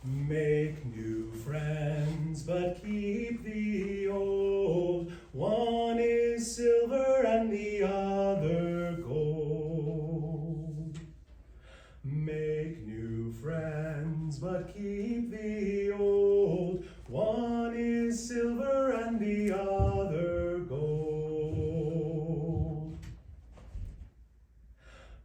Make new friends, but keep the old. One is silver and the other gold. Make new friends, but keep the old. One is silver and the other gold.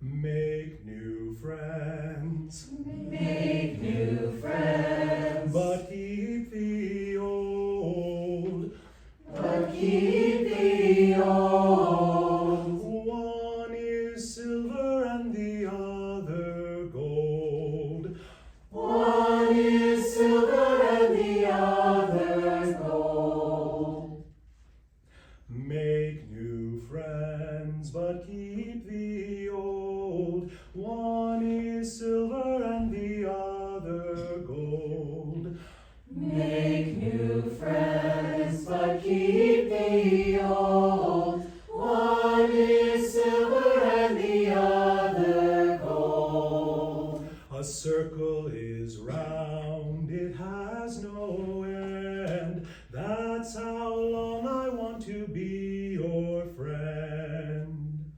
Make new friends. Make new friends. But keep the old. But keep the old. One is silver and the other gold. One is silver and the other gold. Make new friends, but keep the old. One is silver and the other gold. Make new friends, but keep the old. One is silver and the other gold. A circle is round, it has no end. That's how long I want to be your friend.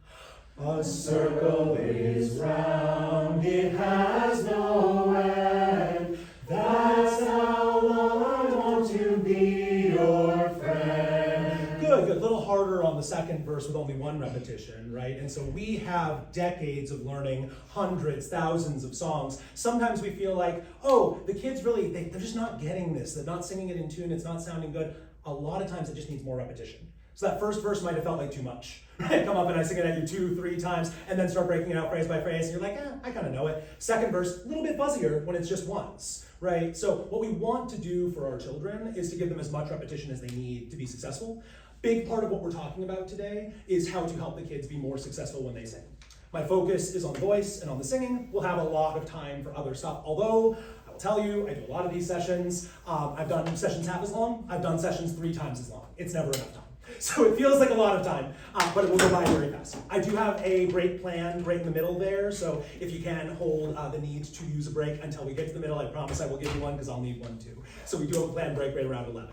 A circle is round, it has no end. That's how long I want to be your friend. Good, a little harder on the second verse with only one repetition, right? And so we have decades of learning hundreds, thousands of songs. Sometimes we feel like, oh, the kids really, they're just not getting this. They're not singing it in tune, it's not sounding good. A lot of times it just needs more repetition. So that first verse might have felt like too much, right? Come up and I sing it at you 2, 3 times and then start breaking it out phrase by phrase and you're like, I kind of know it. Second verse, a little bit fuzzier when it's just once, right? So what we want to do for our children is to give them as much repetition as they need to be successful. Big part of what we're talking about today is how to help the kids be more successful when they sing. My focus is on voice and on the singing. We'll have a lot of time for other stuff, although I will tell you, I do a lot of these sessions. I've done sessions half as long. I've done sessions 3 times as long. It's never enough time. So it feels like a lot of time, but it will go by very fast. I do have a break planned right in the middle there, so if you can hold the need to use a break until we get to the middle, I promise I will give you one because I'll need one too. So we do have a planned break right around 11.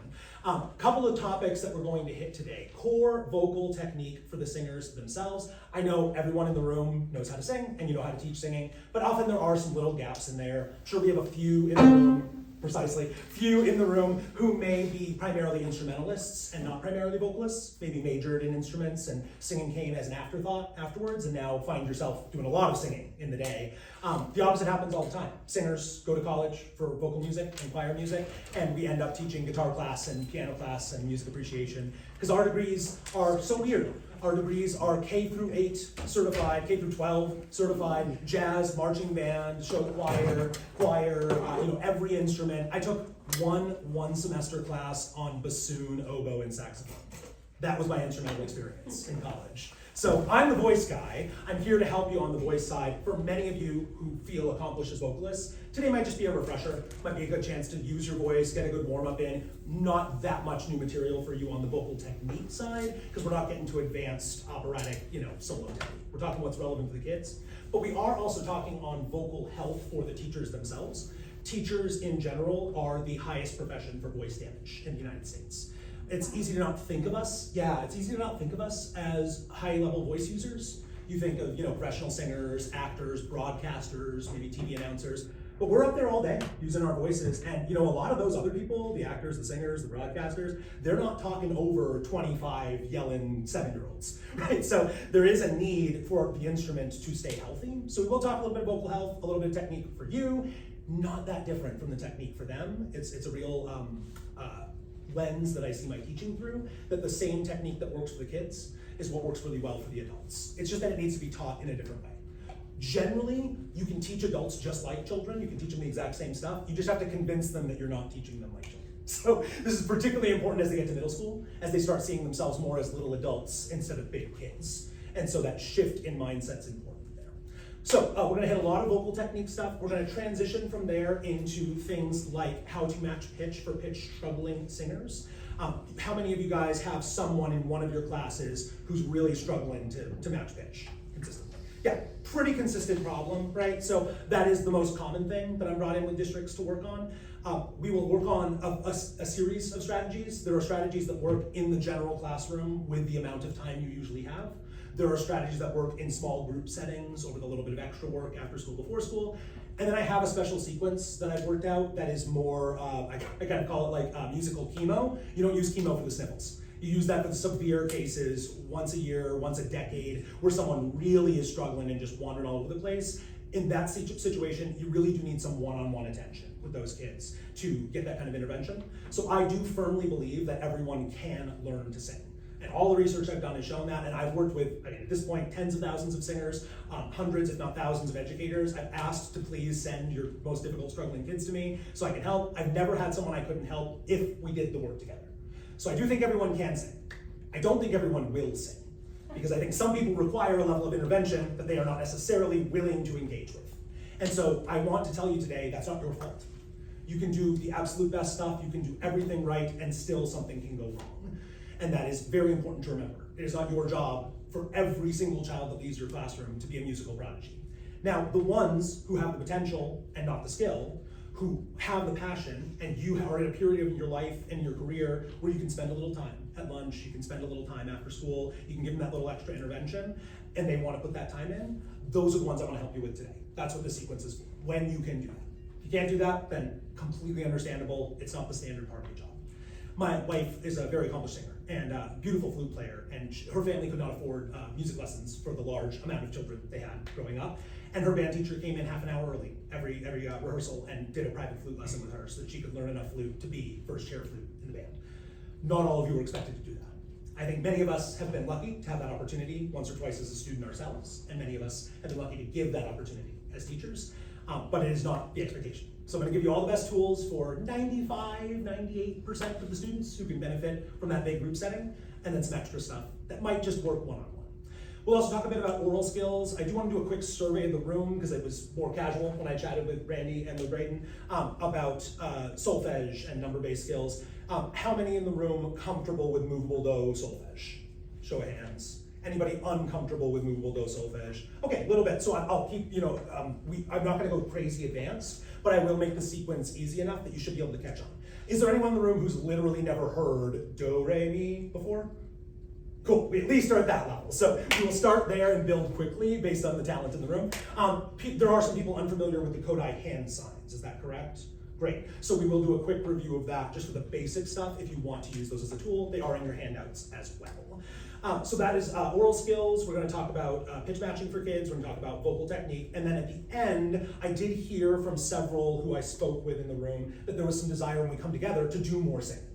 Couple of topics that we're going to hit today. Core vocal technique for the singers themselves. I know everyone in the room knows how to sing and you know how to teach singing, but often there are some little gaps in there. I'm sure we have a few in the room. Precisely, few in the room who may be primarily instrumentalists and not primarily vocalists, maybe majored in instruments and singing came as an afterthought afterwards and now find yourself doing a lot of singing in the day. The opposite happens all the time. Singers go to college for vocal music and choir music and we end up teaching guitar class and piano class and music appreciation because our degrees are so weird. Our degrees are K through 8 certified, K through 12 certified, jazz, marching band, show choir, every instrument. I took one semester class on bassoon, oboe, and saxophone. That was my instrumental experience in college. So I'm the voice guy. I'm here to help you on the voice side. For many of you who feel accomplished as vocalists, today might just be a refresher. Might be a good chance to use your voice, get a good warm up in. Not that much new material for you on the vocal technique side, because we're not getting to advanced operatic, solo technique. We're talking what's relevant for the kids. But we are also talking on vocal health for the teachers themselves. Teachers in general are the highest profession for voice damage in the United States. It's easy to not think of us. Yeah, it's easy to not think of us as high-level voice users. You think of, professional singers, actors, broadcasters, maybe TV announcers, but we're up there all day using our voices. And, a lot of those other people, the actors, the singers, the broadcasters, they're not talking over 25 yelling 7-year-olds, right? So there is a need for the instrument to stay healthy. So we will talk a little bit of vocal health, a little bit of technique for you, not that different from the technique for them. It's a real, lens that I see my teaching through, that the same technique that works for the kids is what works really well for the adults. It's just that it needs to be taught in a different way. Generally, you can teach adults just like children. You can teach them the exact same stuff. You just have to convince them that you're not teaching them like children. So this is particularly important as they get to middle school, as they start seeing themselves more as little adults instead of big kids. And so that shift in mindset's important. So we're going to hit a lot of vocal technique stuff. We're going to transition from there into things like how to match pitch for pitch struggling singers. How many of you guys have someone in one of your classes who's really struggling to match pitch consistently? Yeah, pretty consistent problem, right? So that is the most common thing that I'm brought in with districts to work on. We will work on a series of strategies. There are strategies that work in the general classroom with the amount of time you usually have. There are strategies that work in small group settings or with a little bit of extra work after school, before school. And then I have a special sequence that I've worked out that is more, I kind of call it like musical chemo. You don't use chemo for the sniffles. You use that for the severe cases once a year, once a decade, where someone really is struggling and just wandering all over the place. In that situation, you really do need some one-on-one attention with those kids to get that kind of intervention. So I do firmly believe that everyone can learn to sing. And all the research I've done has shown that, and I've worked with, at this point, tens of thousands of singers, hundreds, if not thousands of educators. I've asked to please send your most difficult struggling kids to me so I can help. I've never had someone I couldn't help if we did the work together. So I do think everyone can sing. I don't think everyone will sing, because I think some people require a level of intervention that they are not necessarily willing to engage with. And so I want to tell you today, that's not your fault. You can do the absolute best stuff, you can do everything right, and still something can go wrong. And that is very important to remember. It is not your job for every single child that leaves your classroom to be a musical prodigy. Now, the ones who have the potential and not the skill, who have the passion, and you are in a period of your life and your career where you can spend a little time at lunch, you can spend a little time after school, you can give them that little extra intervention, and they want to put that time in, those are the ones I want to help you with today. That's what the sequence is for, when you can do that. If you can't do that, then completely understandable. It's not the standard part of your job. My wife is a very accomplished singer and a beautiful flute player, and her family could not afford music lessons for the large amount of children they had growing up. And her band teacher came in half an hour early every rehearsal and did a private flute lesson with her so that she could learn enough flute to be first chair flute in the band. Not all of you are expected to do that. I think many of us have been lucky to have that opportunity once or twice as a student ourselves, and many of us have been lucky to give that opportunity as teachers, but it is not the expectation. So I'm going to give you all the best tools for 98% of the students who can benefit from that big group setting, and then some extra stuff that might just work one-on-one. We'll also talk a bit about oral skills. I do want to do a quick survey of the room because it was more casual when I chatted with Randy and with Brayden about solfege and number-based skills. How many in the room comfortable with movable do solfege? Show of hands. Anybody uncomfortable with movable do solfege? Okay, a little bit. So I'll keep, I'm not going to go crazy advanced, but I will make the sequence easy enough that you should be able to catch on. Is there anyone in the room who's literally never heard do, re, mi before? Cool, we at least are at that level. So we will start there and build quickly based on the talent in the room. There are some people unfamiliar with the Kodály hand signs, is that correct? Great, so we will do a quick review of that just for the basic stuff. If you want to use those as a tool, they are in your handouts as well. So that is oral skills. We're going to talk about pitch matching for kids. We're going to talk about vocal technique. And then at the end, I did hear from several who I spoke with in the room that there was some desire when we come together to do more singing.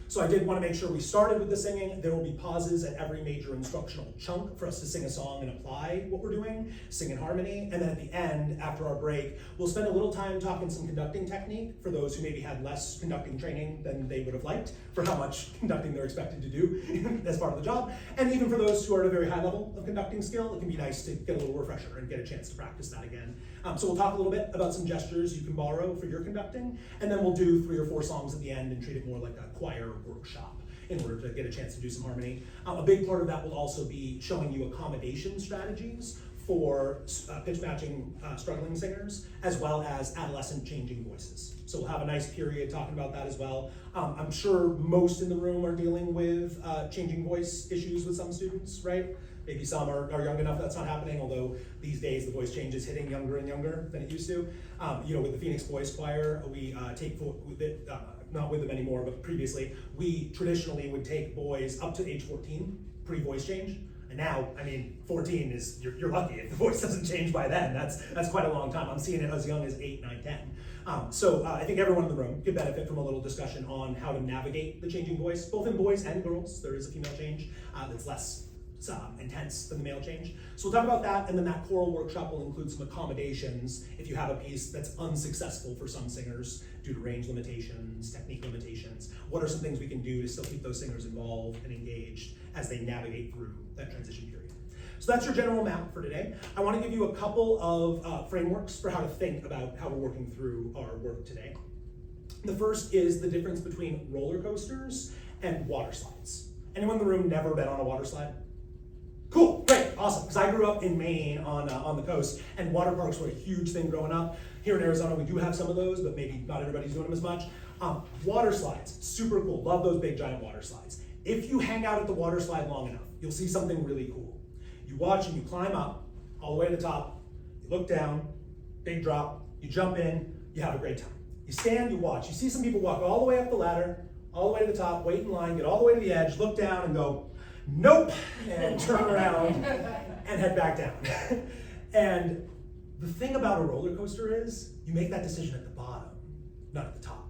So I did want to make sure we started with the singing. There will be pauses at every major instructional chunk for us to sing a song and apply what we're doing, sing in harmony. And then at the end, after our break, we'll spend a little time talking some conducting technique for those who maybe had less conducting training than they would have liked for how much conducting they're expected to do as part of the job. And even for those who are at a very high level of conducting skill, it can be nice to get a little refresher and get a chance to practice that again. So we'll talk a little bit about some gestures you can borrow for your conducting, and then we'll do 3 or 4 songs at the end and treat it more like a choir workshop in order to get a chance to do some harmony. A big part of that will also be showing you accommodation strategies for pitch matching struggling singers, as well as adolescent changing voices. So we'll have a nice period talking about that as well. I'm sure most in the room are dealing with changing voice issues with some students, right? Maybe some are young enough that's not happening, although these days the voice change is hitting younger and younger than it used to. With the Phoenix Boys Choir, we take, not with them anymore, but previously, we traditionally would take boys up to age 14, pre-voice change. And now, 14 is, you're lucky if the voice doesn't change by then. That's quite a long time. I'm seeing it as young as 8, 9, 10. So I think everyone in the room could benefit from a little discussion on how to navigate the changing voice, both in boys and girls. There is a female change that's less intense than the male change. So we'll talk about that, and then that choral workshop will include some accommodations if you have a piece that's unsuccessful for some singers due to range limitations, technique limitations. What are some things we can do to still keep those singers involved and engaged as they navigate through that transition period? So that's your general map for today. I want to give you a couple of frameworks for how to think about how we're working through our work today. The first is the difference between roller coasters and water slides. Anyone in the room never been on a water slide? Cool, great. awesome. Because I grew up in Maine on the coast, and water parks were a huge thing growing up. Here in Arizona, we do have some of those, but maybe not everybody's doing them as much. Water slides, super cool. Love those big giant water slides. If you hang out at the water slide long enough, you'll see something really cool. You watch and you climb up all the way to the top, you look down, big drop, you jump in, you have a great time. You stand, you watch. You see some people walk all the way up the ladder, all the way to the top, wait in line, get all the way to the edge, look down and go, nope, and turn around and head back down. And the thing about a roller coaster is you make that decision at the bottom, not at the top.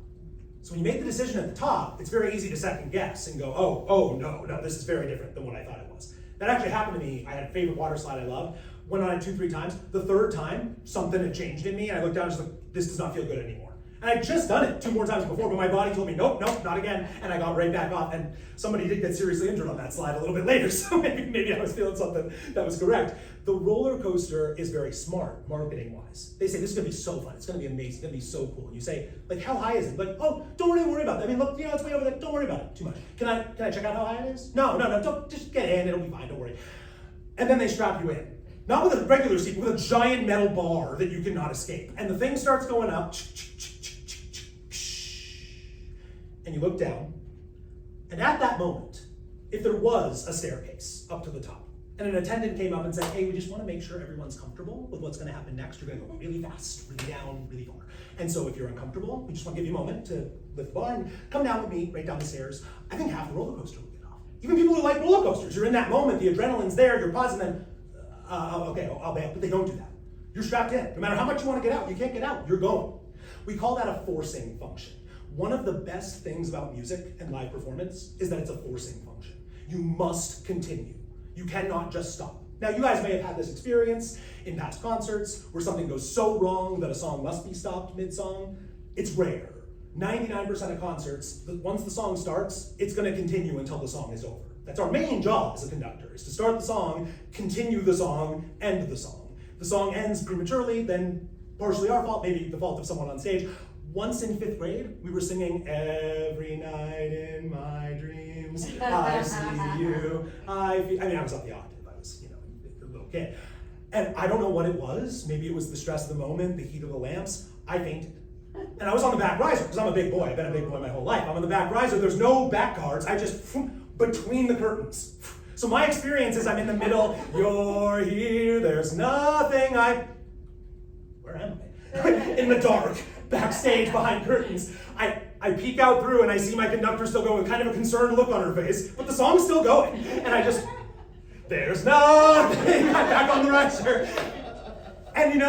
So when you make the decision at the top, it's very easy to second guess and go, oh, no, this is very different than what I thought it was. That actually happened to me. I had a favorite water slide I loved. Went on it 2-3 times. The third time, something had changed in me, and I looked down and was like, this does not feel good anymore. And I'd just done it 2 more times before, but my body told me, nope, not again, and I got right back off, and somebody did get seriously injured on that slide a little bit later, so maybe I was feeling something that was correct. The roller coaster is very smart, marketing-wise. They say, this is gonna be so fun, it's gonna be amazing, it's gonna be so cool. And you say, like, how high is it? Like, oh, don't worry about it. I mean, look, it's way over there, don't worry about it too much. Can I check out how high it is? No, don't, just get in, it'll be fine, don't worry. And then they strap you in. Not with a regular seat, but with a giant metal bar that you cannot escape. And the thing starts going up, and you look down, and at that moment, if there was a staircase up to the top, and an attendant came up and said, hey, we just want to make sure everyone's comfortable with what's going to happen next. You're going to go really fast, really down, really far. And so if you're uncomfortable, we just want to give you a moment to lift the bar and come down with me right down the stairs. I think half the roller coaster will get off. Even people who like roller coasters, you're in that moment, the adrenaline's there, you're pausing, and then, okay, I'll bet, but they don't do that. You're strapped in. No matter how much you want to get out, you can't get out, you're going. We call that a forcing function. One of the best things about music and live performance is that it's a forcing function. You must continue. You cannot just stop. Now, you guys may have had this experience in past concerts where something goes so wrong that a song must be stopped mid-song. It's rare. 99% of concerts, once the song starts, it's going to continue until the song is over. That's our main job as a conductor, is to start the song, continue the song, end the song. The song ends prematurely, then partially our fault, maybe the fault of someone on stage. Once in 5th grade, we were singing, every night in my dreams, I see you, I was up the octave, I was, a little kid. And I don't know what it was, maybe it was the stress of the moment, the heat of the lamps, I fainted. And I was on the back riser, because I'm a big boy, I've been a big boy my whole life. I'm on the back riser, there's no back guards, I just, between the curtains. So my experience is I'm in the middle, you're here, there's nothing where am I? In the dark, backstage behind curtains. I peek out through and I see my conductor still going with kind of a concerned look on her face, but the song's still going. And I just, there's nothing, I'm back on the riser. And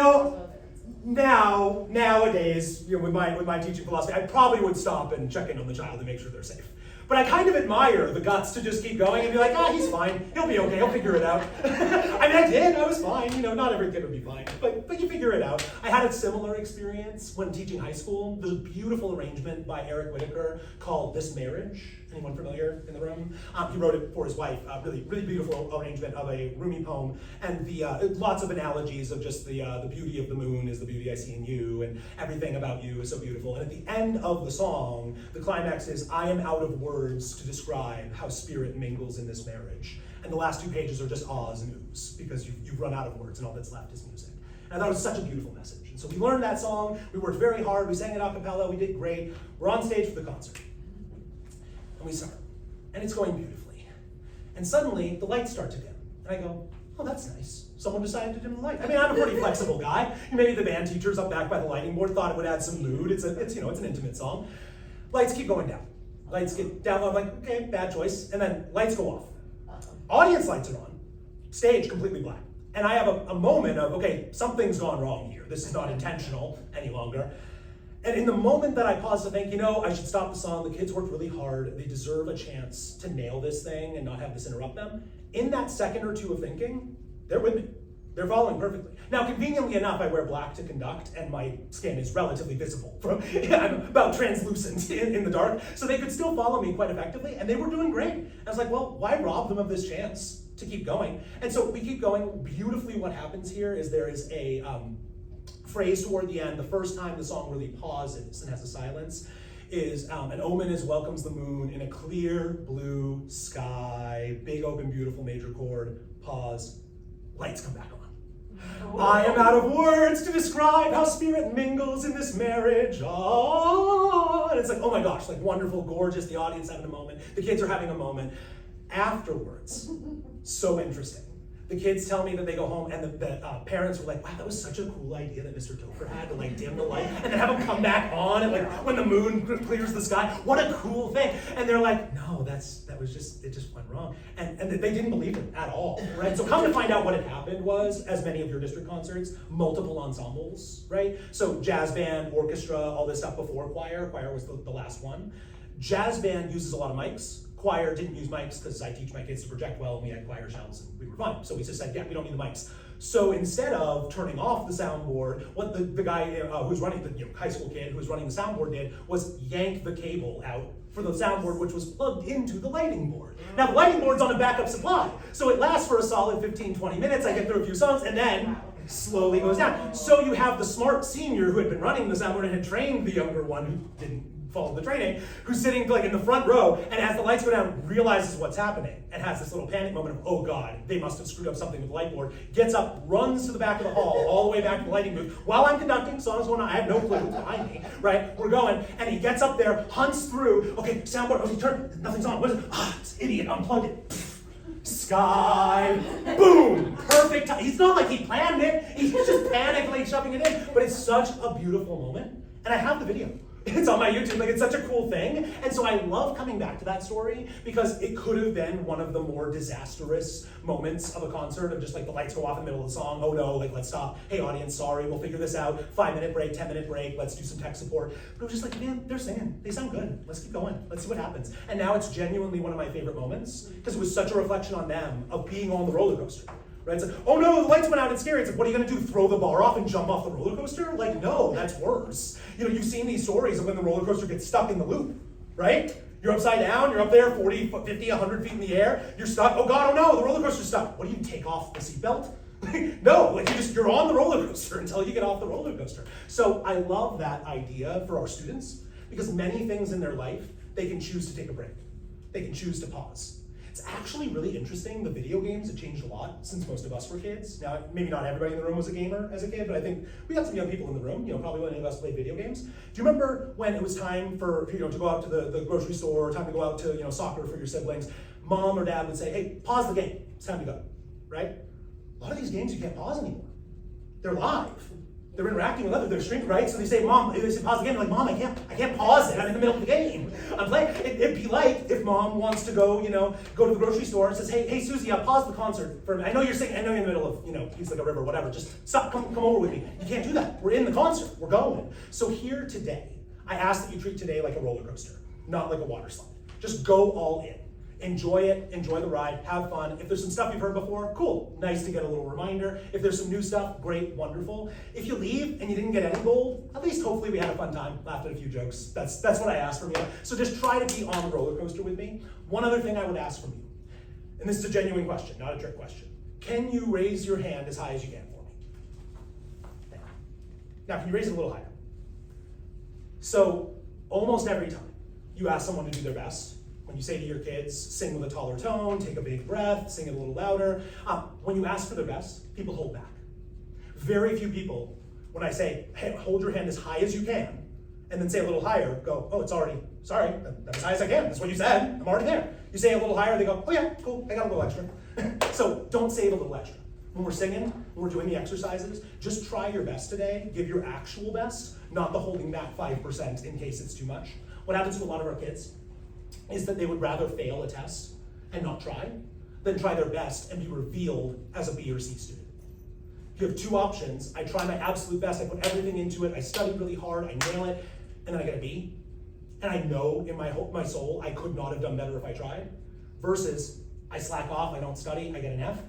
nowadays, with my teaching philosophy, I probably would stop and check in on the child to make sure they're safe. But I kind of admire the guts to just keep going and be like, he's fine, he'll be okay, he'll figure it out. I did, I was fine, not every kid would be fine, but you figure it out. I had a similar experience when teaching high school. There's a beautiful arrangement by Eric Whitaker called This Marriage. Anyone familiar in the room? He wrote it for his wife, really beautiful arrangement of a Rumi poem, and lots of analogies of just the beauty of the moon is the beauty I see in you, and everything about you is so beautiful. And at the end of the song, the climax is, I am out of words to describe how spirit mingles in this marriage. And the last 2 pages are just ahs and oohs, because you've run out of words and all that's left is music. And I thought it was such a beautiful message. And so we learned that song, we worked very hard, we sang it a cappella, we did great. We're on stage for the concert. And we start, and it's going beautifully. And suddenly, the lights start to dim. And I go, oh, that's nice. Someone decided to dim the light. I'm a pretty flexible guy. Maybe the band teachers up back by the lighting board thought it would add some mood. It's an intimate song. Lights keep going down. Lights get down, I'm like, okay, bad choice. And then lights go off. Audience lights are on. Stage completely black. And I have a moment of, okay, something's gone wrong here. This is not intentional any longer. And in the moment that I pause to think, I should stop the song, the kids worked really hard, they deserve a chance to nail this thing and not have this interrupt them. In that second or two of thinking, they're with me. They're following perfectly. Now, conveniently enough, I wear black to conduct, and my skin is relatively visible. I'm about translucent in the dark, so they could still follow me quite effectively, and they were doing great. I was like, well, why rob them of this chance to keep going? And so we keep going. Beautifully, what happens here is there is a phrase toward the end, the first time the song really pauses and has a silence, is an omen is welcomes the moon in a clear blue sky, big open beautiful major chord, pause, lights come back on. I am out of words to describe how spirit mingles in this marriage. Oh, and it's like, oh my gosh, like wonderful, gorgeous, the audience having a moment, the kids are having a moment. Afterwards, so interesting. The kids tell me that they go home and the parents were like, wow, that was such a cool idea that Mr. Topher had to like dim the light and then have them come back on and like when the moon clears the sky. What a cool thing. And they're like, no, it just went wrong. And they didn't believe it at all, right? So come to find out what had happened was, as many of your district concerts, multiple ensembles, right? So jazz band, orchestra, all this stuff before choir. Choir was the last one. Jazz band uses a lot of mics. Choir didn't use mics because I teach my kids to project well and we had choir shells and we were fine. So we just said, yeah, we don't need the mics. So instead of turning off the soundboard, what the guy who's running, the high school kid who was running the soundboard did was yank the cable out for the soundboard, which was plugged into the lighting board. Now the lighting board's on a backup supply. So it lasts for a solid 15, 20 minutes. I get through a few songs and then slowly goes down. So you have the smart senior who had been running the soundboard and had trained the younger one who didn't follow the training, who's sitting like in the front row and as the lights go down realizes what's happening and has this little panic moment of, oh God, they must have screwed up something with the light board, gets up, runs to the back of the hall, all the way back to the lighting booth while I'm conducting, songs going on, I have no clue who's behind me, right? We're going, and he gets up there, hunts through, okay, soundboard, okay, turn, nothing's on, what is it? This idiot, unplugged it. Sky, boom, perfect time. He's not like he planned it, he's just panically shoving it in, but it's such a beautiful moment, and I have the video. It's on my YouTube, like it's such a cool thing. And so I love coming back to that story because it could have been one of the more disastrous moments of a concert of just like the lights go off in the middle of the song. Oh no, like let's stop. Hey audience, sorry, we'll figure this out. 5-minute break, 10-minute break, let's do some tech support. But it was just like, man, they're singing. They sound good. Let's keep going. Let's see what happens. And now it's genuinely one of my favorite moments because it was such a reflection on them of being on the roller coaster. Right? It's like, oh no, the lights went out, it's scary. It's like, what are you gonna do, throw the bar off and jump off the roller coaster? Like, no, that's worse. You've seen these stories of when the roller coaster gets stuck in the loop, right? You're upside down, you're up there 40, 50, 100 feet in the air, you're stuck, oh God, oh no, the roller coaster's stuck. What do you take off the seatbelt? No, like you're on the roller coaster until you get off the roller coaster. So I love that idea for our students because many things in their life, they can choose to take a break. They can choose to pause. It's actually really interesting. The video games have changed a lot since most of us were kids. Now, maybe not everybody in the room was a gamer as a kid, but I think we got some young people in the room. Probably many of us played video games. Do you remember when it was time for to go out to the grocery store, time to go out to soccer for your siblings? Mom or dad would say, "Hey, pause the game. It's time to go." Right? A lot of these games you can't pause anymore. They're live. They're interacting with others, they're streaming, right? So they say, Mom, they say pause the game. I'm like, Mom, I can't pause it. I'm in the middle of the game. I'm playing. It'd be like if Mom wants to go to the grocery store and says, Hey, Susie, I'll pause the concert for a minute. I know you're singing, I know you're in the middle of, Peace Like a River, whatever. Just stop, come over with me. You can't do that. We're in the concert. We're going. So here today, I ask that you treat today like a roller coaster, not like a water slide. Just go all in. Enjoy it, enjoy the ride, have fun. If there's some stuff you've heard before, cool, nice to get a little reminder. If there's some new stuff, great, wonderful. If you leave and you didn't get any gold, at least hopefully we had a fun time, laughed at a few jokes. That's what I ask from you. So just try to be on the roller coaster with me. One other thing I would ask from you, and this is a genuine question, not a trick question. Can you raise your hand as high as you can for me? Now, can you raise it a little higher? So almost every time you ask someone to do their best, when you say to your kids, sing with a taller tone, take a big breath, sing it a little louder. When you ask for their best, people hold back. Very few people, when I say, hey, hold your hand as high as you can, and then say a little higher, go, oh, it's already, sorry, that's as high as I can. That's what you said, I'm already there. You say a little higher, they go, oh yeah, cool, I got a little extra. So don't save a little extra. When we're singing, when we're doing the exercises, just try your best today, give your actual best, not the holding back 5% in case it's too much. What happens to a lot of our kids is that they would rather fail a test and not try than try their best and be revealed as a B or C student. You have two options. I try my absolute best, I put everything into it, I study really hard, I nail it, and then I get a B. And I know in my soul I could not have done better if I tried. Versus I slack off, I don't study, I get an F.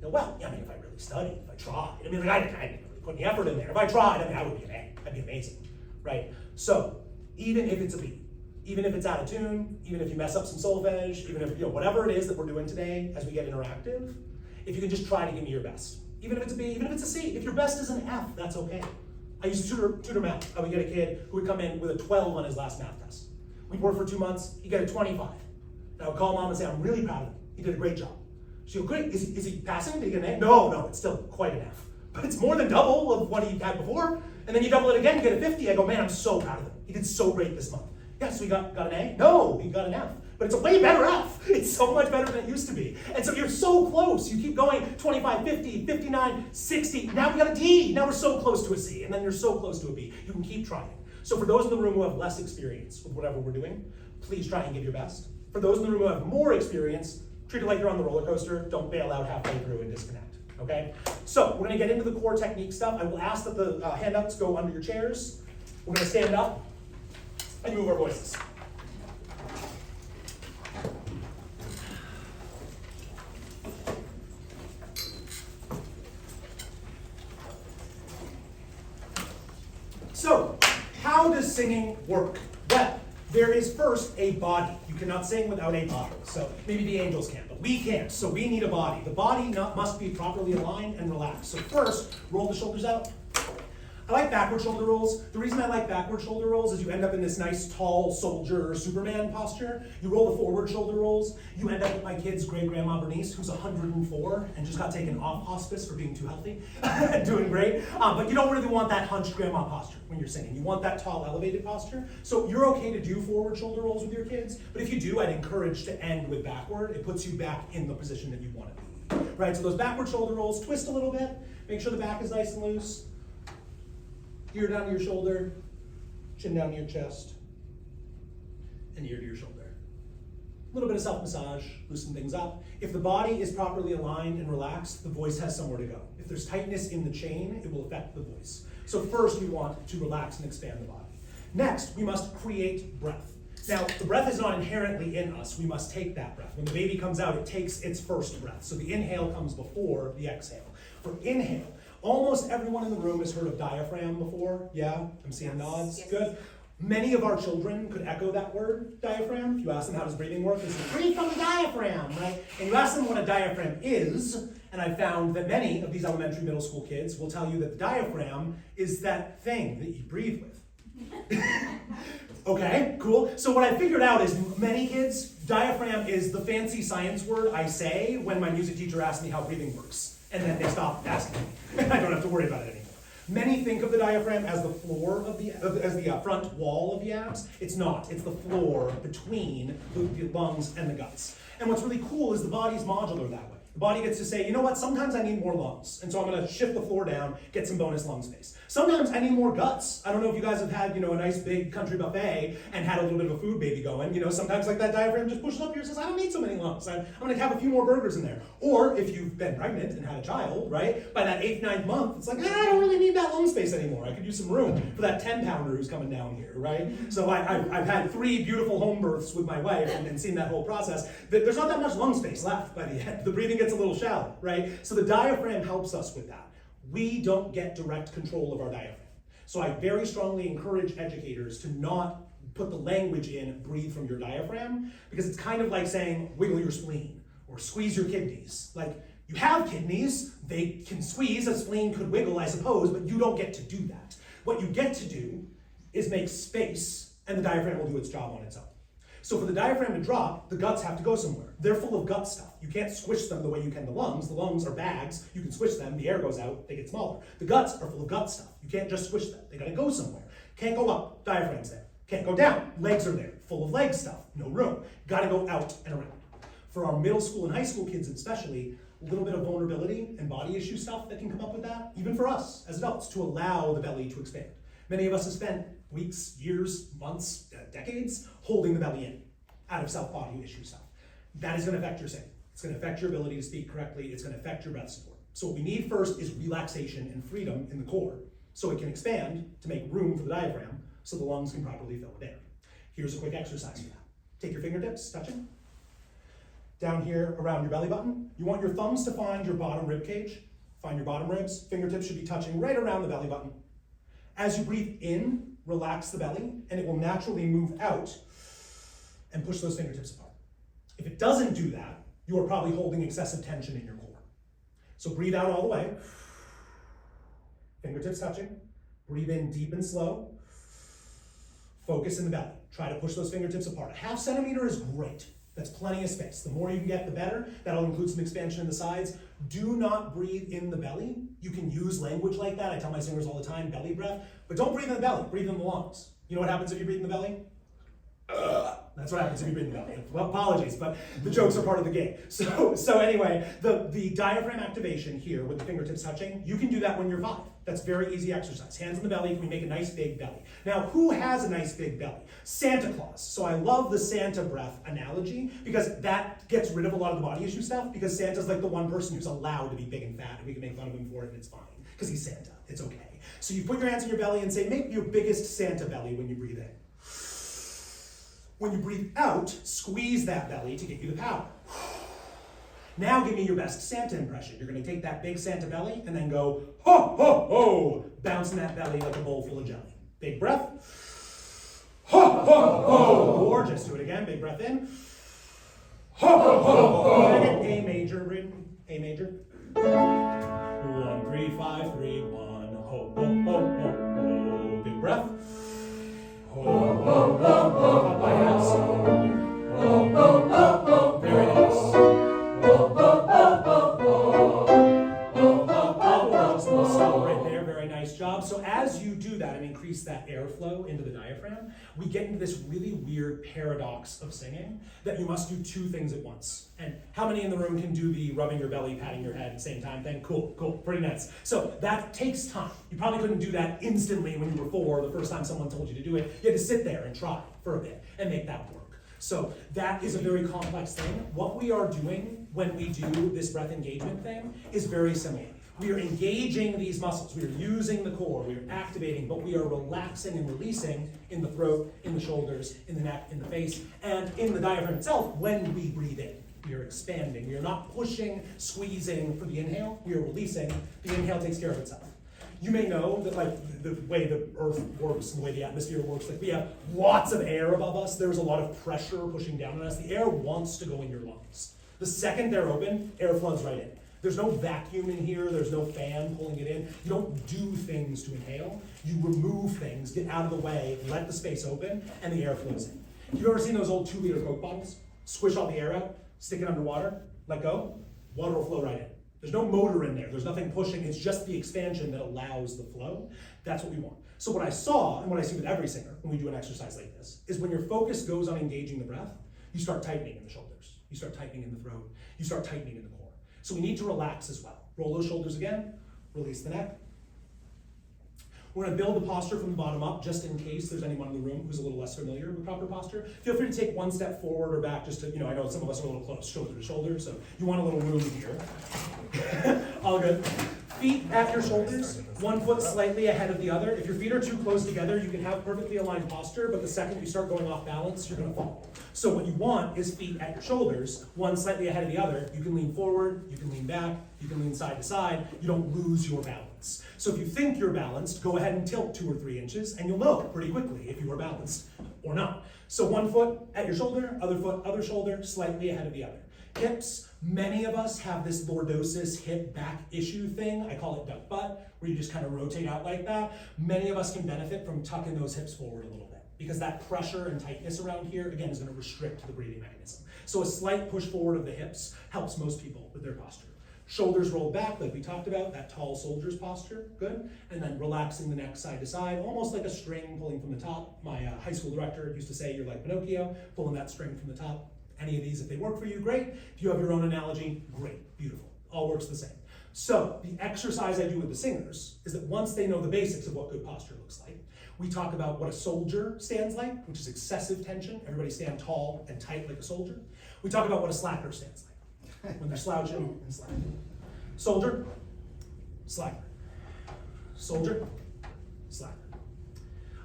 Well, yeah, if I really studied, if I tried, I didn't really put any effort in there. If I tried, I would be an A. That'd be amazing, right? So even if it's a B, even if it's out of tune, even if you mess up some solfege, even if, whatever it is that we're doing today as we get interactive, if you can just try to give me your best. Even if it's a B, even if it's a C, if your best is an F, that's okay. I used to tutor math. I would get a kid who would come in with a 12 on his last math test. We'd work for 2 months, he'd get a 25. And I would call mom and say, I'm really proud of him. He did a great job. She'll go, great, is he passing? Did he get an A? No, it's still quite an F. But it's more than double of what he had before. And then you double it again, you get a 50. I go, man, I'm so proud of him. He did so great this month. Yeah, so he got an A? No, he got an F. But it's a way better F. It's so much better than it used to be. And so you're so close. You keep going 25, 50, 59, 60. Now we got a D. Now we're so close to a C. And then you're so close to a B. You can keep trying. So for those in the room who have less experience with whatever we're doing, please try and give your best. For those in the room who have more experience, treat it like you're on the roller coaster. Don't bail out halfway through and disconnect. Okay? So we're going to get into the core technique stuff. I will ask that the handouts go under your chairs. We're going to stand up and move our voices. So, how does singing work? Well, there is first a body. You cannot sing without a body. So maybe the angels can, but we can't. So we need a body. The body must be properly aligned and relaxed. So first, roll the shoulders out. I like backward shoulder rolls. The reason I like backward shoulder rolls is you end up in this nice, tall soldier Superman posture. You roll the forward shoulder rolls, you end up with my kid's great-grandma Bernice, who's 104 and just got taken off hospice for being too healthy and doing great. But you don't really want that hunched grandma posture when you're singing. You want that tall, elevated posture. So you're okay to do forward shoulder rolls with your kids, but if you do, I'd encourage to end with backward. It puts you back in the position that you want to be. Right, so those backward shoulder rolls, twist a little bit, make sure the back is nice and loose. Ear down to your shoulder, chin down to your chest, and ear to your shoulder. A little bit of self-massage, loosen things up. If the body is properly aligned and relaxed, the voice has somewhere to go. If there's tightness in the chain, it will affect the voice. So first we want to relax and expand the body. Next, we must create breath. Now, the breath is not inherently in us. We must take that breath. When the baby comes out, it takes its first breath. So the inhale comes before the exhale. For inhale, almost everyone in the room has heard of diaphragm before. Yeah? I'm seeing nods. Yes. Good. Many of our children could echo that word, diaphragm. If you ask them how does breathing work, they say, breathe from the diaphragm, right? And you ask them what a diaphragm is, and I found that many of these elementary, middle school kids will tell you that the diaphragm is that thing that you breathe with. Okay, cool. So what I figured out is many kids, diaphragm is the fancy science word I say when my music teacher asks me how breathing works. And then they stop asking me. I don't have to worry about it anymore. Many think of the diaphragm as the floor of the front wall of the abs. It's not. It's the floor between the lungs and the guts. And what's really cool is the body's modular that way. The body gets to say, you know what, sometimes I need more lungs. And so I'm gonna shift the floor down, get some bonus lung space. Sometimes I need more guts. I don't know if you guys have had, a nice big country buffet and had a little bit of a food baby going. Sometimes like that diaphragm just pushes up here and says, I don't need so many lungs. I'm gonna have a few more burgers in there. Or if you've been pregnant and had a child, right, by that 8th, 9th month, it's like, I don't really need that lung space anymore. I could use some room for that 10-pounder who's coming down here, right? So I've had 3 beautiful home births with my wife and seen that whole process. There's not that much lung space left by the end. The breathing gets a little shallow, right? So the diaphragm helps us with that. We don't get direct control of our diaphragm. So I very strongly encourage educators to not put the language in, breathe from your diaphragm, because it's kind of like saying, wiggle your spleen, or squeeze your kidneys. Like, you have kidneys, they can squeeze, a spleen could wiggle, I suppose, but you don't get to do that. What you get to do is make space, and the diaphragm will do its job on its own. So for the diaphragm to drop, the guts have to go somewhere. They're full of gut stuff. You can't squish them the way you can the lungs. The lungs are bags. You can squish them. The air goes out. They get smaller. The guts are full of gut stuff. You can't just squish them. They got to go somewhere. Can't go up. Diaphragm's there. Can't go down. Legs are there. Full of leg stuff. No room. Got to go out and around. For our middle school and high school kids especially, a little bit of vulnerability and body issue stuff that can come up with that, even for us as adults, to allow the belly to expand. Many of us have spent weeks, years, months, decades holding the belly in out of self-body issue stuff. That is going to affect your singing. It's going to affect your ability to speak correctly. It's going to affect your breath support. So what we need first is relaxation and freedom in the core so it can expand to make room for the diaphragm so the lungs can properly fill with air. Here's a quick exercise for that. Take your fingertips, touching. Down here around your belly button, you want your thumbs to find your bottom rib cage. Find your bottom ribs. Fingertips should be touching right around the belly button. As you breathe in, relax the belly, and it will naturally move out and push those fingertips apart. If it doesn't do that, you are probably holding excessive tension in your core. So breathe out all the way. Fingertips touching. Breathe in deep and slow. Focus in the belly. Try to push those fingertips apart. A 0.5 centimeter is great. That's plenty of space. The more you can get, the better. That'll include some expansion in the sides. Do not breathe in the belly. You can use language like that. I tell my singers all the time, belly breath. But don't breathe in the belly, breathe in the lungs. You know what happens if you breathe in the belly? That's what happens if you breathe in the belly. Well, apologies, but the jokes are part of the game. So anyway, the diaphragm activation here with the fingertips touching, you can do that when you're 5. That's very easy exercise. Hands in the belly, we make a nice big belly. Now, who has a nice big belly? Santa Claus. So I love the Santa breath analogy because that gets rid of a lot of the body issue stuff, because Santa's like the one person who's allowed to be big and fat, and we can make fun of him for it and it's fine, because he's Santa. It's okay. So you put your hands in your belly and say, make your biggest Santa belly when you breathe in. When you breathe out, squeeze that belly to get you the power. Now give me your best Santa impression. You're going to take that big Santa belly and then go, ho, ho, ho, bouncing that belly like a bowl full of jelly. Big breath. Ho, ho, ho. Gorgeous. Do it again. Big breath in. Ho, ho, ho, ho. Again, A major. A major. 1, 3, 5, 3, 1. Ho, ho, ho, ho, ho. Big breath. Ho, ho, ho, ho. Up by halves. Ho, ho, ho, ho. Very nice. Stop right there, very nice job. So as you do that and increase that airflow into the diaphragm, we get into this really weird paradox of singing that you must do 2 things at once. And how many in the room can do the rubbing your belly, patting your head at the same time thing? Cool, pretty nice. So that takes time. You probably couldn't do that instantly when you were 4, the first time someone told you to do it. You had to sit there and try for a bit and make that work. So that is a very complex thing. What we are doing when we do this breath engagement thing is very similar. We are engaging these muscles. We are using the core. We are activating, but we are relaxing and releasing in the throat, in the shoulders, in the neck, in the face, and in the diaphragm itself when we breathe in. We are expanding. We are not pushing, squeezing for the inhale. We are releasing. The inhale takes care of itself. You may know that, like, the way the earth works and the way the atmosphere works, like, we have lots of air above us. There's a lot of pressure pushing down on us. The air wants to go in your lungs. The second they're open, air flows right in. There's no vacuum in here. There's no fan pulling it in. You don't do things to inhale. You remove things, get out of the way, let the space open, and the air flows in. You've ever seen those old 2-liter Coke bottles? Squish all the air out, stick it underwater, let go, water will flow right in. There's no motor in there. There's nothing pushing. It's just the expansion that allows the flow. That's what we want. So what I saw, and what I see with every singer when we do an exercise like this, is when your focus goes on engaging the breath, you start tightening in the shoulders. You start tightening in the throat. You start tightening in the core. So we need to relax as well. Roll those shoulders again. Release the neck. We're going to build the posture from the bottom up, just in case there's anyone in the room who's a little less familiar with proper posture. Feel free to take 1 step forward or back, just to, I know some of us are a little close, shoulder to shoulder, so you want a little room here. All good. Feet at your shoulders, 1 foot slightly ahead of the other. If your feet are too close together, you can have perfectly aligned posture, but the second you start going off balance, you're going to fall. So what you want is feet at your shoulders, 1 slightly ahead of the other. You can lean forward, you can lean back, you can lean side to side. You don't lose your balance. So if you think you're balanced, go ahead and tilt 2 or 3 inches, and you'll know pretty quickly if you are balanced or not. So 1 foot at your shoulder, other foot, other shoulder, slightly ahead of the other. Hips, many of us have this lordosis hip back issue thing. I call it duck butt, where you just kind of rotate out like that. Many of us can benefit from tucking those hips forward a little bit, because that pressure and tightness around here, again, is going to restrict the breathing mechanism. So a slight push forward of the hips helps most people with their posture. Shoulders rolled back, like we talked about, that tall soldier's posture, good. And then relaxing the neck side to side, almost like a string pulling from the top. My high school director used to say, you're like Pinocchio, pulling that string from the top. Any of these, if they work for you, great. If you have your own analogy, great, beautiful. All works the same. So the exercise I do with the singers is that once they know the basics of what good posture looks like, we talk about what a soldier stands like, which is excessive tension. Everybody stand tall and tight like a soldier. We talk about what a slacker stands like, when they're slouching and slacking. Soldier, slacker. Soldier, slacker.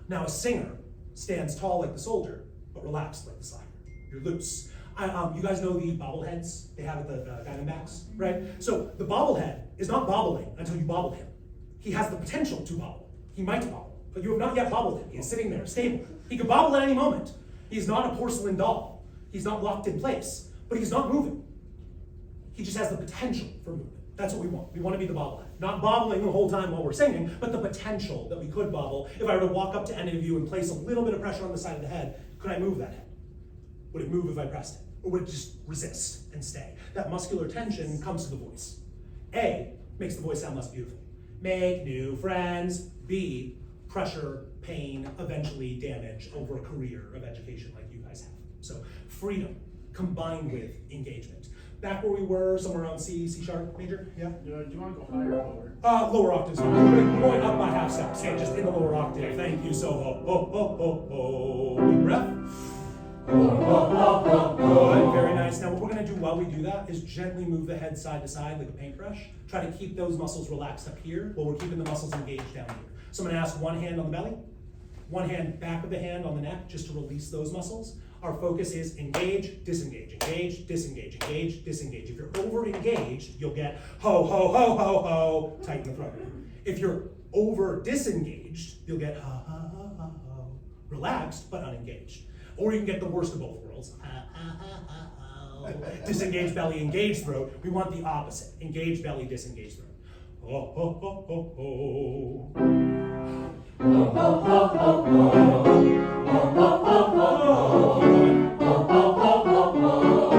Now a singer stands tall like the soldier, but relaxed like the slacker. You're loose. You guys know the bobbleheads they have at the Diamondbacks, right? So the bobblehead is not bobbling until you bobble him. He has the potential to bobble. He might bobble, but you have not yet bobbled him. He is sitting there, stable. He could bobble at any moment. He's not a porcelain doll. He's not locked in place, but he's not moving. He just has the potential for movement. That's what we want. We want to be the bobblehead. Not bobbling the whole time while we're singing, but the potential that we could bobble. If I were to walk up to any of you and place a little bit of pressure on the side of the head, could I move that head? Would it move if I pressed it? or would it just resist and stay? That muscular tension comes to the voice. A, makes the voice sound less beautiful. Make new friends. B, pressure, pain, eventually damage over a career of education like you guys have. So freedom combined with engagement. Back where we were, somewhere around C sharp major, yeah? Do you want to go higher or lower? Lower octaves. We're going up by half steps, yeah, just in the lower octave. Thank you, so ho. Deep breath. Good, very nice. Now what we're gonna do while we do that is gently move the head side to side like a paintbrush. Try to keep those muscles relaxed up here while we're keeping the muscles engaged down here. So I'm gonna ask one hand on the belly, one hand back of the hand on the neck just to release those muscles. Our focus is engage, disengage, engage, disengage, engage, disengage. If you're over engaged, you'll get ho, tighten the throat. If you're over disengaged, you'll get ho, relaxed but unengaged. Or you can get the worst of both worlds. Disengage belly, engage throat. We want the opposite. Engage belly, disengage throat.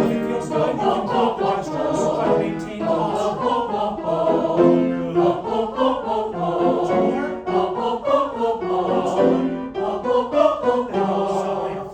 If it feels good, you can drop the gestures. Try to maintain the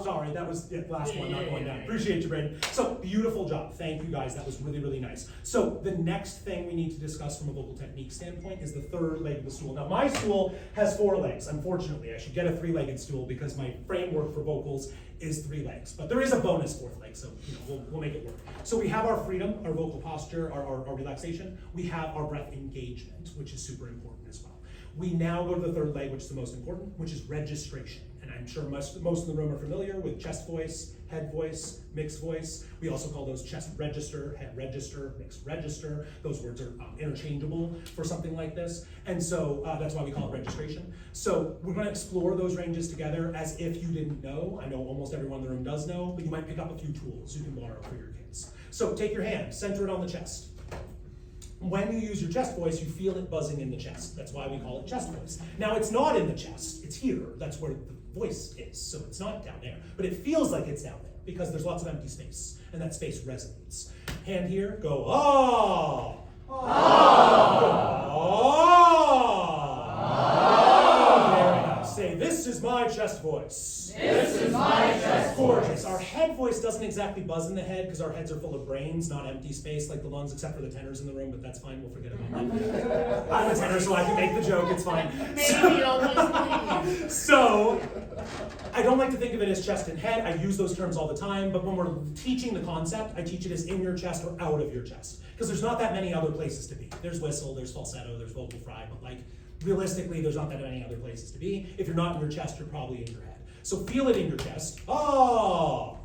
Sorry, that was the last one, not going down. Appreciate you, Braden. So, beautiful job. Thank you, guys. That was really, really nice. So, the next thing we need to discuss from a vocal technique standpoint is the third leg of the stool. Now, my stool has 4 legs. Unfortunately, I should get a 3-legged stool because my framework for vocals is 3 legs. But there is a bonus 4th leg, so we'll make it work. So we have our freedom, our vocal posture, our relaxation. We have our breath engagement, which is super important as well. We now go to the 3rd leg, which is the most important, which is registration. And I'm sure most in the room are familiar with chest voice, head voice, mixed voice. We also call those chest register, head register, mixed register. Those words are interchangeable for something like this. And so that's why we call it registration. So we're going to explore those ranges together as if you didn't know. I know almost everyone in the room does know, but you might pick up a few tools you can borrow for your kids. So take your hand, center it on the chest. When you use your chest voice, you feel it buzzing in the chest. That's why we call it chest voice. Now, it's not in the chest, it's here. That's where the voice is, so it's not down there. But it feels like it's down there because there's lots of empty space, and that space resonates. Hand here, go, ah! Ah! Ah! Very nice. Say, this is my chest voice. This is my chest Gorgeous. voice. Our head voice doesn't exactly buzz in the head because our heads are full of brains, not empty space like the lungs, except for the tenors in the room, but that's fine, we'll forget about that. I'm a tenor, so I can make the joke, it's fine. So, I don't like to think of it as chest and head. I use those terms all the time, but when we're teaching the concept, I teach it as in your chest or out of your chest. Because there's not that many other places to be. There's whistle, there's falsetto, there's vocal fry, but like, realistically, there's not that many other places to be. If you're not in your chest, you're probably in your head. So feel it in your chest. Oh.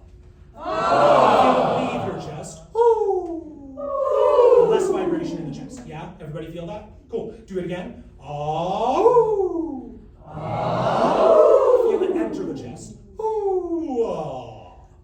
Oh. Feel it leave your chest. Ooh. Ooh. Less vibration in the chest. Yeah? Everybody feel that? Cool. Do it again. Oh. Oh. Feel it enter the chest. Ooh.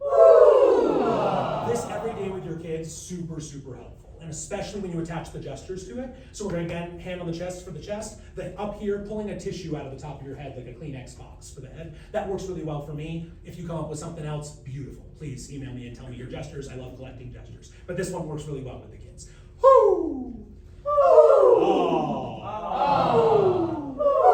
Ooh. This every day with your kids, super, super helpful. And especially when you attach the gestures to it. So we're going to, again, hand on the chest for the chest. Then up here, pulling a tissue out of the top of your head, like a Kleenex box for the head. That works really well for me. If you come up with something else, beautiful. Please email me and tell me your gestures. I love collecting gestures. But this one works really well with the kids. Whoo! Oh. Oh.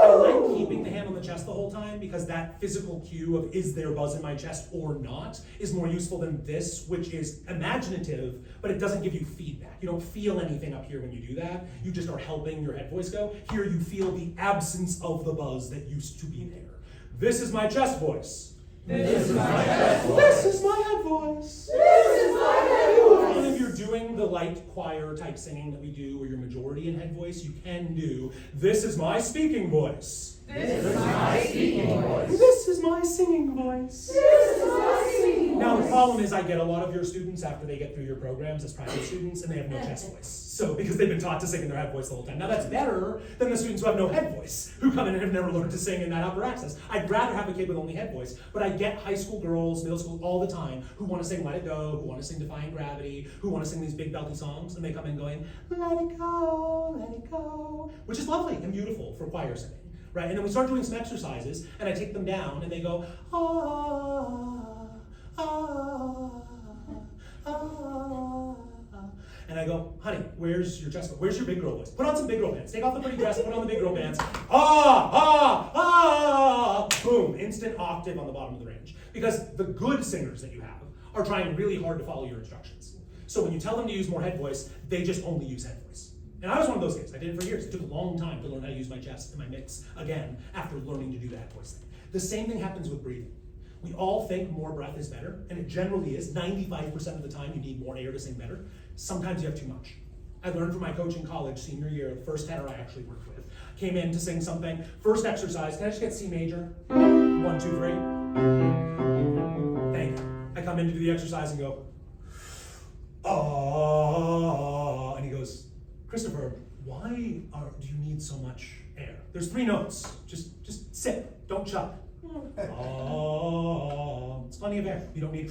I like keeping the hand on the chest the whole time because that physical cue of is there buzz in my chest or not is more useful than this, which is imaginative, but it doesn't give you feedback. You don't feel anything up here when you do that. You just are helping your head voice go. Here you feel the absence of the buzz that used to be there. This is my chest voice. This is my chest voice. This is my head voice. This is my head voice. And if you're doing the light choir type singing that we do, or your majority in head voice, you can do, this is my speaking voice. This is my speaking voice. This is my singing voice. This is my singing voice. Now the problem is I get a lot of your students after they get through your programs as private students and they have no chest voice. So because they've been taught to sing in their head voice the whole time. Now that's better than the students who have no head voice, who come in and have never learned to sing in that upper access. I'd rather have a kid with only head voice, but I get high school girls, middle school all the time who want to sing Let It Go, who want to sing Defying Gravity, who want to sing these big belty songs, and they come in going, let it go, which is lovely and beautiful for choir singing. Right? And then we start doing some exercises, and I take them down, and they go, ah, ah, go, honey, where's your chest voice? Where's your big girl voice? Put on some big girl pants. Take off the pretty dress, put on the big girl pants. Boom, instant octave on the bottom of the range. Because the good singers that you have are trying really hard to follow your instructions. So when you tell them to use more head voice, they just only use head voice. And I was one of those kids. I did it for years. It took a long time to learn how to use my chest and my mix again after learning to do the head voice thing. The same thing happens with breathing. We all think more breath is better, and it generally is. 95% of the time you need more air to sing better. Sometimes you have too much. I learned from my coach in college, senior year, the first tenor I actually worked with. Came in to sing something. First exercise, can I just get C major? 1, 2, 3. Thank you. I come in to do the exercise and go, and he goes, Christopher, why do you need so much air? There's 3 notes. Just sip, don't chug. It's plenty of air. You don't need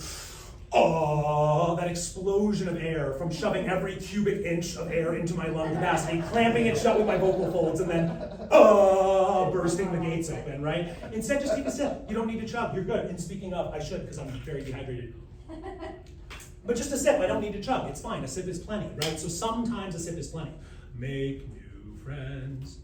that explosion of air from shoving every cubic inch of air into my lung capacity, clamping it shut with my vocal folds, and then bursting the gates open, right? Instead, just take a sip. You don't need to chug. You're good. And speaking of, I should because I'm very dehydrated. But just a sip. I don't need to chug. It's fine. A sip is plenty, right? So sometimes a sip is plenty. Make new friends.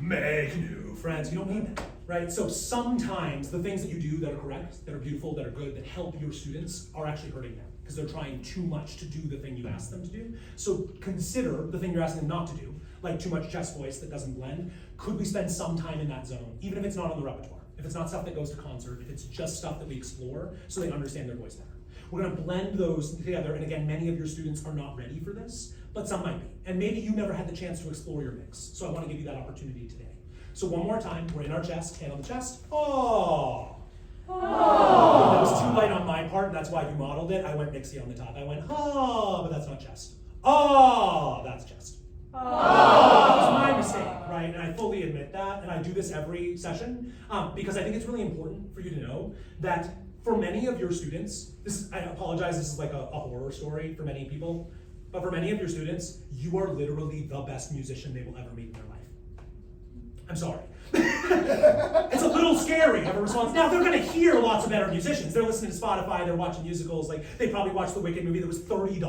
Make new friends. You don't need that, right? So sometimes the things that you do that are correct, that are beautiful, that are good, that help your students are actually hurting them because they're trying too much to do the thing you ask them to do. So consider the thing you're asking them not to do, like too much chest voice that doesn't blend. Could we spend some time in that zone, even if it's not on the repertoire? If it's not stuff that goes to concert, if it's just stuff that we explore so they understand their voice better. We're gonna blend those together, and again, many of your students are not ready for this, but some might be. And maybe you never had the chance to explore your mix, so I wanna give you that opportunity today. So one more time, we're in our chest, hand on the chest. Oh. That was too light on my part, and that's why you modeled it. I went mixy on the top. I went, but that's not chest. That's chest. That was my mistake, right? And I fully admit that, and I do this every session because I think it's really important for you to know that for many of your students, I apologize, this is like a horror story for many people, but for many of your students, you are literally the best musician they will ever meet in their life. I'm sorry. It's a little scary of a response. Now, they're gonna hear lots of better musicians. They're listening to Spotify, they're watching musicals, like they probably watched the Wicked movie that was $30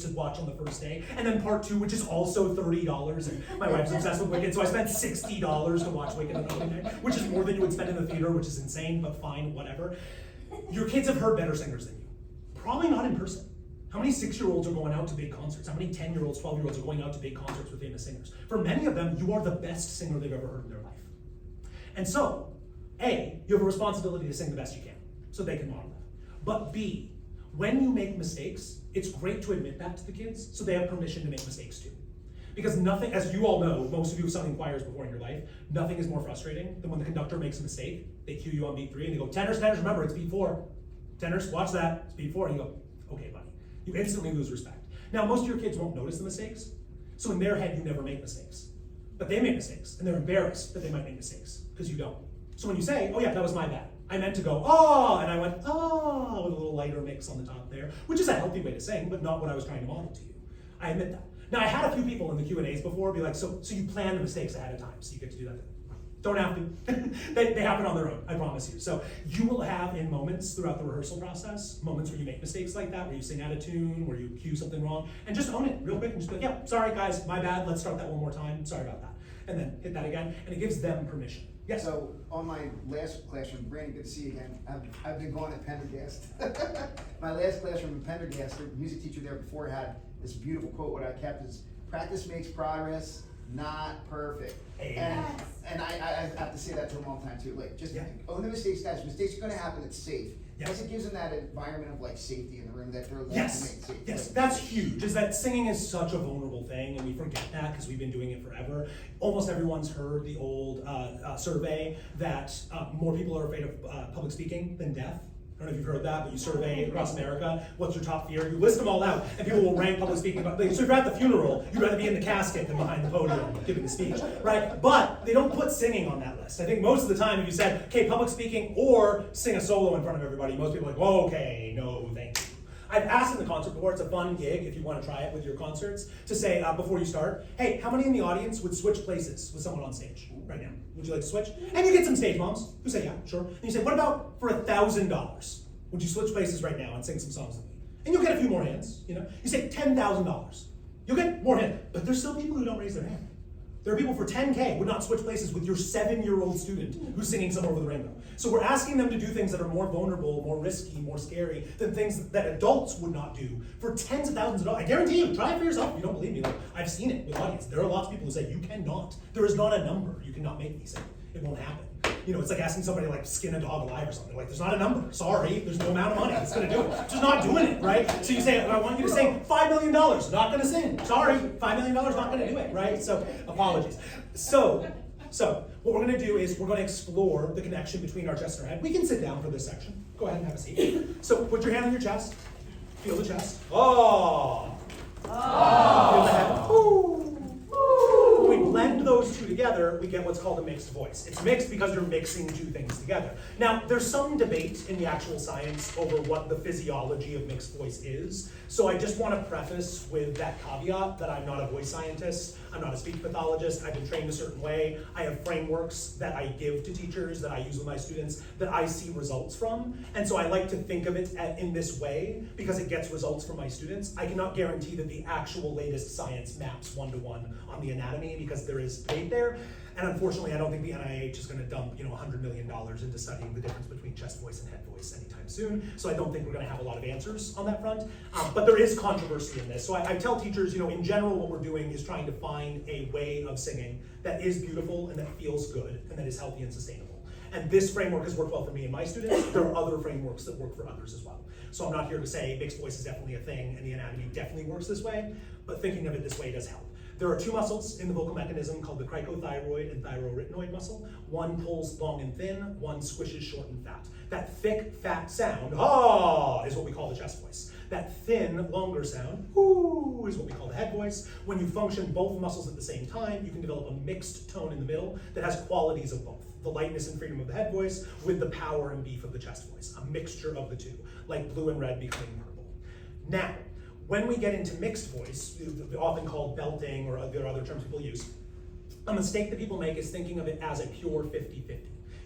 to watch on the first day, and then part 2, which is also $30, and my wife's obsessed with Wicked, so I spent $60 to watch Wicked on the opening day, which is more than you would spend in the theater, which is insane, but fine, whatever. Your kids have heard better singers than you. Probably not in person. How many 6-year-olds are going out to big concerts? How many 10-year-olds, 12-year-olds are going out to big concerts with famous singers? For many of them, you are the best singer they've ever heard in their life. And so, A, you have a responsibility to sing the best you can, so they can model that. But B, when you make mistakes, it's great to admit that to the kids, so they have permission to make mistakes too. Because nothing, as you all know, most of you have sung in choirs before in your life, nothing is more frustrating than when the conductor makes a mistake. They cue you on beat 3 and they go, tenors, remember, it's beat 4. Tenors, watch that, it's beat 4. And you go, okay, buddy. You instantly lose respect. Now, most of your kids won't notice the mistakes, so in their head, you never make mistakes. But they make mistakes, and they're embarrassed that they might make mistakes, because you don't. So when you say, oh yeah, that was my bad, I meant to go, and I went, with a little lighter mix on the top there, which is a healthy way to sing, but not what I was trying to model to you. I admit that. Now, I had a few people in the Q&As before be like, so you plan the mistakes ahead of time, so you get to do that. Don't have to. they happen on their own, I promise you. So you will have in moments throughout the rehearsal process, moments where you make mistakes like that, where you sing out of tune, where you cue something wrong, and just own it real quick and just be like, yeah, sorry guys, my bad, let's start that one more time, sorry about that. And then hit that again, and it gives them permission. Yes? So on my last classroom, Brandon, good to see you again. I've been going at Pendergast. My last classroom in Pendergast, the music teacher there before had this beautiful quote. What I kept is, practice makes progress, not perfect. And I have to say that to him all the time too. Like, just own the mistakes, guys. Mistakes are gonna happen, it's safe. Because it gives them that environment of like safety in the room that they're allowed to make safe. Yes, that's huge, is that singing is such a vulnerable thing, and we forget that because we've been doing it forever. Almost everyone's heard the old survey that more people are afraid of public speaking than death. I don't know if you've heard that, but you survey across America, what's your top fear? You list them all out, and people will rank public speaking. So if you're at the funeral, you'd rather be in the casket than behind the podium giving the speech, right? But they don't put singing on that list. I think most of the time, if you said, okay, public speaking or sing a solo in front of everybody, most people are like, whoa, okay, no, thank you. I've asked in the concert before, it's a fun gig if you want to try it with your concerts, to say before you start, hey, how many in the audience would switch places with someone on stage right now? Would you like to switch? And you get some stage moms who say, yeah, sure. And you say, what about for $1,000? Would you switch places right now and sing some songs with me? And you'll get a few more hands, you know? You say $10,000. You'll get more hands. But there's still people who don't raise their hand. There are people for 10K would not switch places with your 7-year-old student who's singing Somewhere Over the Rainbow. So we're asking them to do things that are more vulnerable, more risky, more scary than things that adults would not do for tens of thousands of dollars. I guarantee you, try it for yourself. You don't believe me. Like, I've seen it with audience. There are lots of people who say you cannot. There is not a number. You cannot make these things. It won't happen. You know, it's like asking somebody to like skin a dog alive or something. Like, there's not a number. Sorry, there's no amount of money that's gonna do it. Just not doing it, right? So you say, I want you to sing $5 million. Not gonna sing. Sorry, $5 million not gonna do it, right? So apologies. So what we're gonna do is we're gonna explore the connection between our chest and our head. We can sit down for this section. Go ahead and have a seat. So put your hand on your chest. Feel the chest. Oh. Feel the head. Ooh. When we blend those two together, we get what's called a mixed voice. It's mixed because you're mixing two things together. Now, there's some debate in the actual science over what the physiology of mixed voice is. So I just want to preface with that caveat that I'm not a voice scientist, I'm not a speech pathologist, I've been trained a certain way. I have frameworks that I give to teachers, that I use with my students, that I see results from. And so I like to think of it in this way because it gets results from my students. I cannot guarantee that the actual latest science maps one-to-one on the anatomy because there is debate there. And unfortunately, I don't think the NIH is going to dump $100 million into studying the difference between chest voice and head voice anytime soon. So I don't think we're going to have a lot of answers on that front. But there is controversy in this. So I tell teachers, in general, what we're doing is trying to find a way of singing that is beautiful and that feels good and that is healthy and sustainable. And this framework has worked well for me and my students. There are other frameworks that work for others as well. So I'm not here to say mixed voice is definitely a thing and the anatomy definitely works this way, but thinking of it this way does help. There are two muscles in the vocal mechanism called the cricothyroid and thyroarytenoid muscle. One pulls long and thin, one squishes short and fat. That thick, fat sound, ah, is what we call the chest voice. That thin, longer sound, ooh, is what we call the head voice. When you function both muscles at the same time, you can develop a mixed tone in the middle that has qualities of both. The lightness and freedom of the head voice with the power and beef of the chest voice. A mixture of the two, like blue and red becoming purple. Now, when we get into mixed voice, often called belting or there are other terms people use, a mistake that people make is thinking of it as a pure 50-50.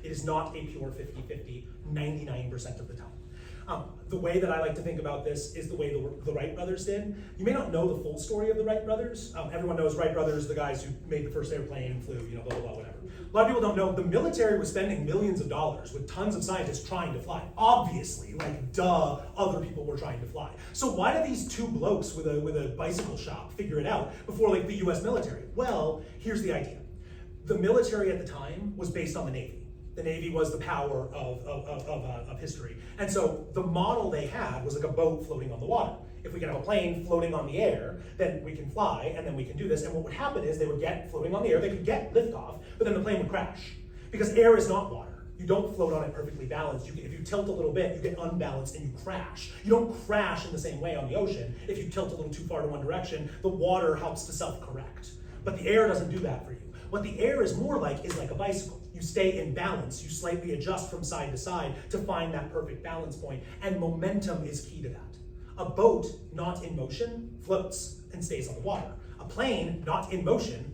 It is not a pure 50-50 99% of the time. The way that I like to think about this is the way the Wright brothers did. You may not know the full story of the Wright brothers. Everyone knows Wright brothers, the guys who made the first airplane and flew, blah, blah, blah, whatever. A lot of people don't know the military was spending millions of dollars with tons of scientists trying to fly. Obviously, duh, other people were trying to fly. So why did these two blokes with a bicycle shop figure it out before the US military? Well, here's the idea. The military at the time was based on the Navy. The Navy was the power of history. And so the model they had was like a boat floating on the water. If we can have a plane floating on the air, then we can fly, and then we can do this. And what would happen is they would get floating on the air, they could get liftoff, but then the plane would crash. Because air is not water. You don't float on it perfectly balanced. If you tilt a little bit, you get unbalanced and you crash. You don't crash in the same way on the ocean. If you tilt a little too far to one direction, the water helps to self-correct. But the air doesn't do that for you. What the air is more like is like a bicycle. You stay in balance, you slightly adjust from side to side to find that perfect balance point, and momentum is key to that. A boat not in motion floats and stays on the water. A plane not in motion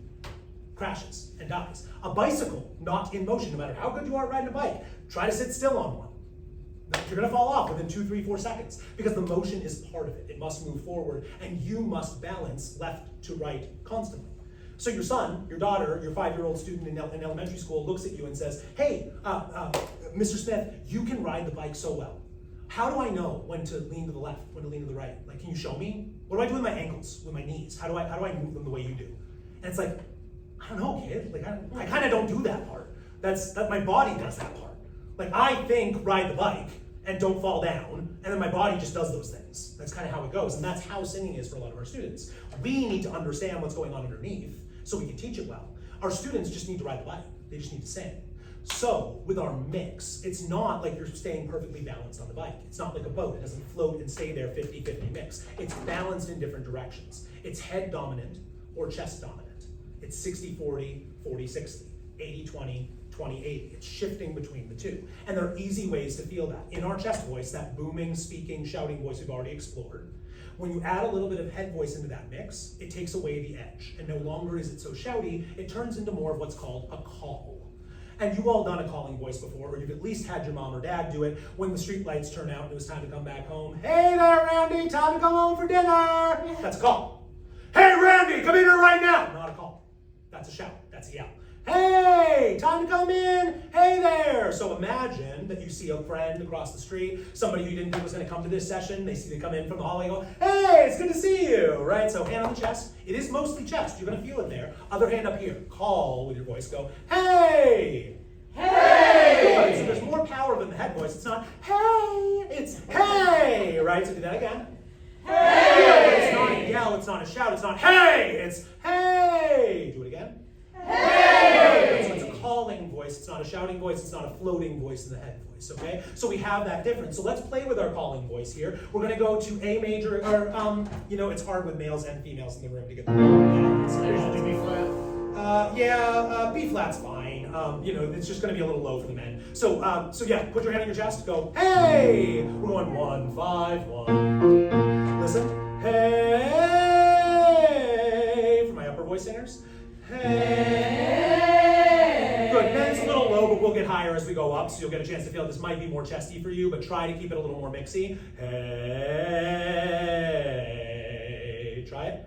crashes and dies. A bicycle not in motion, no matter how good you are at riding a bike, try to sit still on one. You're gonna fall off within 2, 3, 4 seconds because the motion is part of it. It must move forward and you must balance left to right constantly. So your son, your daughter, your 5-year-old student in elementary school looks at you and says, hey, Mr. Smith, you can ride the bike so well. How do I know when to lean to the left, when to lean to the right? Can you show me? What do I do with my ankles, with my knees? How do I move them the way you do? And it's like, I don't know, kid. I kind of don't do that part. That my body does that part. I think ride the bike and don't fall down, and then my body just does those things. That's kind of how it goes, and that's how singing is for a lot of our students. We need to understand what's going on underneath so we can teach it well. Our students just need to ride the bike. They just need to sing. So with our mix, it's not like you're staying perfectly balanced on the bike. It's not like a boat. It doesn't float and stay there 50-50 mix. It's balanced in different directions. It's head dominant or chest dominant. It's 60-40, 40-60, 80-20, 20-80. It's shifting between the two. And there are easy ways to feel that. In our chest voice, that booming, speaking, shouting voice we've already explored, when you add a little bit of head voice into that mix, it takes away the edge. And no longer is it so shouty, it turns into more of what's called a call. And you've all done a calling voice before, or you've at least had your mom or dad do it when the street lights turn out and it was time to come back home. Hey there, Randy, time to come home for dinner. That's a call. Hey, Randy, come in here right now. Not a call. That's a shout. That's a yell. Hey, time to come in. Hey there. So imagine that you see a friend across the street, somebody who you didn't think was going to come to this session. They see they come in from the hallway and go, hey, it's good to see you, right? So hand on the chest. It is mostly chest. You're going to feel it there. Other hand up here. Call with your voice. Go, hey. Hey. Good. So there's more power than the head voice. It's not, hey. It's, hey, right? So do that again. Hey. It's not a yell. It's not a shout. It's not, hey. It's, hey. Do it again. Hey! So it's a calling voice, it's not a shouting voice, it's not a floating voice in the head voice, okay? So we have that difference. So let's play with our calling voice here. We're going to go to A major, or, you know, it's hard with males and females in the room to get the Usually B flat. B flat's fine. You know, it's just going to be a little low for the men. So, yeah, put your hand on your chest, go, hey! We're going 1, 5, 1. Listen, hey! For my upper voice singers. Hey! Good. Then it's a little low, but we'll get higher as we go up, so you'll get a chance to feel this might be more chesty for you, but try to keep it a little more mixy. Hey! Try it.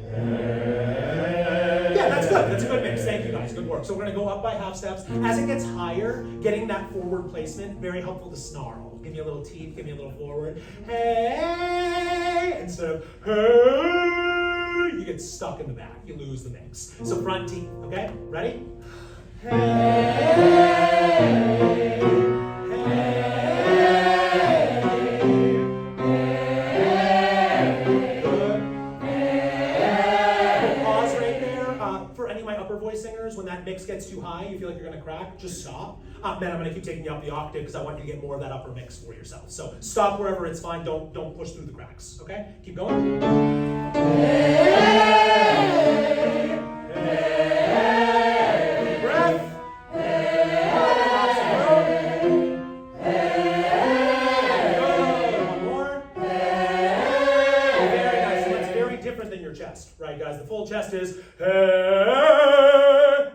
Hey! Yeah, that's good. That's a good mix. Thank you, guys. Good work. So we're going to go up by half steps. As it gets higher, getting that forward placement, very helpful to snarl. Give me a little teeth, give me a little forward. Hey! Instead of hey! You get stuck in the back. You lose the mix. So front teeth, okay? Ready? Hey! Pause right there. For any of my upper voice singers, when that mix gets too high, you feel like you're going to crack, just stop. Then I'm going to keep taking you up the octave because I want you to get more of that upper mix for yourself. So stop wherever it's fine. Don't push through the cracks. Okay? Keep going. Hey, hey, breath. One more. Very nice. And that's very different than your chest, right, guys? The full chest is hey,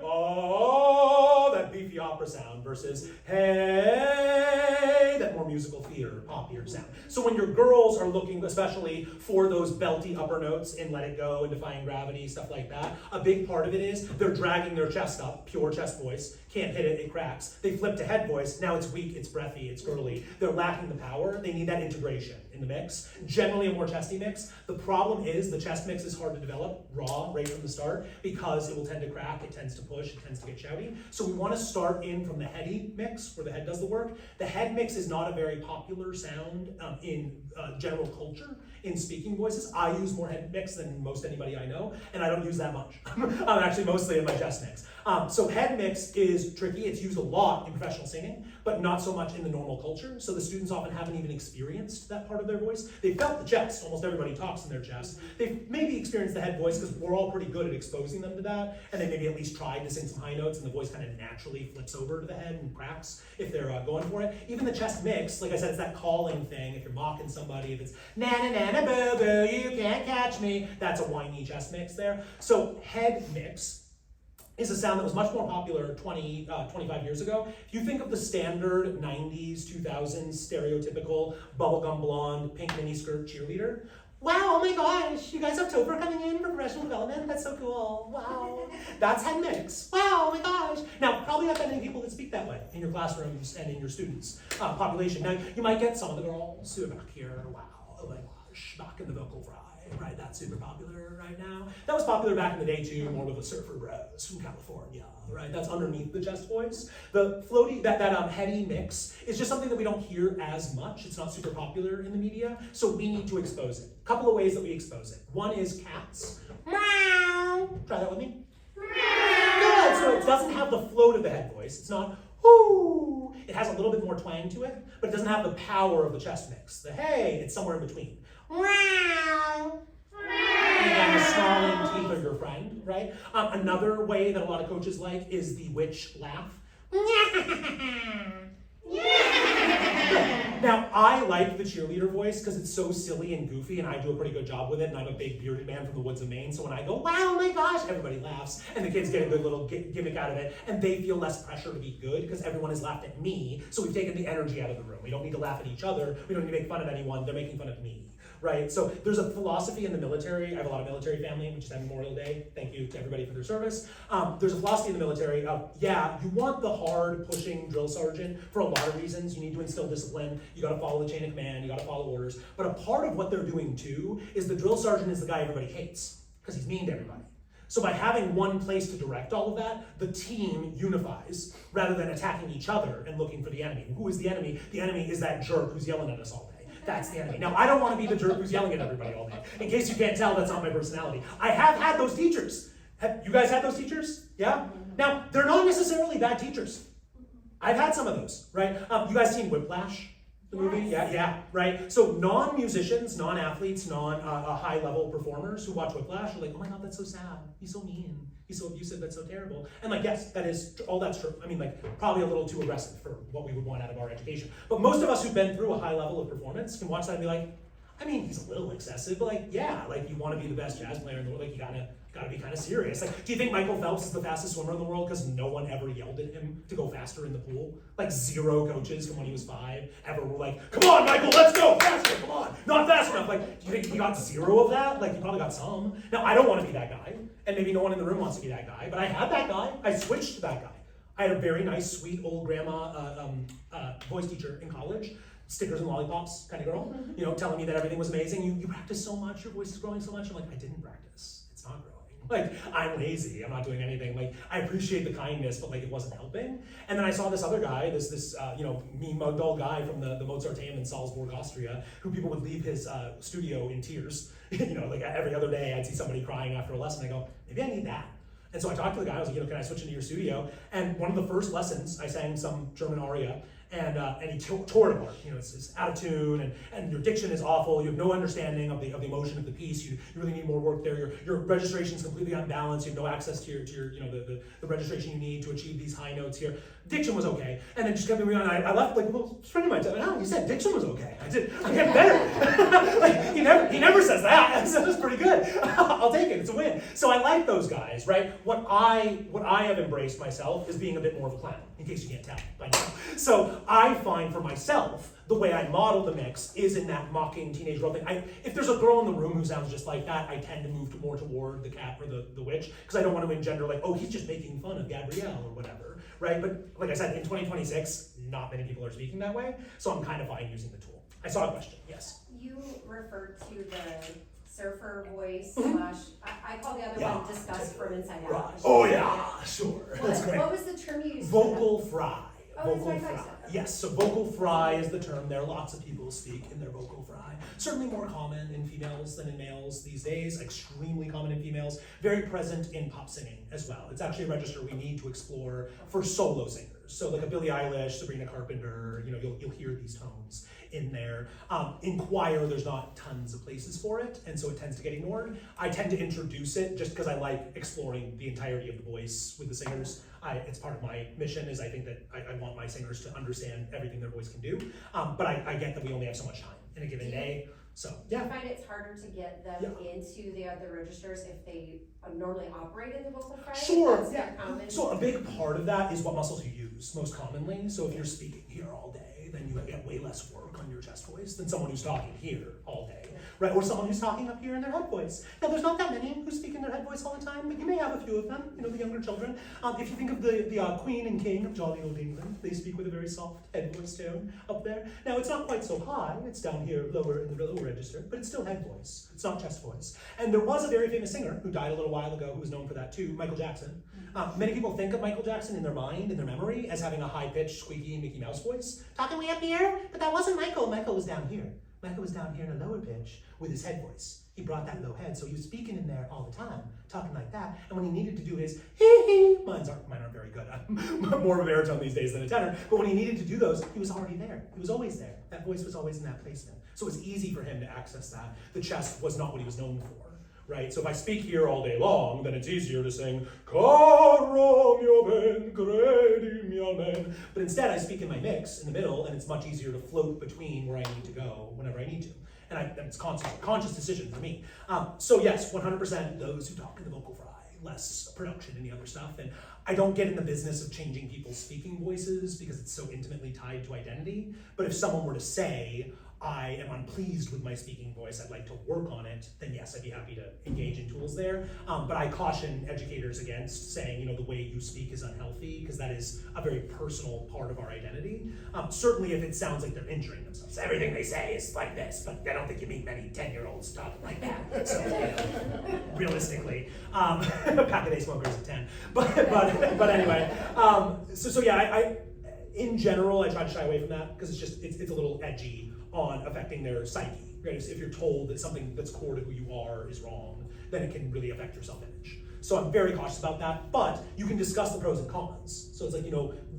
oh, that beefy opera sound versus hey, that more musical theater, poppier sound. So when your girls are looking especially for those belty upper notes in Let It Go and Defying Gravity, stuff like that, a big part of it is they're dragging their chest up, pure chest voice, can't hit it, it cracks. They flip to head voice, now it's weak, it's breathy, it's girly. They're lacking the power, they need that integration in the mix. Generally a more chesty mix. The problem is the chest mix is hard to develop raw right from the start because it will tend to crack, it tends to push, it tends to get shouty. So we want to start in from the heady mix where the head does the work. The head mix is not a very popular sound in general culture in speaking voices. I use more head mix than most anybody I know, and I don't use that much. I'm actually mostly in my chest mix. So head mix is tricky. It's used a lot in professional singing, but not so much in the normal culture. So the students often haven't even experienced that part of their voice. They've felt the chest. Almost everybody talks in their chest. They've maybe experienced the head voice because we're all pretty good at exposing them to that, and they maybe at least tried to sing some high notes, and the voice kind of naturally flips over to the head and cracks if they're going for it. Even the chest mix, like I said, it's that calling thing. If you're mocking somebody, if it's na-na-na-na boo-boo, you can't catch me, that's a whiny chest mix there. So head mix is a sound that was much more popular 25 years ago. If you think of the standard 90s, 2000s, stereotypical bubblegum blonde, pink miniskirt cheerleader, wow, oh my gosh, you guys have Topher coming in for professional development? That's so cool, wow. That's head mix, wow, oh my gosh. Now, probably not that many people that speak that way in your classrooms and in your students' population. Now, you might get some of the girls who are back here, wow, oh my gosh, back in the vocal fry. Right, that's super popular right now. That was popular back in the day too, more with the surfer bros from California, right? That's underneath the chest voice. The floaty, that heady mix is just something that we don't hear as much. It's not super popular in the media, so we need to expose it. A couple of ways that we expose it. One is cats. Meow. Try that with me. Meow. Good, so it doesn't have the float of the head voice. It's not whoo. It has a little bit more twang to it, but it doesn't have the power of the chest mix. The hey, it's somewhere in between. Meow. Again, the snarling teeth are your friend, right? Another way that a lot of coaches like is the witch laugh. Now, I like the cheerleader voice because it's so silly and goofy, and I do a pretty good job with it, and I'm a big bearded man from the woods of Maine, so when I go, wow, oh my gosh, everybody laughs, and the kids get a good little gimmick out of it, and they feel less pressure to be good because everyone has laughed at me, so we've taken the energy out of the room. We don't need to laugh at each other. We don't need to make fun of anyone. They're making fun of me. right? So there's a philosophy in the military. I have a lot of military family. We just had Memorial Day. Thank you to everybody for their service. There's a philosophy in the military of, yeah, you want the hard pushing drill sergeant for a lot of reasons. You need to instill discipline. You got to follow the chain of command. You got to follow orders. But a part of what they're doing too is the drill sergeant is the guy everybody hates because he's mean to everybody. So by having one place to direct all of that, the team unifies rather than attacking each other and looking for the enemy. Who is the enemy? The enemy is that jerk who's yelling at us all day. That's the enemy. Now, I don't want to be the jerk who's yelling at everybody all day. In case you can't tell, that's not my personality. I have had those teachers. Have you guys had those teachers? Yeah? Now, they're not necessarily bad teachers. I've had some of those, right? You guys seen Whiplash? The movie? Yeah, right? So non-musicians, non-athletes, non-high-level performers who watch Whiplash are like, oh my God, that's so sad. He's so mean. He's so abusive. That's so terrible. And like, yes, that is, all that's true. I mean, like, probably a little too aggressive for what we would want out of our education. But most of us who've been through a high level of performance can watch that and be like, I mean, he's a little excessive, but like, yeah, like you want to be the best jazz player in the world, like you gotta be kind of serious. Like, do you think Michael Phelps is the fastest swimmer in the world because no one ever yelled at him to go faster in the pool? Like 0 coaches from when he was 5 ever were like, come on, Michael, let's go faster, come on, not fast enough. Like, do you think he got 0 of that? Like, he probably got some. Now, I don't want to be that guy, and maybe no one in the room wants to be that guy, but I had that guy. I switched to that guy. I had a very nice, sweet old grandma voice teacher in college. Stickers and lollipops kind of girl, you know, telling me that everything was amazing. You practice so much, your voice is growing so much. I'm like, I didn't practice. It's not growing. Like, I'm lazy. I'm not doing anything. Like, I appreciate the kindness, but like, it wasn't helping. And then I saw this other guy, this mean mugged old guy from the Mozarteum in Salzburg, Austria, who people would leave his studio in tears. You know, like every other day, I'd see somebody crying after a lesson. I go, maybe I need that. And so I talked to the guy. I was like, can I switch into your studio? And one of the first lessons, I sang some German aria. And he tore it apart. You know, it's out of tune, and your diction is awful. You have no understanding of the emotion of the piece. You really need more work there. Your registration is completely unbalanced. You have no access to your you know the registration you need to achieve these high notes here. Diction was okay, and then just kept me on. I left like a little spring in my time. Oh, you said diction was okay. I get better. Like, he never says that. So that's pretty good. I'll take it. It's a win. So I like those guys, right? What I have embraced myself is being a bit more of a clown. In case you can't tell by now. So I find for myself, the way I model the mix is in that mocking teenage girl thing. If there's a girl in the room who sounds just like that, I tend to move more toward the cat or the witch, because I don't want to engender like, oh, he's just making fun of Gabrielle or whatever, right? But like I said, in 2026, not many people are speaking that way, so I'm kind of fine using the tool. I saw a question, yes? You referred to the surfer voice slash, I call the other one disgust from inside out. Right. Oh yeah, sure. That's great. What was the term you used? Vocal fry. Oh, vocal that's what I fry. thought. Yes, so vocal fry is the term there. Lots of people speak in their vocal fry. Certainly more common in females than in males these days. Extremely common in females. Very present in pop singing as well. It's actually a register we need to explore for solo singers. So like a Billie Eilish, Sabrina Carpenter, you know, you'll hear these tones in there. In choir, there's not tons of places for it, and so it tends to get ignored. I tend to introduce it just because I like exploring the entirety of the voice with the singers. It's part of my mission, is I think that I want my singers to understand everything their voice can do. But I get that we only have so much time in a given day. So, yeah. Do you find it's harder to get them into the other registers if they normally operate in the vocal fry? Sure, That's yeah. common. So a big part of that is what muscles you use most commonly. So if you're speaking here all day, then you get way less work on your chest voice than someone who's talking here all day, right? Or someone who's talking up here in their head voice. Now, there's not that many who speak in their head voice all the time, but you may have a few of them, you know, the younger children. If you think of the Queen and King of jolly old England, they speak with a very soft head voice tone up there. Now, it's not quite so high. It's down here lower in the lower register, but it's still head voice. It's not chest voice. And there was a very famous singer who died a little while ago who was known for that too, Michael Jackson. Many people think of Michael Jackson in their mind, in their memory, as having a high-pitched, squeaky Mickey Mouse voice. Talking way up here, but that wasn't Michael. Michael was down here. Michael was down here in a lower pitch with his head voice. He brought that low head, so he was speaking in there all the time, talking like that. And when he needed to do his hee-hee, mine aren't very good. I'm more of a baritone these days than a tenor. But when he needed to do those, he was already there. He was always there. That voice was always in that placement. So it was easy for him to access that. The chest was not what he was known for. Right? So if I speak here all day long, then it's easier to sing, Caro mio ben, credi mio ben. But instead I speak in my mix in the middle, and it's much easier to float between where I need to go whenever I need to. And it's conscious decision for me. So yes, 100% those who talk in the vocal fry, less production and the other stuff. And I don't get in the business of changing people's speaking voices because it's so intimately tied to identity. But if someone were to say, I am unpleased with my speaking voice, I'd like to work on it, then yes, I'd be happy to engage in tools there. But I caution educators against saying, the way you speak is unhealthy, because that is a very personal part of our identity. Certainly if it sounds like they're injuring themselves. Everything they say is like this, but I don't think you meet many 10-year-olds talking like that. So, realistically, pack-a-day smokers at 10. But anyway, so yeah, I in general, I try to shy away from that, because it's a little edgy on affecting their psyche, right? If you're told that something that's core to who you are is wrong, then it can really affect your self-image. So I'm very cautious about that, but you can discuss the pros and cons. So it's like,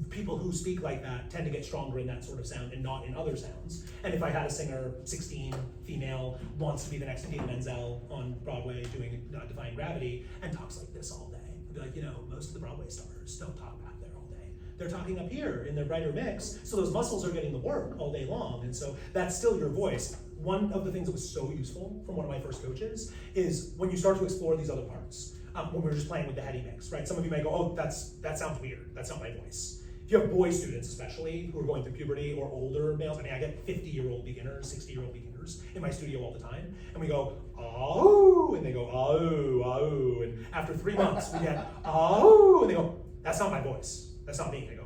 people who speak like that tend to get stronger in that sort of sound and not in other sounds. And if I had a singer, 16, female, wants to be the next Idina Menzel on Broadway doing Defying Gravity, and talks like this all day, I'd be like, most of the Broadway stars don't talk back there all day. They're talking up here in their brighter mix, so those muscles are getting the work all day long, and so that's still your voice. One of the things that was so useful from one of my first coaches is when you start to explore these other parts, when we're just playing with the heady mix, right? Some of you may go, oh, that sounds weird, that's not my voice. If you have boy students especially, who are going through puberty, or older males, I get 50-year-old beginners, 60-year-old beginners in my studio all the time, and we go, oh, and they go, oh, and after 3 months we get, oh, and they go, that's not my voice, that's not me. I go,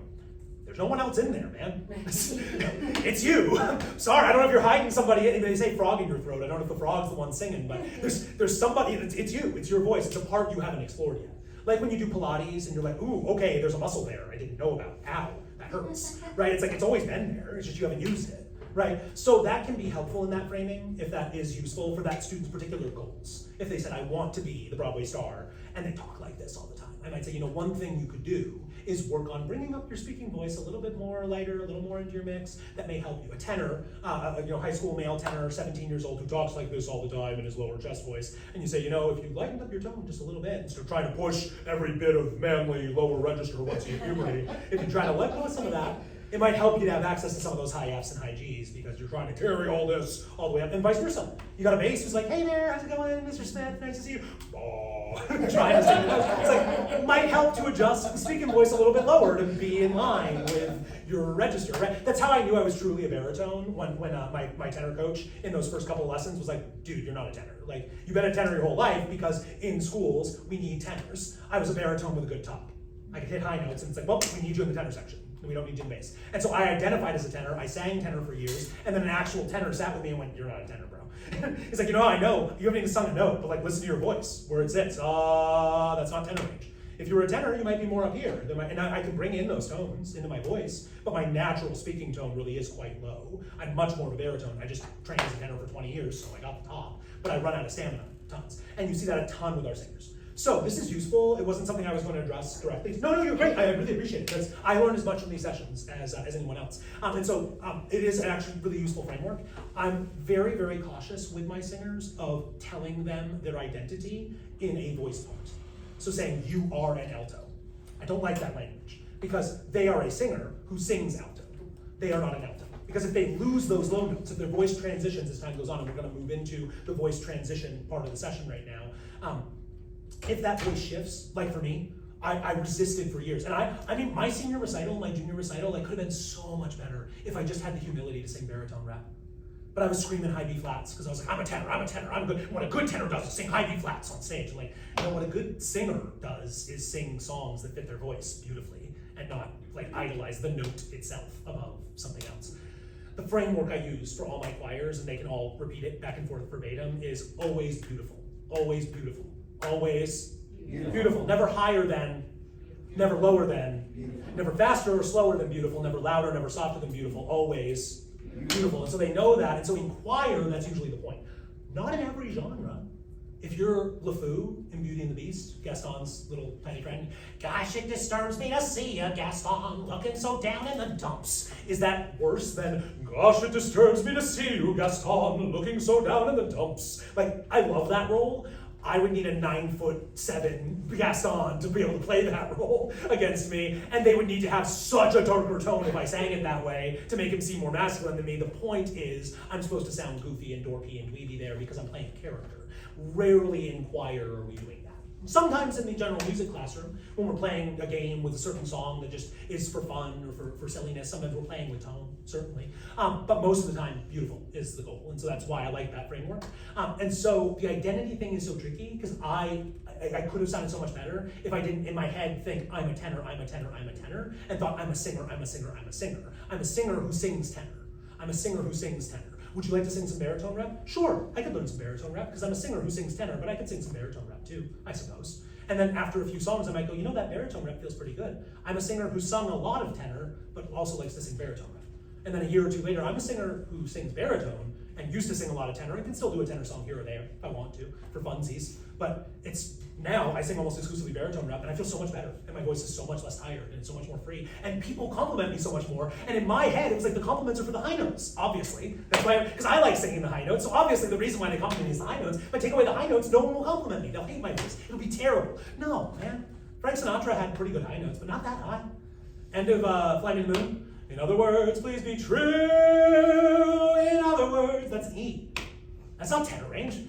there's no one else in there, man. It's you. Sorry, I don't know if you're hiding somebody. They say frog in your throat. I don't know if the frog's the one singing, but there's somebody. It's you. It's your voice. It's a part you haven't explored yet. Like when you do Pilates and you're like, ooh, okay, there's a muscle there I didn't know about. Ow, that hurts. Right? It's like it's always been there. It's just you haven't used it. Right? So that can be helpful in that framing if that is useful for that student's particular goals. If they said, I want to be the Broadway star, and they talk like this all the time. I might say, one thing you could do is work on bringing up your speaking voice a little bit more lighter, a little more into your mix. That may help you. A tenor, high school male tenor, 17 years old, who talks like this all the time in his lower chest voice, and you say, if you lightened up your tone just a little bit, instead of trying to push every bit of manly lower register once you hit puberty, if you try to let go of some of that, it might help you to have access to some of those high Fs and high Gs, because you're trying to carry all this all the way up, and vice versa. You got a bass who's like, hey there, how's it going, Mr. Smith, nice to see you. Oh, trying to sing. It's like, it might help to adjust the speaking voice a little bit lower to be in line with your register, right? That's how I knew I was truly a baritone when my tenor coach in those first couple of lessons was like, dude, you're not a tenor. Like, you've been a tenor your whole life, because in schools, we need tenors. I was a baritone with a good top. I could hit high notes, and it's like, well, we need you in the tenor section. We don't need you in bass. And so I identified as a tenor. I sang tenor for years, and then an actual tenor sat with me and went, you're not a tenor, bro. He's like, I know, you haven't even sung a note, but listen to your voice, where it sits. That's not tenor range. If you were a tenor, you might be more up here. And I can bring in those tones into my voice, but my natural speaking tone really is quite low. I'm much more of a baritone. I just trained as a tenor for 20 years, so I got the top, but I run out of stamina tons. And you see that a ton with our singers. So this is useful. It wasn't something I was going to address directly. No, you're great. I really appreciate it, because I learned as much from these sessions as anyone else. And so it is actually really useful framework. I'm very, very cautious with my singers of telling them their identity in a voice part. So saying, you are an alto. I don't like that language, because they are a singer who sings alto. They are not an alto. Because if they lose those low notes, if their voice transitions as time goes on, and we're going to move into the voice transition part of the session right now, if that voice shifts, like for me, I resisted for years. And I mean, my senior recital, my junior recital, could have been so much better if I just had the humility to sing baritone rap. But I was screaming high B flats, because I was like, I'm a tenor, I'm good. What a good tenor does is sing high B flats on stage. What a good singer does is sing songs that fit their voice beautifully, and not idolize the note itself above something else. The framework I use for all my choirs, and they can all repeat it back and forth verbatim, is always beautiful, always beautiful. Always beautiful. Never higher than, never lower than, never faster or slower than beautiful, never louder, never softer than beautiful, always beautiful. And so they know that, and so in choir, that's usually the point. Not in every genre. If you're LeFou in Beauty and the Beast, Gaston's little tiny friend, gosh, it disturbs me to see you, Gaston, looking so down in the dumps. Is that worse than, gosh, it disturbs me to see you, Gaston, looking so down in the dumps? I love that role. I would need a 9'7" Gaston to be able to play that role against me, and they would need to have such a darker tone if I sang it that way to make him seem more masculine than me. The point is, I'm supposed to sound goofy and dorky and dweeby there because I'm playing a character. Rarely in choir are we doing that. Sometimes in the general music classroom, when we're playing a game with a certain song that just is for fun or for silliness, sometimes we're playing with tone. certainly. But most of the time, beautiful is the goal. And so that's why I like that framework. And so the identity thing is so tricky because I could have sounded so much better if I didn't, in my head, think I'm a tenor, I'm a tenor, I'm a tenor, and thought I'm a singer, I'm a singer, I'm a singer. I'm a singer who sings tenor. I'm a singer who sings tenor. Would you like to sing some baritone rep? Sure, I could learn some baritone rep because I'm a singer who sings tenor, but I could sing some baritone rep too, I suppose. And then after a few songs, I might go, you know, that baritone rep feels pretty good. I'm a singer who sung a lot of tenor, but also likes to sing baritone rep. And then a year or two later, I'm a singer who sings baritone and used to sing a lot of tenor and can still do a tenor song here or there if I want to, for funsies. But it's now I sing almost exclusively baritone rep and I feel so much better. And my voice is so much less tired and it's so much more free. And people compliment me so much more. And in my head, it was like the compliments are for the high notes, obviously. That's why, because I like singing the high notes. So obviously the reason why they compliment me is the high notes. If I take away the high notes, no one will compliment me. They'll hate my voice. It'll be terrible. No, man. Frank Sinatra had pretty good high notes, but not that high. End of Fly Me to the Moon. In other words, please be true. In other words, that's an E. That's not tenor range,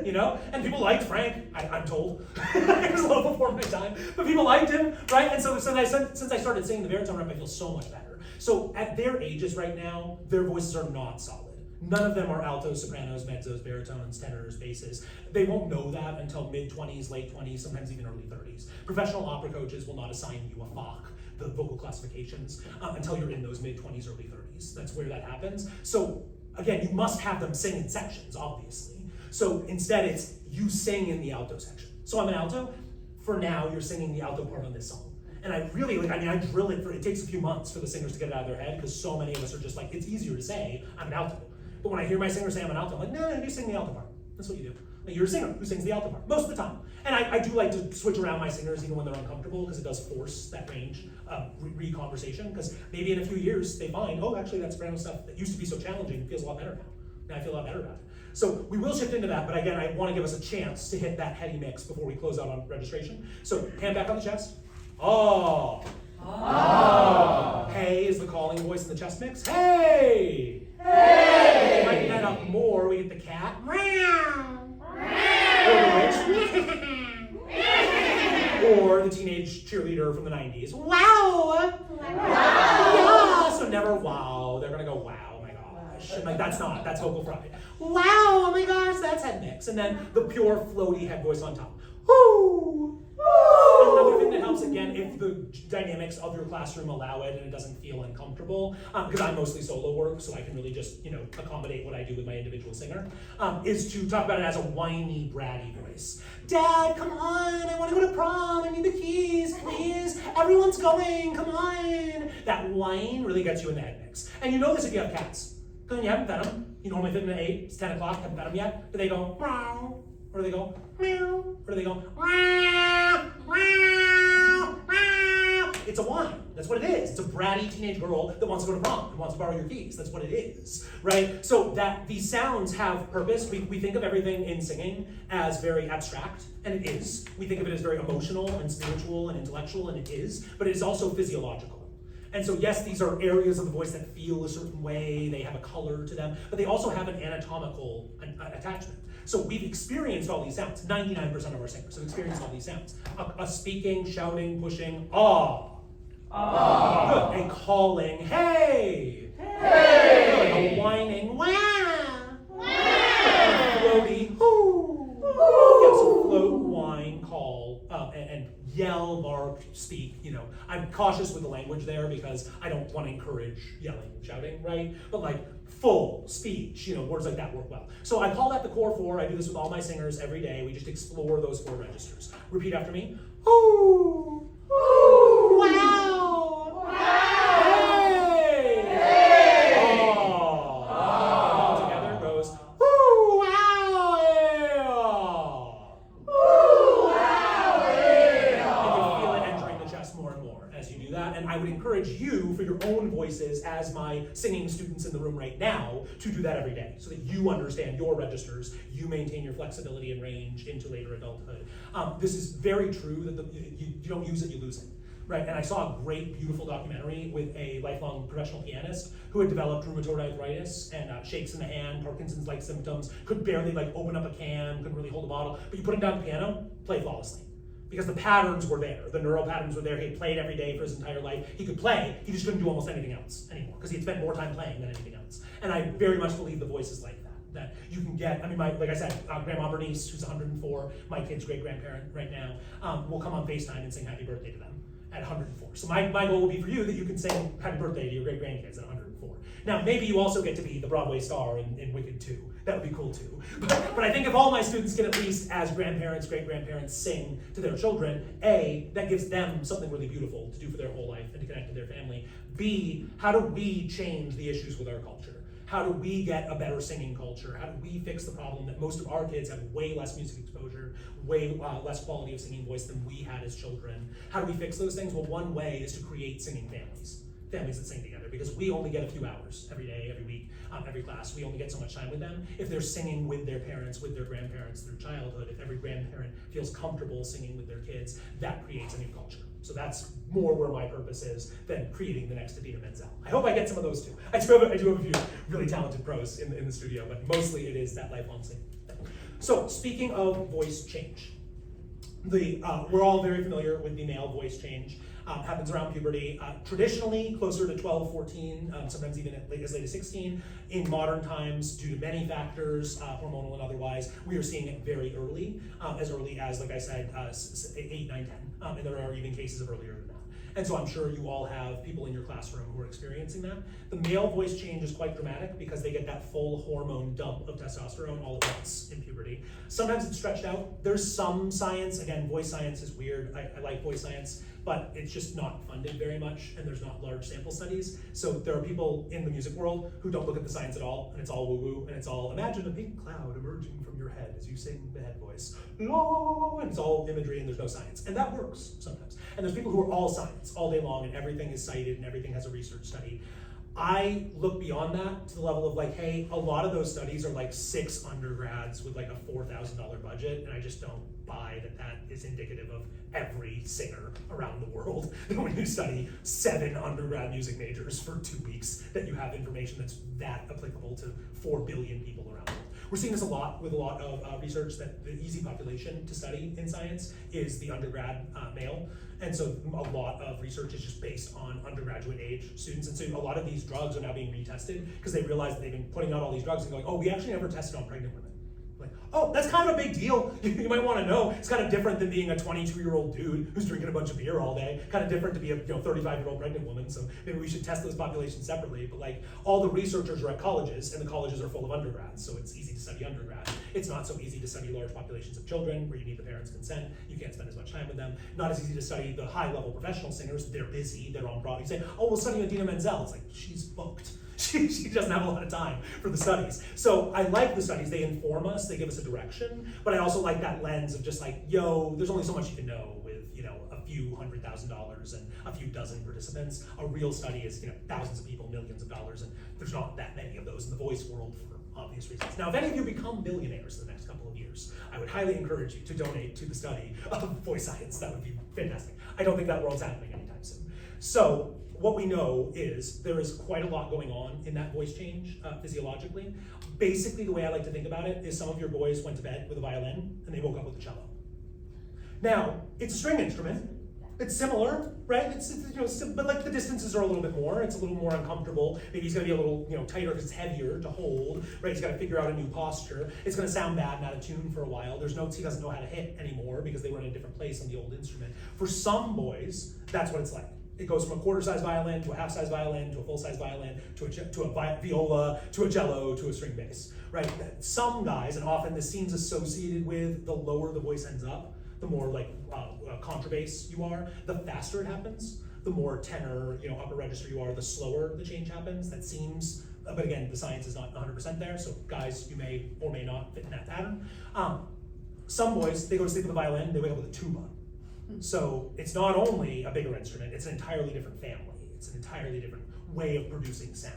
you know? And people liked Frank, I'm told. It was a little before my time, but people liked him, right? And so since I started singing the baritone rep, I feel so much better. So at their ages right now, their voices are not solid. None of them are altos, sopranos, mezzos, baritones, tenors, basses. They won't know that until mid-20s, late 20s, sometimes even early 30s. Professional opera coaches will not assign you a FOC, the vocal classifications, until you're in those mid-20s, early 30s. That's where that happens. So again, you must have them sing in sections, obviously. So instead it's you sing in the alto section. So I'm an alto. For now, you're singing the alto part on this song. And I really, I drill it it takes a few months for the singers to get it out of their head because so many of us are just like, it's easier to say, I'm an alto. But when I hear my singer say I'm an alto, I'm like, no, you sing the alto part. That's what you do. Like, you're a singer who sings the alto part, most of the time. And I do like to switch around my singers even when they're uncomfortable because it does force that range re-conversation because maybe in a few years they find, oh, actually that soprano stuff that used to be so challenging feels a lot better now. Now I feel a lot better about it. So we will shift into that, but again, I want to give us a chance to hit that heady mix before we close out on registration. So hand back on the chest. Oh. Oh. Hey is the calling voice in the chest mix. Hey. Hey. Lighten that up more. We get the cat. Or the teenage cheerleader from the 90s. Wow! Yeah! So never wow. They're gonna go wow, oh my gosh. And like that's vocal fry. Wow, oh my gosh, that's head mix. And then the pure floaty head voice on top. Woo! Another thing that helps, again, if the dynamics of your classroom allow it and it doesn't feel uncomfortable, because I'm mostly solo work, so I can really just, accommodate what I do with my individual singer, is to talk about it as a whiny, bratty voice. Dad, come on, I want to go to prom, I need the keys, please. Everyone's going, come on. That whine really gets you in the head mix. And you know this if you have cats. Because when you haven't fed them, you normally feed them at 8, it's 10 o'clock, haven't fed them yet, do they go, meow? Or do they go, meow? Or do they go, meow, meow, meow? It's a whine. That's what it is. It's a bratty teenage girl that wants to go to prom and wants to borrow your keys. That's what it is, right? So that these sounds have purpose. We think of everything in singing as very abstract, and it is. We think of it as very emotional and spiritual and intellectual, and it is, but it is also physiological. And so yes, these are areas of the voice that feel a certain way, they have a color to them, but they also have an anatomical attachment. So we've experienced all these sounds. 99% of our singers have experienced all these sounds. A speaking, shouting, pushing, ah. Ah. Good. A calling, hey. Hey. A whining, wah. Wah. A floaty, hoo. Yeah, so float, whine, call, and yell, bark, speak, I'm cautious with the language there because I don't want to encourage yelling and shouting, right? But like full speech, words like that work well. So I call that the core 4. I do this with all my singers every day. We just explore those 4 registers. Repeat after me. Ooh. Ooh. Wow. Wow. Hey. Hey. Oh. Oh. All together goes. Ooh. Wow. Yeah. Ooh. Wow. Yeah. And you feel it entering the chest more and more as you do that. And I would encourage you, for your own voices, as my singing students in the room right now, to do that every day so that you understand your registers, you maintain your flexibility and range into later adulthood. This is very true that you don't use it, you lose it. Right, and I saw a great, beautiful documentary with a lifelong professional pianist who had developed rheumatoid arthritis and shakes in the hand, Parkinson's-like symptoms, could barely open up a can, couldn't really hold a bottle, but you put him down the piano, play flawlessly. Because the patterns were there. The neural patterns were there. He had played every day for his entire life. He could play, he just couldn't do almost anything else anymore because he had spent more time playing than anything else. And I very much believe the voice is like that. That you can get, I mean, like I said, Grandma Bernice, who's 104, my kid's great-grandparent right now, will come on FaceTime and sing happy birthday to them at 104. So my goal will be for you that you can sing happy birthday to your great-grandkids at 104. Now, maybe you also get to be the Broadway star in Wicked 2. That would be cool too. But I think if all my students can at least, as grandparents, great-grandparents, sing to their children, A, that gives them something really beautiful to do for their whole life and to connect to their family. B, how do we change the issues with our culture? How do we get a better singing culture? How do we fix the problem that most of our kids have way less music exposure, way less quality of singing voice than we had as children? How do we fix those things? Well, one way is to create singing families that sing together, because we only get a few hours every day, every week, every class. We only get so much time with them. If they're singing with their parents, with their grandparents, their childhood, if every grandparent feels comfortable singing with their kids, that creates a new culture. So that's more where my purpose is than creating the next Idina Menzel. I hope I get some of those too. I do have a few really talented pros in the studio, but mostly it is that lifelong singing. So speaking of voice change, we're all very familiar with the male voice change. Happens around puberty, traditionally closer to 12, 14, sometimes even as late as 16. In modern times, due to many factors, hormonal and otherwise, we are seeing it very early as, like I said, 8, 9, 10. And there are even cases of earlier than that. And so I'm sure you all have people in your classroom who are experiencing that. The male voice change is quite dramatic because they get that full hormone dump of testosterone all at once in puberty. Sometimes it's stretched out. There's some science, again, voice science is weird. I like voice science, but it's just not funded very much, and there's not large sample studies. So there are people in the music world who don't look at the science at all, and it's all woo-woo, and it's all, imagine a pink cloud emerging from your head as you sing the head voice, la, and it's all imagery and there's no science. And that works sometimes. And there's people who are all science all day long, and everything is cited and everything has a research study. I look beyond that to the level of like, hey, a lot of those studies are like 6 undergrads with like a $4,000 budget, and I just don't buy that is indicative of every singer around the world. When you study 7 undergrad music majors for 2 weeks, that you have information that's that applicable to 4 billion people around the world. We're seeing this a lot with a lot of research that the easy population to study in science is the undergrad male. And so a lot of research is just based on undergraduate age students. And so a lot of these drugs are now being retested because they realize that they've been putting out all these drugs and going, oh, we actually never tested on pregnant women. Like, oh, that's kind of a big deal. You might want to know. It's kind of different than being a 22-year-old dude who's drinking a bunch of beer all day. Kind of different to be a 35-year-old pregnant woman. So maybe we should test those populations separately. But like, all the researchers are at colleges, and the colleges are full of undergrads. So it's easy to study undergrad. It's not so easy to study large populations of children where you need the parents' consent. You can't spend as much time with them. Not as easy to study the high-level professional singers. They're busy. They're on Broadway. You say, oh, we'll study Idina Menzel. It's like, she's booked. She doesn't have a lot of time for the studies. So I like the studies. They inform us. They give us a direction. But I also like that lens of just like, yo, there's only so much you can know with, a few $100,000 and a few dozen participants. A real study is, thousands of people, millions of dollars, and there's not that many of those in the voice world for obvious reasons. Now, if any of you become billionaires in the next couple of years, I would highly encourage you to donate to the study of voice science. That would be fantastic. I don't think that world's happening anytime soon. So what we know is there is quite a lot going on in that voice change physiologically. Basically, the way I like to think about it is some of your boys went to bed with a violin and they woke up with a cello. Now, it's a string instrument. It's similar, right? But like the distances are a little bit more. It's a little more uncomfortable. Maybe he's gonna be a little, tighter because it's heavier to hold, right? He's got to figure out a new posture. It's gonna sound bad and out of tune for a while. There's notes he doesn't know how to hit anymore because they were in a different place on the old instrument. For some boys, that's what it's like. It goes from a quarter-size violin to a half-size violin to a full-size violin to a viola to a cello to a string bass, right? Some guys, and often this seems associated with the lower the voice ends up, the more like contrabass you are, the faster it happens. The more tenor, upper register you are, the slower the change happens. That seems, but again, the science is not 100% there. So guys, you may or may not fit in that pattern. Some boys, they go to sleep with a violin, they wake up with a tuba. So it's not only a bigger instrument, it's an entirely different family. It's an entirely different way of producing sound.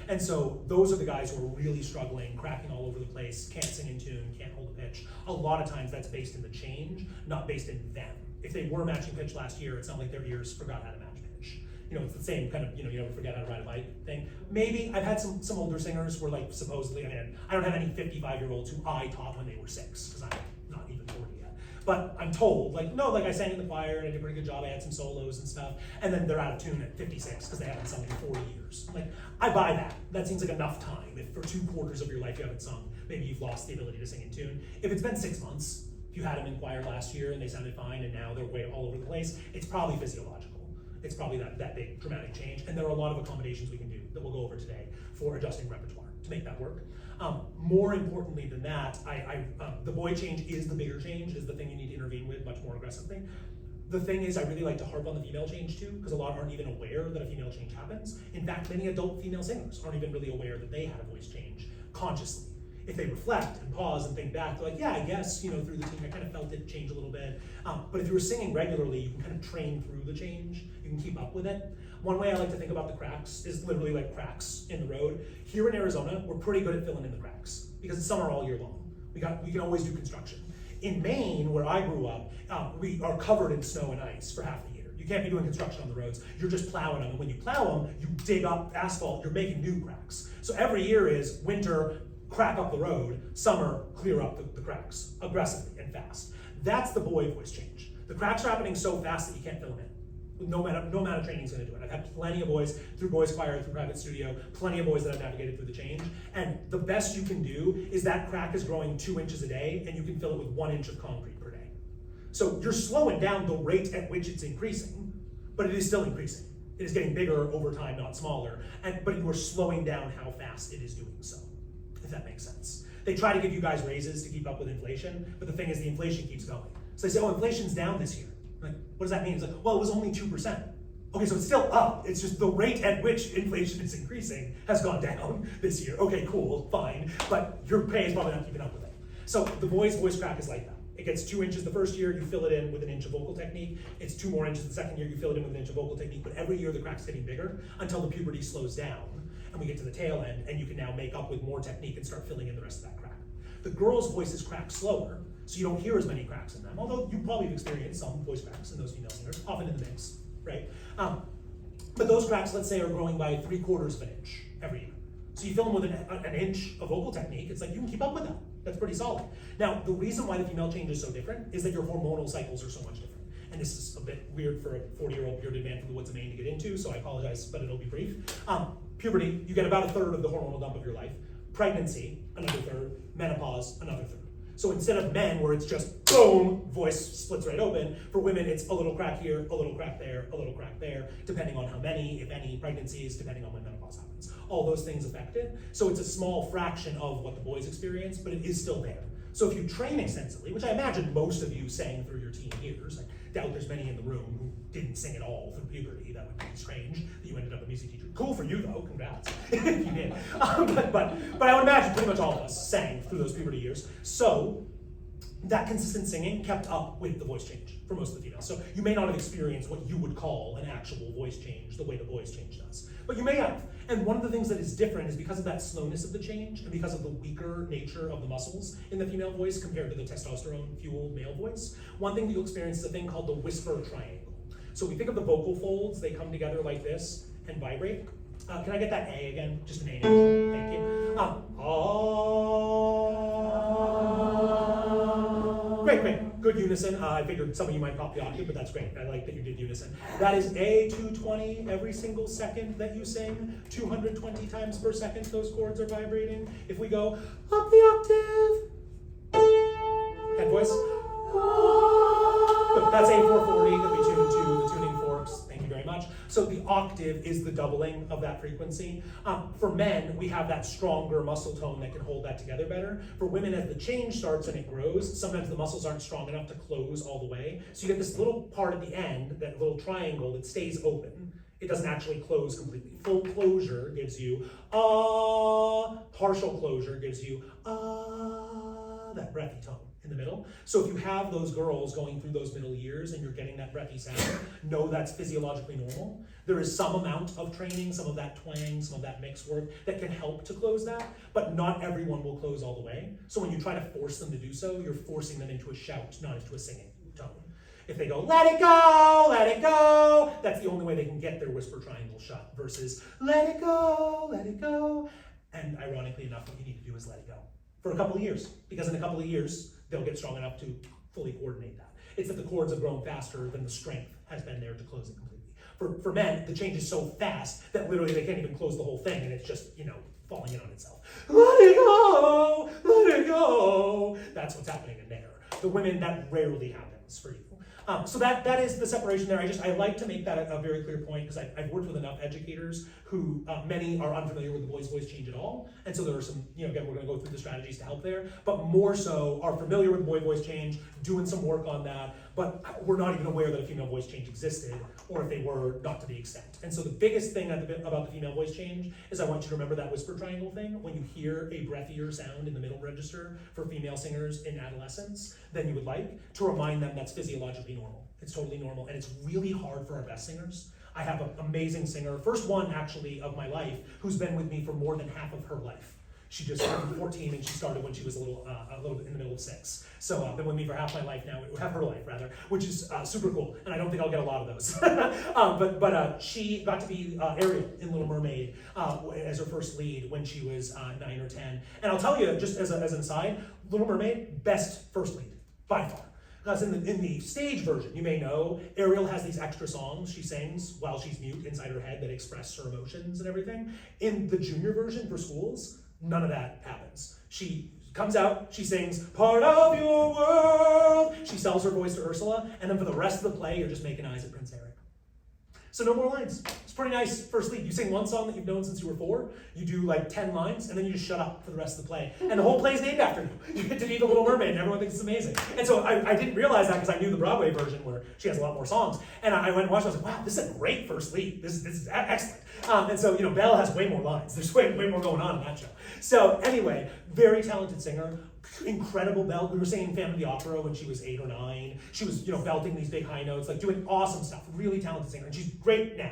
And so those are the guys who are really struggling, cracking all over the place, can't sing in tune, can't hold a pitch. A lot of times that's based in the change, not based in them. If they were matching pitch last year, it's not like their ears forgot how to match pitch. It's the same kind of, you never forget how to ride a bike thing. Maybe I've had some older singers where like supposedly, I don't have any 55-year-olds who I taught when they were 6, because I'm not even 40 yet. but I'm told, like, no, like I sang in the choir and I did a pretty good job, I had some solos and stuff, and then they're out of tune at 56 because they haven't sung in 40 years. Like, I buy that. That seems like enough time. If for 2/4 of your life you haven't sung, maybe you've lost the ability to sing in tune. If it's been 6 months, if you had them in choir last year and they sounded fine and now they're way all over the place, it's probably physiological. It's probably that big dramatic change, and there are a lot of accommodations we can do that we'll go over today for adjusting repertoire to make that work. More importantly than that, the boy change is the bigger change, is the thing you need to intervene with much more aggressively. The thing is, I really like to harp on the female change too, because a lot aren't even aware that a female change happens. In fact, many adult female singers aren't even really aware that they had a voice change consciously. If they reflect and pause and think back, they're like, yeah, I guess, through the teen, I kind of felt it change a little bit. But if you were singing regularly, you can kind of train through the change. You can keep up with it. One way I like to think about the cracks is literally like cracks in the road. Here in Arizona, we're pretty good at filling in the cracks because it's summer all year long. We can always do construction. In Maine, where I grew up, we are covered in snow and ice for half the year. You can't be doing construction on the roads. You're just plowing them. And when you plow them, you dig up asphalt. You're making new cracks. So every year is winter, crack up the road, summer, clear up the cracks aggressively and fast. That's the boy voice change. The cracks are happening so fast that you can't fill them in. No amount of training is going to do it. I've had plenty of boys through boys choir, through private studio, plenty of boys that I've navigated through the change. And the best you can do is that crack is growing 2 inches a day, and you can fill it with 1 inch of concrete per day. So you're slowing down the rate at which it's increasing, but it is still increasing. It is getting bigger over time, not smaller. But you are slowing down how fast it is doing so, if that makes sense. They try to give you guys raises to keep up with inflation, but the thing is the inflation keeps going. So they say, oh, inflation's down this year. Like, what does that mean? It's like, well, it was only 2%. Okay, so it's still up. It's just the rate at which inflation is increasing has gone down this year. Okay, cool, fine. But your pay is probably not keeping up with it. So the boy's voice crack is like that. It gets 2 inches the first year, you fill it in with 1 inch of vocal technique. It's 2 more inches the second year, you fill it in with 1 inch of vocal technique. But every year the crack's getting bigger until the puberty slows down and we get to the tail end, and you can now make up with more technique and start filling in the rest of that crack. The girl's voices crack slower, so you don't hear as many cracks in them, although you probably have experienced some voice cracks in those female singers, often in the mix, right? But those cracks, let's say, are growing by 3/4 of an inch every year. So you fill them with an inch of vocal technique, it's like you can keep up with that. That's pretty solid. Now, the reason why the female change is so different is that your hormonal cycles are so much different. And this is a bit weird for a 40-year-old bearded man from the woods of Maine to get into, so I apologize, but it'll be brief. Puberty, you get about 1/3 of the hormonal dump of your life. Pregnancy, another 1/3. Menopause, another 1/3. So instead of men, where it's just boom, voice splits right open, for women it's a little crack here, a little crack there, a little crack there, depending on how many, if any, pregnancies, depending on when menopause happens. All those things affect it. So it's a small fraction of what the boys experience, but it is still there. So if you train extensively, which I imagine most of you sang through your teen years, I doubt there's many in the room who didn't sing at all through puberty. That would be strange that you ended up a music teacher. Cool for you though, congrats if you did. But I would imagine pretty much all of us sang through those puberty years. So that consistent singing kept up with the voice change for most of the females. So you may not have experienced what you would call an actual voice change the way the boys change does, but you may have. And one of the things that is different is because of that slowness of the change and because of the weaker nature of the muscles in the female voice compared to the testosterone-fueled male voice, one thing that you'll experience is a thing called the whisper triangle. So if we think of the vocal folds, they come together like this and vibrate. Can I get that A again? Just an A. Thank you. Great. Good unison. I figured some of you might pop the octave, but that's great. I like that you did unison. That is A 220 every single second that you sing. 220 times per second those chords are vibrating. If we go up the octave, head voice. Good. That's A 440 that we tune to the tuning forks. Thank you very much. So the octave is the doubling of that frequency. For men, we have that stronger muscle tone that can hold that together better. For women, as the change starts and it grows, sometimes the muscles aren't strong enough to close all the way. So you get this little part at the end, that little triangle that stays open. It doesn't actually close completely. Full closure gives you partial closure gives you that breathy tone in the middle. So if you have those girls going through those middle years and you're getting that breathy sound, know that's physiologically normal. There is some amount of training, some of that twang, some of that mix work that can help to close that, but not everyone will close all the way. So when you try to force them to do so, you're forcing them into a shout, not into a singing tone. If they go, let it go, that's the only way they can get their whisper triangle shut versus let it go. And ironically enough, what you need to do is let it go for a couple of years, because in a couple of years, they'll get strong enough to fully coordinate that. It's that the chords have grown faster than the strength has been there to close it completely. For men, the change is so fast that literally they can't even close the whole thing, and it's just, falling in on itself. Let it go, let it go. That's what's happening in there. The women, that rarely happens for you. So that is the separation there. I like to make that a very clear point because I've worked with enough educators who many are unfamiliar with the boys' voice change at all. And so there are some, again, we're gonna go through the strategies to help there, but more so are familiar with boy voice change, doing some work on that, but we're not even aware that a female voice change existed, or if they were, not to the extent. And so the biggest thing about the female voice change is I want you to remember that whisper triangle thing. When you hear a breathier sound in the middle register for female singers in adolescence than you would like, to remind them that's physiologically normal. It's totally normal, and it's really hard for our best singers. I have an amazing singer, first one actually of my life, who's been with me for more than half of her life. She just turned 14 and she started when she was a little bit in the middle of 6. So been with me for half my life now, half her life rather, which is super cool. And I don't think I'll get a lot of those. but she got to be Ariel in Little Mermaid as her first lead when she was 9 or 10. And I'll tell you, just as an aside, Little Mermaid, best first lead, by far. Because in the stage version, you may know, Ariel has these extra songs she sings while she's mute inside her head that express her emotions and everything. In the junior version for schools, none of that happens. She comes out, she sings, "Part of your world." She sells her voice to Ursula, and then for the rest of the play, you're just making eyes at Prince Eric. So no more lines. It's pretty nice first lead. You sing one song that you've known since you were 4, you do like 10 lines, and then you just shut up for the rest of the play. And the whole play is named after you. You get to be the Little Mermaid, and everyone thinks it's amazing. And so I didn't realize that because I knew the Broadway version where she has a lot more songs. And I went and watched it, I was like, wow, this is a great first lead. This is excellent. And so, Belle has way more lines. There's way more going on in that show. So anyway, very talented singer. Incredible belt. We were singing Phantom of the Opera when she was 8 or 9. She was, belting these big high notes, like doing awesome stuff. Really talented singer, and she's great now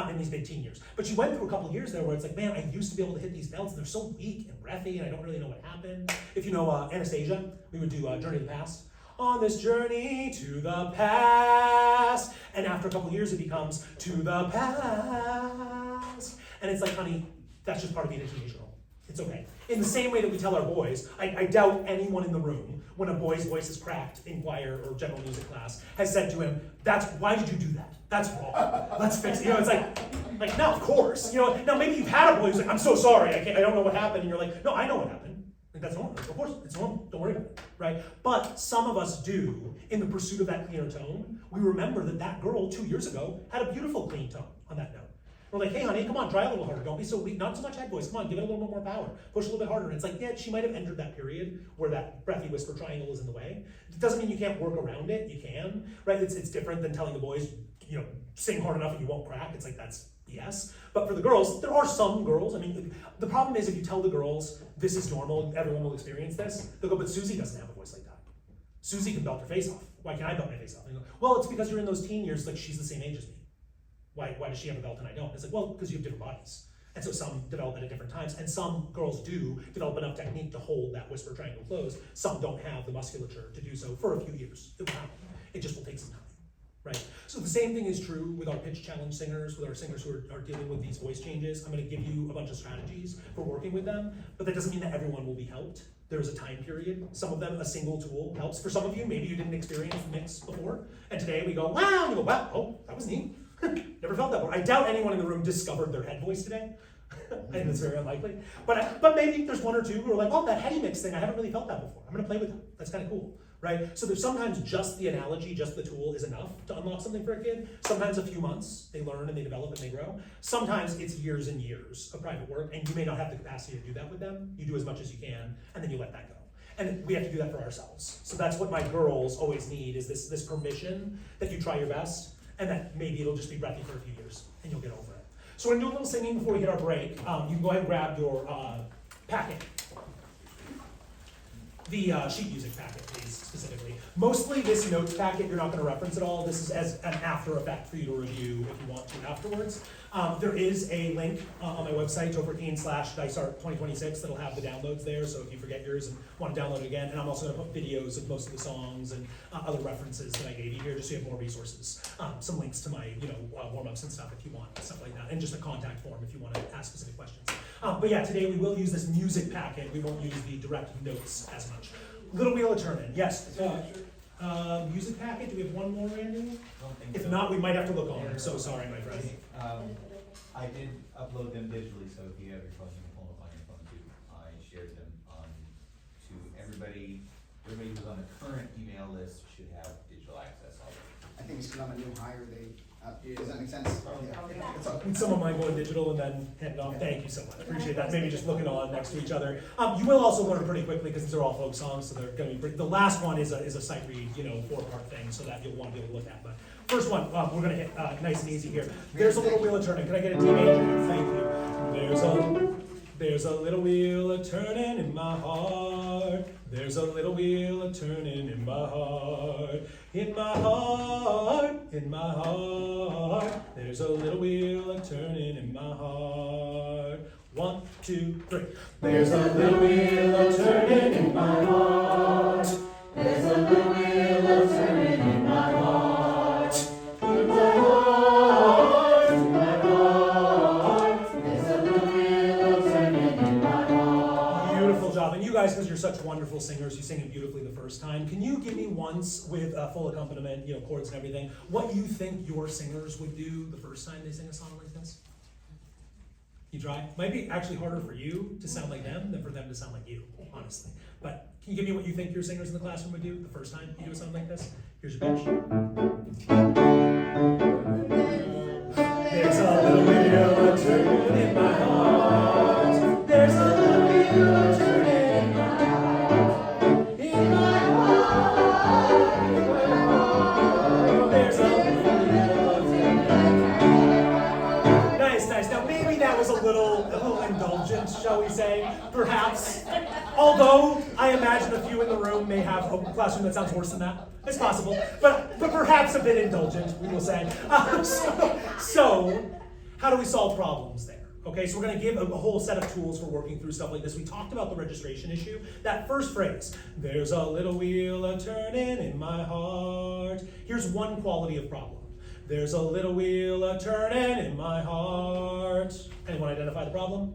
in these mid-teen years. But she went through a couple of years there where it's like, man, I used to be able to hit these belts, and they're so weak and breathy, and I don't really know what happened. If you know Anastasia, we would do Journey to the Past. On this journey to the past, and after a couple of years, it becomes to the past, and it's like, honey, that's just part of being a teenage girl. It's okay. In the same way that we tell our boys, I doubt anyone in the room, when a boy's voice is cracked in choir or general music class, has said to him, why did you do that? That's wrong. Let's fix it. It's like, no, of course. Now maybe you've had a boy who's like, I'm so sorry, I don't know what happened, and you're like, no, I know what happened. Like, that's normal. Of course, it's normal. Don't worry about it, right? But some of us do, in the pursuit of that cleaner tone, we remember that girl 2 years ago had a beautiful clean tone on that note. We're like, hey, honey, come on, try a little harder. Don't be so weak. Not so much head voice. Come on, give it a little bit more power. Push a little bit harder. And it's like, yeah, she might have entered that period where that breathy whisper triangle is in the way. It doesn't mean you can't work around it. You can, right? It's different than telling the boys, sing hard enough and you won't crack. It's like, that's BS. But for the girls, there are some girls. I mean, the problem is if you tell the girls, this is normal, everyone will experience this, they'll go, but Susie doesn't have a voice like that. Susie can belt her face off. Why can't I belt my face off? And you go, well, it's because you're in those teen years, like she's the same age as me. Why does she have a belt and I don't? It's like, well, because you have different bodies. And so some develop it at different times, and some girls do develop enough technique to hold that whisper triangle closed. Some don't have the musculature to do so for a few years. It will happen. It just will take some time, right? So the same thing is true with our pitch challenge singers, with our singers who are dealing with these voice changes. I'm gonna give you a bunch of strategies for working with them, but that doesn't mean that everyone will be helped. There's a time period. Some of them, a single tool helps. For some of you, maybe you didn't experience the mix before, and today we go, wow, and you go, wow, oh, that was neat. Never felt that before. I doubt anyone in the room discovered their head voice today. I think that's very unlikely. But maybe there's one or two who are like, oh, that heady mix thing, I haven't really felt that before. I'm gonna play with that. That's kind of cool, right? So there's sometimes just the analogy, just the tool is enough to unlock something for a kid. Sometimes a few months, they learn and they develop and they grow. Sometimes it's years and years of private work, and you may not have the capacity to do that with them. You do as much as you can, and then you let that go. And we have to do that for ourselves. So that's what my girls always need, is this permission that you try your best, and that maybe it'll just be breathy for a few years, and you'll get over it. So we're gonna do a little singing before we hit our break. You can go ahead and grab your packet. The sheet music packet, please, specifically. Mostly this notes packet, you're not gonna reference at all. This is as an after effect for you to review if you want to afterwards. There is a link on my website, Topher Keene /DiceArt2026, that'll have the downloads there, so if you forget yours and want to download it again. And I'm also gonna put videos of most of the songs and other references that I gave you here, just so you have more resources. Some links to my warm-ups and stuff if you want, stuff like that, and just a contact form if you want to ask specific questions. But yeah, today we will use this music packet. We won't use the direct notes as much. Little Wheel of Turning, yes. Music packet, do we have one more, Randy? I don't think If so. not, we might have to look on. I'm so sorry, my friend. I did upload them digitally, so if you have your phone, you can pull them up on your phone too. I shared them on to everybody. Everybody who's on the current email list should have digital access already. I think it's because I'm a new hire, does that make sense? Yeah. That's all. Would someone mind going digital and then hand it off? Thank you so much. Appreciate that. Maybe just looking on next to each other. You will also learn pretty quickly because these are all folk songs, so they're going to be pretty. The last one is a sight read, 4-part thing, so that you'll want to be able to look at. But first one, we're going to hit nice and easy here. There's a little wheel a turning. Can I get a teenager? Thank you. There's a little wheel a turning in my heart. There's a little wheel a turning in my heart. In my heart, in my heart. There's a little wheel a turning in my heart. 1, 2, 3. There's a little wheel a turning in my heart. There's a little wheel a turning in my heart. In my heart, in my heart. There's a little wheel a turning in my heart. Beautiful job. And you guys, because you're such wonderful singers, you sing it beautifully the first time. Can you give me once with full accompaniment, chords and everything, what you think your singers would do the first time they sing a song like this? You try? Might be actually harder for you to sound like them than for them to sound like you, honestly. But can you give me what you think your singers in the classroom would do the first time you do something like this? Here's your pitch. There's a little wheel a turning in my heart. There's a little wheel a turning in my heart. In my heart. In my heart. There's a little wheel a turning in my heart. Nice, nice. Now maybe that was a little indulgent, shall we say, perhaps. Although I imagine a few in the room may have a classroom that sounds worse than that. It's possible, but perhaps a bit indulgent, we will say. So, how do we solve problems there? Okay, so we're going to give a whole set of tools for working through stuff like this. We talked about the registration issue. That first phrase, there's a little wheel a turning in my heart. Here's one quality of problem. There's a little wheel a turning in my heart. Anyone identify the problem?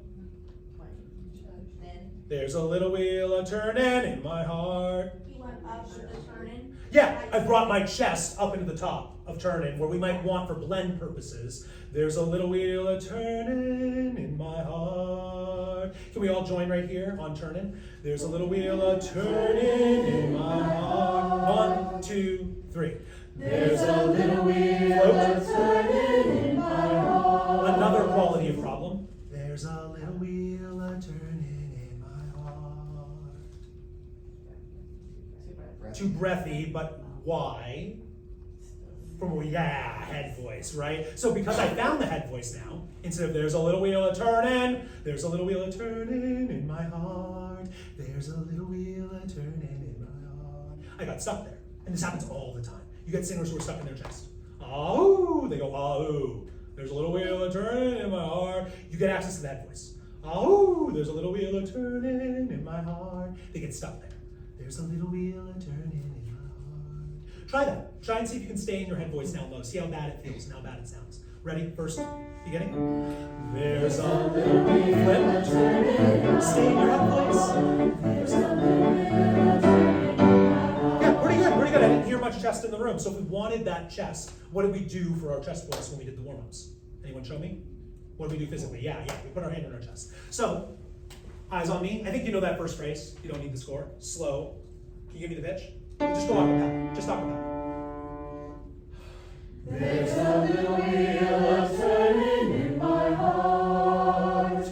There's a little wheel a turning in my heart. You went up with the turning? Yeah, I brought my chest up into the top of turning, where we might want for blend purposes. There's a little wheel a turning in my heart. Can we all join right here on turning? There's a little wheel a turning in my heart. 1, 2, 3. There's a little wheel a turning in my heart. Another quality of problem. There's a little wheel a turning in my heart. Too breathy, but why? Head voice, right? So because I found the head voice now, instead of there's a little wheel a turning, there's a little wheel a turning in my heart. There's a little wheel a turning in my heart. I got stuck there. And this happens all the time. You get singers who are stuck in their chest. Ah-ooh, they go, ah-ooh. There's a little wheel a turning in my heart. You get access to that voice. Ah-ooh, there's a little wheel a turning in my heart. They get stuck there. There's a little wheel a turning in my heart. Try that. Try and see if you can stay in your head voice down low. See how bad it feels and how bad it sounds. Ready? First, beginning. There's a little wheel a turning. Stay in your head voice. There's a little wheel a turning. Yeah, pretty good, pretty good. I didn't hear much chest in the room. So if we wanted that chest, what did we do for our chest voice when we did the warm-ups? Anyone show me? What did we do physically? Yeah, we put our hand on our chest. So, eyes on me. I think you know that first phrase. You don't need the score. Slow. Can you give me the pitch? Just go acapella. Just acapella. There's a little wheel a turning in my heart.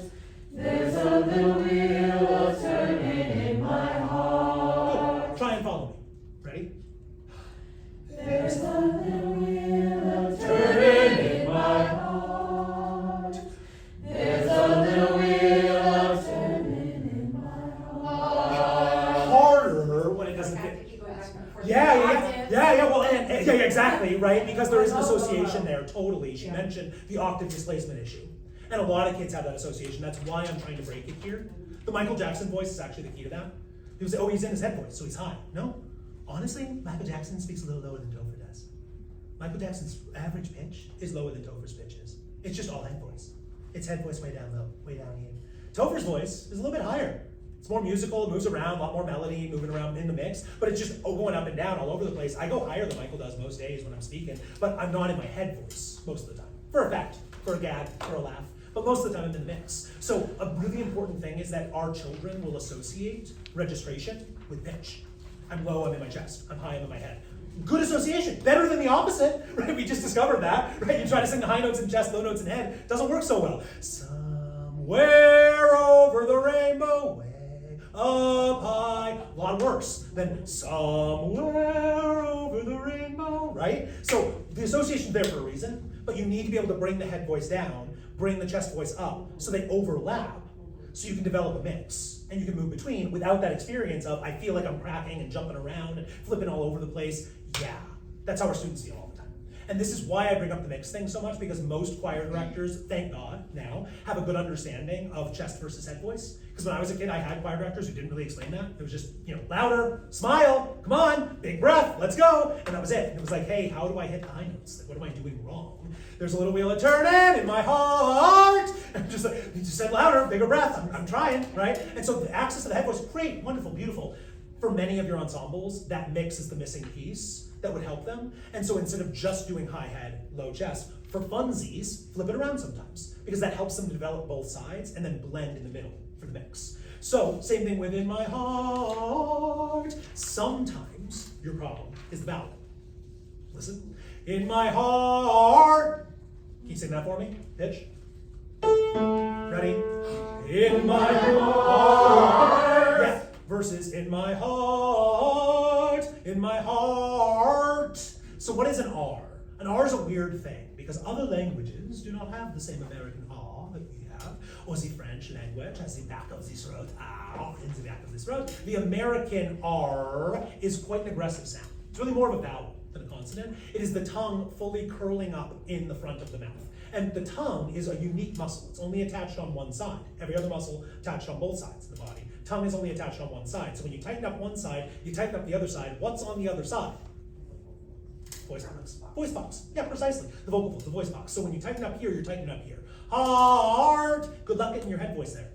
There's a little wheel a turning in my heart. Good. Try and follow me. Ready? There's a little wheel a turning in my heart. There's a little wheel a turning in my heart. Harder when it doesn't fit. Yeah. Well, yeah, exactly, right? Because there is an association there, totally. She mentioned the octave displacement issue. And a lot of kids have that association. That's why I'm trying to break it here. The Michael Jackson voice is actually the key to that. People say, oh, he's in his head voice, so he's high. No. Honestly, Michael Jackson speaks a little lower than Topher does. Michael Jackson's average pitch is lower than Topher's pitch is. It's just all head voice. It's head voice way down low, way down here. Topher's voice is a little bit higher. It's more musical, it moves around, a lot more melody, moving around in the mix, but it's just going up and down all over the place. I go higher than Michael does most days when I'm speaking, but I'm not in my head voice most of the time. For a fact, for a gag, for a laugh, but most of the time I'm in the mix. So a really important thing is that our children will associate registration with pitch. I'm low, I'm in my chest. I'm high, I'm in my head. Good association, better than the opposite, right? We just discovered that, right? You try to sing the high notes in chest, low notes in head, doesn't work so well. Somewhere over the rainbow, way up high, a lot worse than somewhere over the rainbow, right? So the association's there for a reason, but you need to be able to bring the head voice down, bring the chest voice up, so they overlap, so you can develop a mix. And you can move between without that experience of, I feel like I'm cracking and jumping around and flipping all over the place. Yeah, that's how our students feel all the time. And this is why I bring up the mix thing so much, because most choir directors, thank God, now, have a good understanding of chest versus head voice. Because when I was a kid, I had choir directors who didn't really explain that. It was just, louder, smile, come on, big breath, let's go. And that was it. And it was like, hey, how do I hit the high notes? Like, what am I doing wrong? There's a little wheel of turning in my heart. And just like, you just said louder, bigger breath. I'm trying, right? And so the access to the head voice, great, wonderful, beautiful. For many of your ensembles, that mix is the missing piece that would help them. And so instead of just doing high head, low chest, for funsies, flip it around sometimes, because that helps them to develop both sides and then blend in the middle for the mix. So same thing within my heart. Sometimes your problem is the vowel. Listen. In my heart. Can you sing that for me? Pitch. Ready? In my heart. Yeah. Versus in my heart. In my heart. So what is an R? An R is a weird thing because other languages do not have the same American R that we have, or the French language has the back of the throat, R in the back of the throat. The American R is quite an aggressive sound. It's really more of a vowel than a consonant. It is the tongue fully curling up in the front of the mouth. And the tongue is a unique muscle. It's only attached on one side. Every other muscle attached on both sides of the body. Tongue is only attached on one side. So when you tighten up one side, you tighten up the other side. What's on the other side? Voice box. Voice box. Yeah, precisely. The vocal folds, the voice box. So when you tighten up here, you're tightening up here. Heart. Good luck getting your head voice there.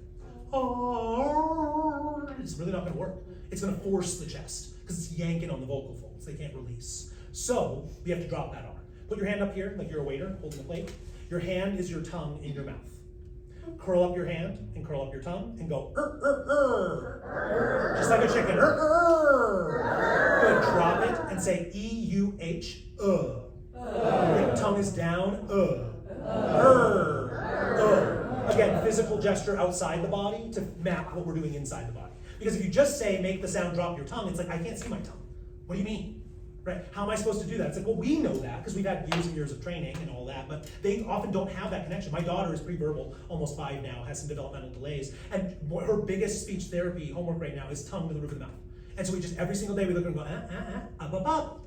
Heart. It's really not going to work. It's going to force the chest because it's yanking on the vocal folds. They can't release. So we have to drop that R. Put your hand up here like you're a waiter holding a plate. Your hand is your tongue in your mouth. Curl up your hand and curl up your tongue and go just like a chicken. Good. Drop it and say E-U-H. Your tongue is down. Again, physical gesture outside the body to map what we're doing inside the body. Because if you just say make the sound drop your tongue, it's like I can't see my tongue. What do you mean? Right? How am I supposed to do that? It's like, well, we know that because we've had years and years of training and all that, but they often don't have that connection. My daughter is pre-verbal, almost 5 now, has some developmental delays, and her biggest speech therapy homework right now is tongue to the roof of the mouth. And so we just, every single day we look at her and go, up.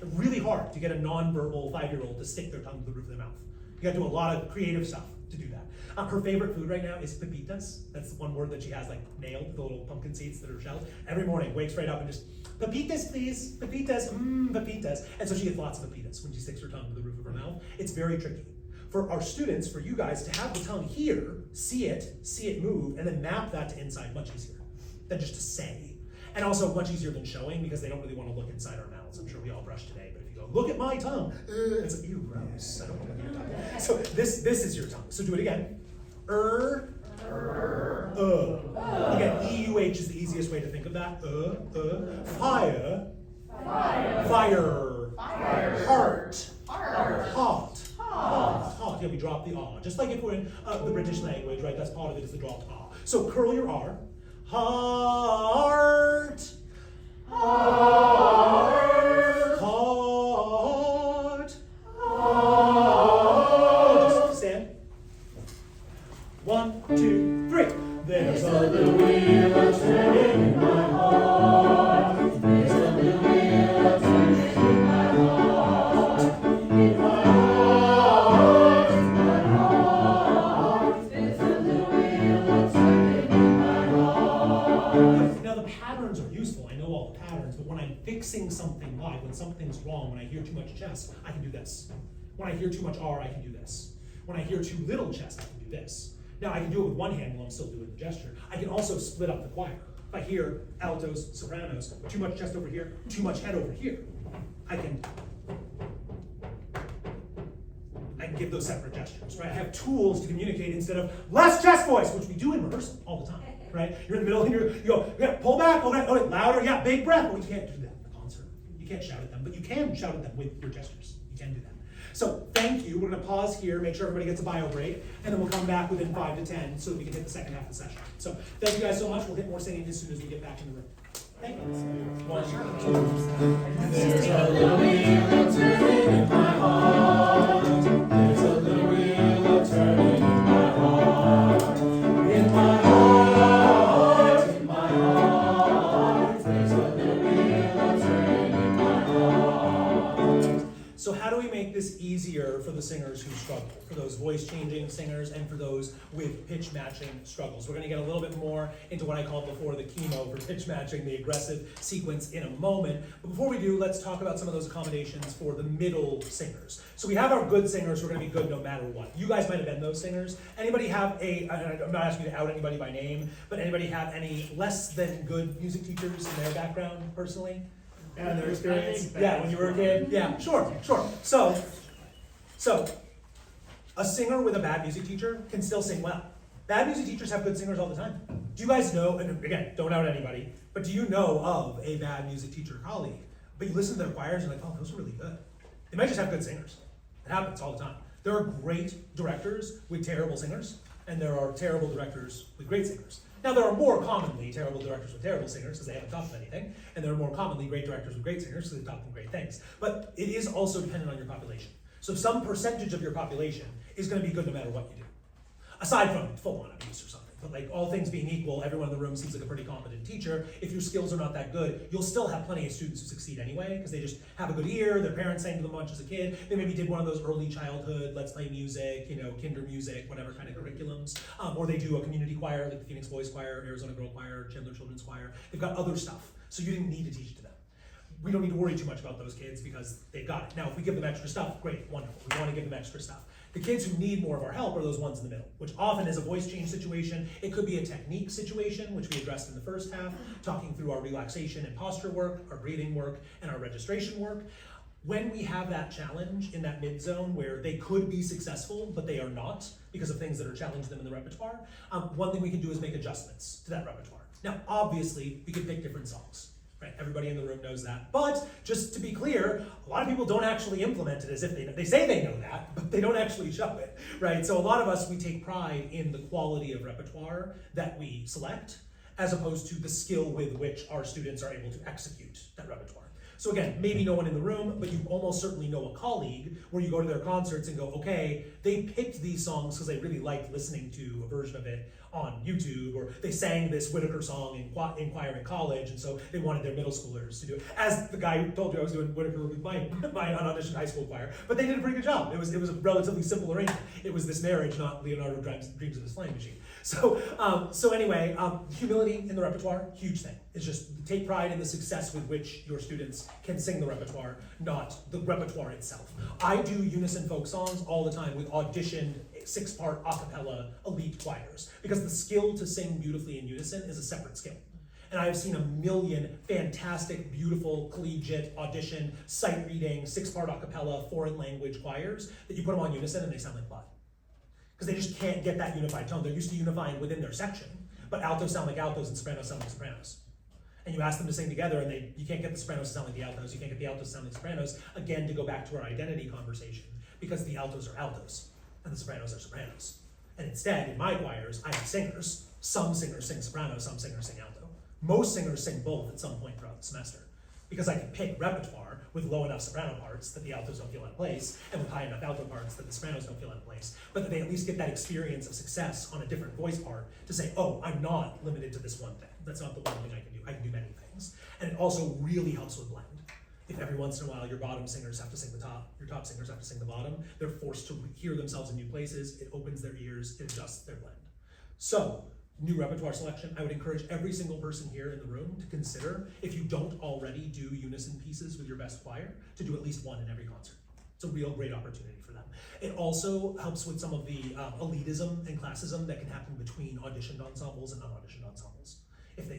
Really hard to get a non-verbal 5-year-old to stick their tongue to the roof of their mouth. You gotta do a lot of creative stuff to do that. Her favorite food right now is pepitas. That's the one word that she has like nailed, the little pumpkin seeds that are shelled. Every morning, wakes right up and just, pepitas please, pepitas, pepitas. And so she gets lots of pepitas when she sticks her tongue to the roof of her mouth. It's very tricky. For our students, for you guys, to have the tongue here, see it move, and then map that to inside, much easier than just to say. And also much easier than showing because they don't really want to look inside our mouths. I'm sure we all brush today, but if you go, look at my tongue, it's like, ew, gross. I don't want to look at your tongue. So this is your tongue. So do it again. Again, E-U-H is the easiest way to think of that. Fire. Heart. Hot. Yeah, we drop the R. Just like if we're in the British language, right? That's part of it is the dropped R. So curl your R. Heart. Just stand. 1, 2, 3. There's a little wheel of turning in my heart. There's a little wheel of turning in my heart. In my heart. There's a little wheel of turning in my heart. Now the patterns are useful. I know all the patterns, but when I'm fixing something live, when something's wrong, when I hear too much chest, I can do this. When I hear too much R, I can do this. When I hear too little chest, I can do this. Now I can do it with one hand while I'm still doing the gesture. I can also split up the choir. If I hear altos, sopranos, too much chest over here, too much head over here, I can give those separate gestures, right? I have tools to communicate instead of less chest voice, which we do in rehearsal all the time, right? You're in the middle and you go, yeah, pull back, okay, louder, yeah, big breath. But we can't do that in the concert. You can't shout at them, but you can shout at them with your gestures. You can do that. So thank you. We're gonna pause here, make sure everybody gets a bio break, and then we'll come back within 5 to 10 so that we can hit the second half of the session. So thank you guys so much. We'll hit more singing as soon as we get back in the room. Thank you. 1, 2. There's a little wheel turning in my heart. There's a little wheel turning in my heart. In my heart, in my heart. There's a little wheel turning in my heart. So how do we make this easier for the singers who struggle, for those voice-changing singers and for those with pitch matching struggles? We're going to get a little bit more into what I called before the keynote for pitch matching, the aggressive sequence in a moment. But before we do, let's talk about some of those accommodations for the middle singers. So we have our good singers who are going to be good no matter what. You guys might have been those singers. Anybody have I'm not asking you to out anybody by name, but anybody have any less than good music teachers in their background personally? And their experience? Yeah, when you were a kid? Yeah, sure. So, a singer with a bad music teacher can still sing well. Bad music teachers have good singers all the time. Do you guys know, and again, don't out anybody, but do you know of a bad music teacher colleague, but you listen to their choirs and you're like, oh, those are really good. They might just have good singers. It happens all the time. There are great directors with terrible singers, and there are terrible directors with great singers. Now, there are more commonly terrible directors with terrible singers because they haven't taught them anything, and there are more commonly great directors with great singers because they've taught them great things. But it is also dependent on your population. So some percentage of your population is going to be good no matter what you do, aside from full-on abuse or something. But like all things being equal, everyone in the room seems like a pretty competent teacher. If your skills are not that good, you'll still have plenty of students who succeed anyway because they just have a good ear, their parents sang to them much as a kid, they maybe did one of those early childhood, let's play music, kinder music, whatever kind of curriculums, or they do a community choir like the Phoenix Boys Choir, Arizona Girl Choir, Chandler Children's Choir. They've got other stuff, so you didn't need to teach to them. We don't need to worry too much about those kids because they've got it. Now, if we give them extra stuff, great, wonderful. We want to give them extra stuff. The kids who need more of our help are those ones in the middle, which often is a voice change situation. It could be a technique situation, which we addressed in the first half, talking through our relaxation and posture work, our breathing work, and our registration work. When we have that challenge in that mid zone where they could be successful, but they are not because of things that are challenging them in the repertoire, one thing we can do is make adjustments to that repertoire. Now, obviously, we can pick different songs. Right? Everybody in the room knows that. But just to be clear, a lot of people don't actually implement it as if they say they know that, but they don't actually show it, right? So a lot of us, we take pride in the quality of repertoire that we select, as opposed to the skill with which our students are able to execute that repertoire. So again, maybe no one in the room, but you almost certainly know a colleague where you go to their concerts and go, okay, they picked these songs because they really liked listening to a version of it on YouTube, or they sang this Whitaker song in choir in college, and so they wanted their middle schoolers to do it. As the guy who told you I was doing Whitaker with my unauditioned high school choir, but they did a pretty good job. It was a relatively simple arrangement. It was this marriage, not Leonardo Dreams of his Flying Machine. So anyway, humility in the repertoire, huge thing. It's just take pride in the success with which your students can sing the repertoire, not the repertoire itself. I do unison folk songs all the time with auditioned 6-part a cappella elite choirs because the skill to sing beautifully in unison is a separate skill. And I've seen a million fantastic, beautiful, collegiate, auditioned, sight reading, 6-part a cappella, foreign language choirs that you put them on unison and they sound like blood. Because they just can't get that unified tone. They're used to unifying within their section, but altos sound like altos and sopranos sound like sopranos. And you ask them to sing together and you can't get the sopranos to sound like the altos, you can't get the altos to sound like sopranos, again, to go back to our identity conversation, because the altos are altos and the sopranos are sopranos. And instead, in my choirs, I have singers. Some singers sing soprano, some singers sing alto. Most singers sing both at some point throughout the semester, because I can pick repertoire with low enough soprano parts that the altos don't feel out of place, and with high enough alto parts that the sopranos don't feel out of place, but that they at least get that experience of success on a different voice part to say, oh, I'm not limited to this one thing. That's not the one thing I can do. I can do many things. And it also really helps with blend. If every once in a while your bottom singers have to sing the top, your top singers have to sing the bottom, they're forced to hear themselves in new places, it opens their ears, it adjusts their blend. So, new repertoire selection, I would encourage every single person here in the room to consider, if you don't already do unison pieces with your best choir, to do at least one in every concert. It's a real great opportunity for them. It also helps with some of the elitism and classism that can happen between auditioned ensembles and unauditioned ensembles.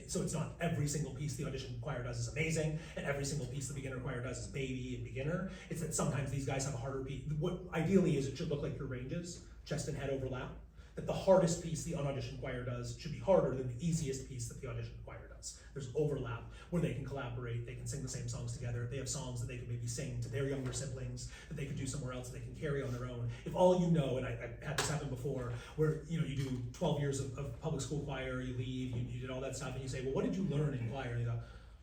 So it's not every single piece the audition choir does is amazing, and every single piece the beginner choir does is baby and beginner. It's that sometimes these guys have a harder piece. What ideally is it should look like your ranges, chest and head overlap. That the hardest piece the unauditioned choir does should be harder than the easiest piece that the auditioned choir does. There's overlap where they can collaborate, they can sing the same songs together, they have songs that they can maybe sing to their younger siblings that they could do somewhere else that they can carry on their own. If all you know, and I had this happen before, where you do 12 years of public school choir, you leave, you did all that stuff, and you say, well, what did you learn in choir? And you go,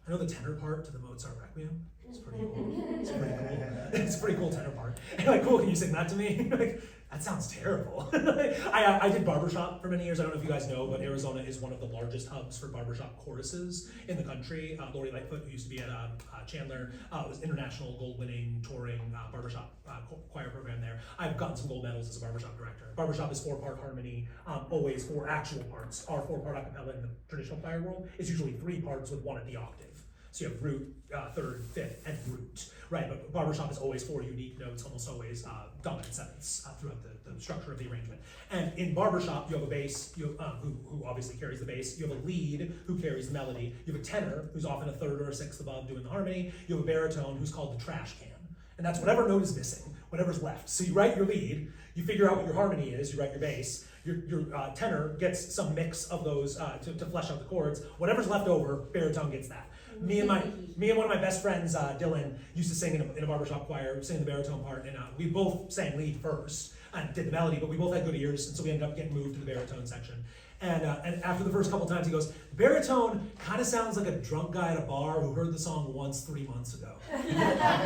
I know the tenor part to the Mozart Requiem. It's pretty cool. It's pretty cool. It's a pretty cool tenor part. And you're like, cool, can you sing that to me? Like, that sounds terrible. I did barbershop for many years. I don't know if you guys know, but Arizona is one of the largest hubs for barbershop choruses in the country. Lori Lightfoot, who used to be at Chandler, was international gold-winning touring barbershop choir program there. I've gotten some gold medals as a barbershop director. Barbershop is 4-part harmony, always 4 actual parts. Our 4-part a cappella in the traditional choir world is usually 3 parts with 1 at the octave. So you have root, 3rd, 5th, and root, right? But barbershop is always 4 unique notes, almost always dominant 7ths throughout the structure of the arrangement. And in barbershop, you have a bass who obviously carries the bass. You have a lead who carries the melody. You have a tenor who's often a 3rd or a 6th above doing the harmony. You have a baritone who's called the trash can. And that's whatever note is missing, whatever's left. So you write your lead, you figure out what your harmony is, you write your bass. Your tenor gets some mix of those to flesh out the chords. Whatever's left over, baritone gets that. Me and one of my best friends, Dylan, used to sing in a barbershop choir, sing the baritone part, and we both sang lead first and did the melody, but we both had good ears, and so we ended up getting moved to the baritone section. And after the first couple times, he goes, baritone kind of sounds like a drunk guy at a bar who heard the song once 3 months ago.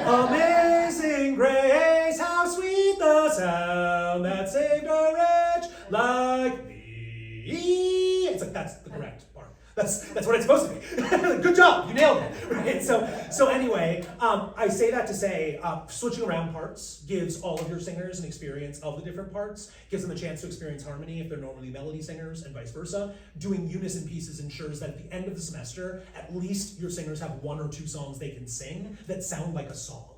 Amazing grace, how sweet the sound that saved a wretch like me. It's like, that's the correct part. That's what it's supposed to be. Good job, you nailed it. Right? So anyway, I say that to say, switching around parts gives all of your singers an experience of the different parts, gives them a chance to experience harmony if they're normally melody singers, and vice versa. Doing unison pieces ensures that at the end of the semester, at least your singers have 1 or 2 songs they can sing that sound like a song.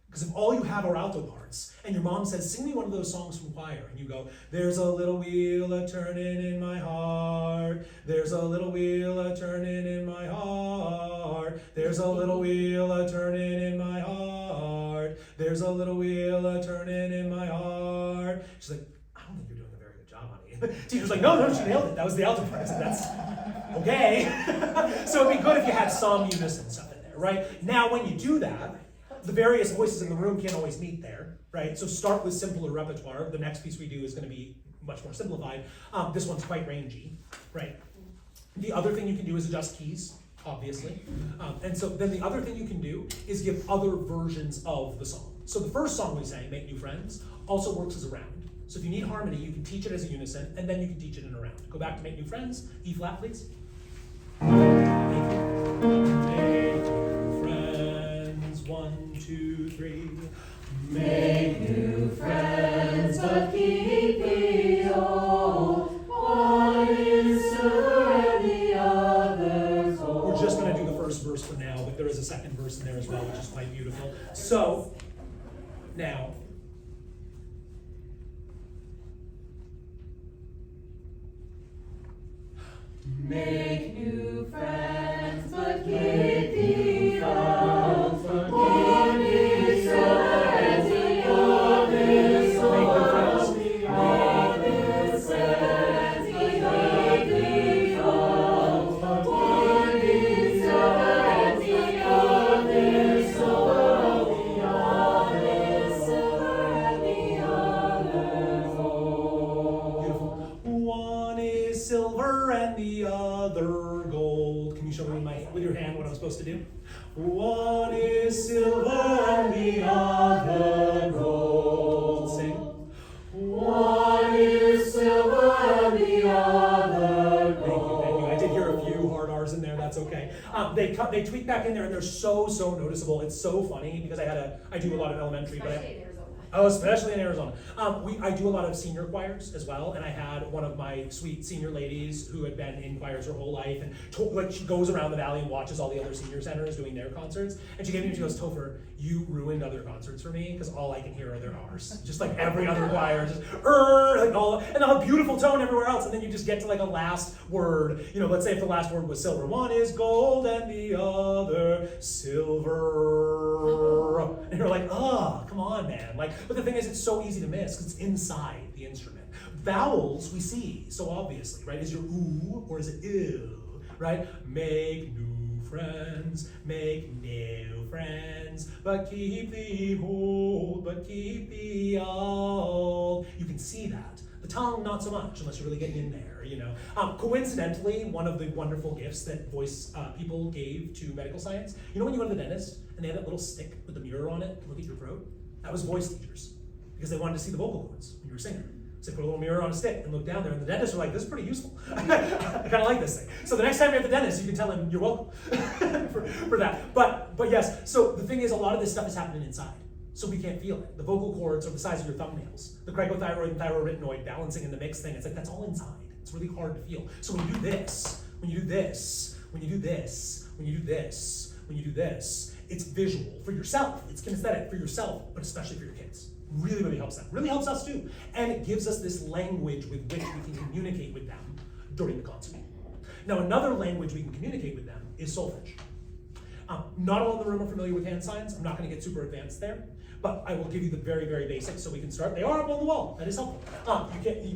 Because if all you have are alto parts, and your mom says, sing me one of those songs from choir, and you go, there's a little wheel a-turning in my heart, there's a little wheel a-turning in my heart, there's a little wheel a-turning in my heart, there's a little wheel a-turning in my heart. She's like, I don't think you're doing a very good job, honey. Teacher's like, no, she nailed it. That was the alto part. So that's okay. So it'd be good if you had some unison stuff in there, right? Now, when you do that, the various voices in the room can't always meet there, right? So start with simpler repertoire. The next piece we do is going to be much more simplified. This one's quite rangy, right? The other thing you can do is adjust keys, obviously. And so then the other thing you can do is give other versions of the song. So the first song we sang, Make New Friends, also works as a round. So if you need harmony, you can teach it as a unison, and then you can teach it in a round. Go back to Make New Friends, E flat, please. Make new friends, 1, 2, 3. Make new friends, but keep the old. One is silver and the other's gold. We're just going to do the first verse for now, but there is a second verse in there as well, which is quite beautiful. So, now, make new friends, but keep the old. One is silver and the other's gold. Make new friends, but keep the old. One is silver and the other's gold. One is silver and the other's gold. beautiful. One is silver and the other gold. Can you show me with your hand what I'm supposed to do? One is silver and the other gold. Sing. One is silver and the other Thank you. I did hear a few hard R's in there. That's okay. They tweak back in there, and they're so noticeable. It's so funny because I do a lot of elementary, but Especially in Arizona. Oh, especially in Arizona. I do a lot of senior choirs as well, and I had one of my sweet senior ladies who had been in choirs her whole life, and she goes around the valley and watches all the other senior centers doing their concerts, and she came to me and she goes, Topher, you ruined other concerts for me, because all I can hear are their R's. Just like every other choir, just like all, and they'll have beautiful tone everywhere else, and then you just get to like a last word, let's say if the last word was silver, one is gold and the other silver, and you're like, oh, come on, man. But the thing is, it's so easy to miss because it's inside the instrument. Vowels we see so obviously, right? Is your ooh or is it ew, right? Make new friends, but keep the old, but keep the old. You can see that. The tongue, not so much, unless you're really getting in there, Coincidentally, one of the wonderful gifts that voice people gave to medical science, when you go to the dentist and they have that little stick with the mirror on it to look at your throat? That was voice teachers, because they wanted to see the vocal cords when you were singing. So they put a little mirror on a stick and look down there, and the dentists were like, this is pretty useful. I kind of like this thing. So the next time you're at the dentist, you can tell him you're welcome for that. But yes, so the thing is, a lot of this stuff is happening inside. So we can't feel it. The vocal cords are the size of your thumbnails. The cricothyroid and thyroretinoid balancing in the mix thing, it's like, that's all inside. It's really hard to feel. So when you do this, when you do this, when you do this, when you do this, when you do this, it's visual for yourself. It's kinesthetic for yourself, but especially for your kids. Really, really helps them. Really helps us too. And it gives us this language with which we can communicate with them during the concert. Now, another language we can communicate with them is solfege. Not all in the room are familiar with hand signs. I'm not going to get super advanced there, but I will give you the very, very basics so we can start. They are up on the wall. That is helpful.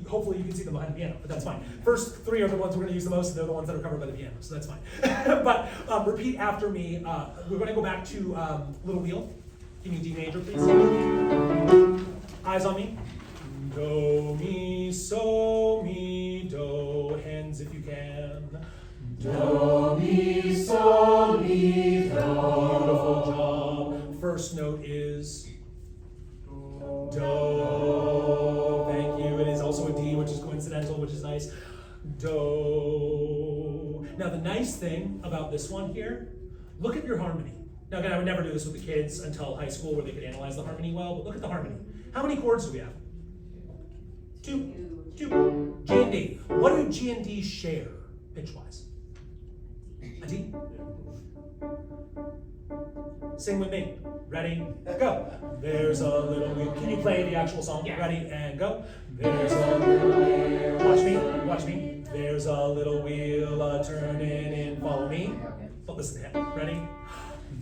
Hopefully you can see them behind the piano, but that's fine. First three are the ones we're going to use the most, and they're the ones that are covered by the piano, so that's fine. But repeat after me. We're going to go back to Little Wheel. Give me D major, please. Eyes on me. Do, mi, so, mi, do. Hands if you can. Do, mi, so, mi, do. Beautiful job. First note is do. Thank you. It is also a D, which is coincidental, which is nice. Do. Now the nice thing about this one here, look at your harmony. Now again, I would never do this with the kids until high school where they could analyze the harmony well, but look at the harmony. How many chords do we have? Two. G and D. What do G and D share, pitch-wise? A D? Sing with me. Ready? Go. There's a little wheel. Can you play the actual song? Yeah. Ready and go. There's a little wheel. Watch me. There's a little wheel a-turning in. Follow me. But listen to him. Ready?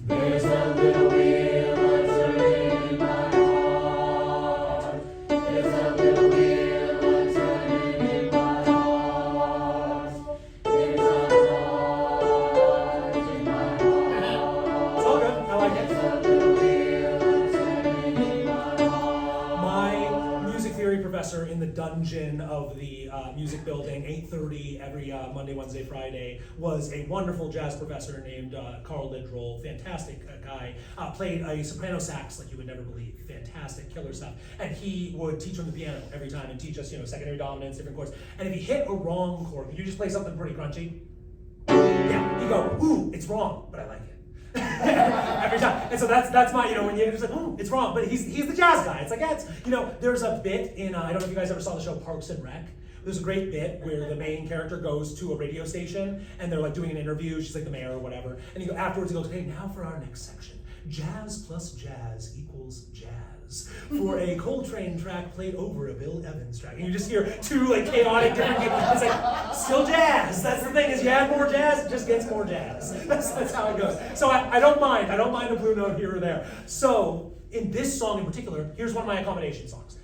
There's a little wheel a-turning in my heart. There's a little wheel a-turning in my heart. There's a heart in my heart. It's all good. I like it. There's a little wheel a-turning in my heart. My music theory professor in the dungeon of the music building, 8:30 every Monday, Wednesday, Friday, was a wonderful jazz professor named Carl Lidroll, fantastic guy, played a soprano sax like you would never believe, fantastic, killer stuff, and he would teach on the piano every time and teach us, secondary dominants, different chords, and if he hit a wrong chord, could you just play something pretty crunchy? Yeah, he'd go, ooh, it's wrong, but I like it. Every time. And so that's my, when you're just like, oh, it's wrong, but he's the jazz guy. It's like, yeah, there's a bit in, I don't know if you guys ever saw the show Parks and Rec. There's a great bit where the main character goes to a radio station and they're like doing an interview, she's like the mayor or whatever, and afterwards he goes, hey, now for our next section. Jazz plus jazz equals jazz. For a Coltrane track played over a Bill Evans track. And you just hear two chaotic different people. It's like, still jazz. That's the thing, is you add more jazz, it just gets more jazz. That's how it goes. So I don't mind a blue note here or there. So in this song in particular, here's one of my accommodation songs.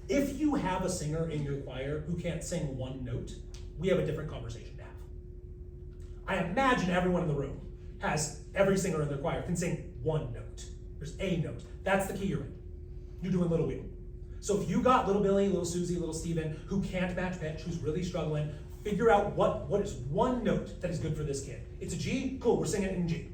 If you have a singer in your choir who can't sing one note, we have a different conversation to have. I imagine everyone in the room every singer in their choir can sing one note. There's a note. That's the key you're in. You're doing Little Wheel. So if you got little Billy, little Susie, little Steven, who can't match pitch, who's really struggling, figure out what is one note that is good for this kid. It's a G, cool, we're singing it in G.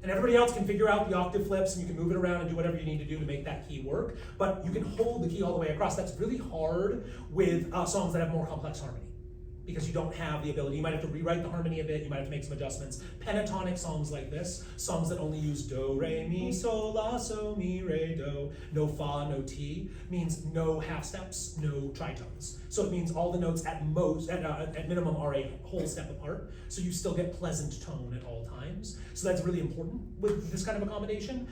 And everybody else can figure out the octave flips and you can move it around and do whatever you need to do to make that key work. But you can hold the key all the way across. That's really hard with songs that have more complex harmony. because you don't have the ability. You might have to rewrite the harmony a bit, you might have to make some adjustments. Pentatonic songs like this, songs that only use do, re, mi, sol, la, so, mi, re, do, no fa, no ti, means no half steps, no tritones. So it means all the notes at minimum are a whole step apart, so you still get pleasant tone at all times. So that's really important with this kind of accommodation.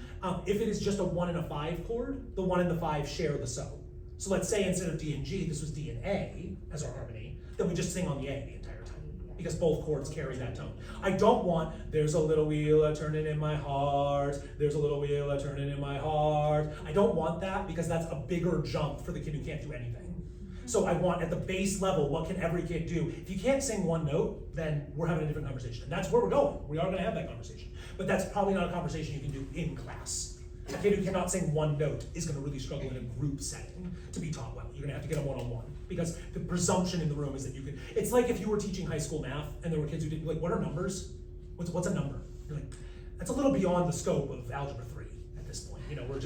If it is just a 1 and a 5 chord, the 1 and the 5 share the so. So let's say instead of D and G, this was D and A as our harmony, then we just sing on the A the entire time, because both chords carry that tone. I don't want, there's a little wheel a-turning in my heart, there's a little wheel a-turning in my heart. I don't want that, because that's a bigger jump for the kid who can't do anything. So I want, at the base level, what can every kid do? If you can't sing one note, then we're having a different conversation. And that's where we're going. We are gonna have that conversation. But that's probably not a conversation you can do in class. A kid who cannot sing one note is gonna really struggle in a group setting to be taught well. You're gonna have to get a one-on-one, because the presumption in the room is that you could, it's like if you were teaching high school math and there were kids who didn't, like, what are numbers? What's a number? You're like, that's a little beyond the scope of algebra 3 at this point. You know, we're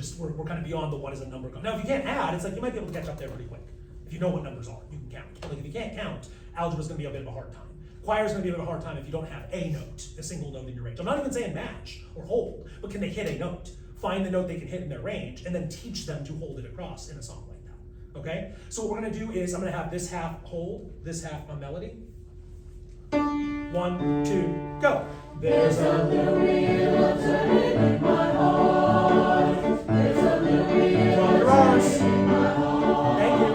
kind of beyond the what is a number. Now, if you can't add, it's like you might be able to catch up there pretty quick. If you know what numbers are, you can count. But like if you can't count, algebra's gonna be a bit of a hard time. Choir's gonna be a bit of a hard time if you don't have a note, a single note in your range. I'm not even saying match or hold, but can they hit a note? Find the note they can hit in their range, and then teach them to hold it across in a song like that, okay? So what we're gonna do is I'm gonna have this half hold, this half a melody. 1, 2, go. There's a little wheel of turning in my heart. There's a little wheel Drop your of arms. turning in my heart. Thank you.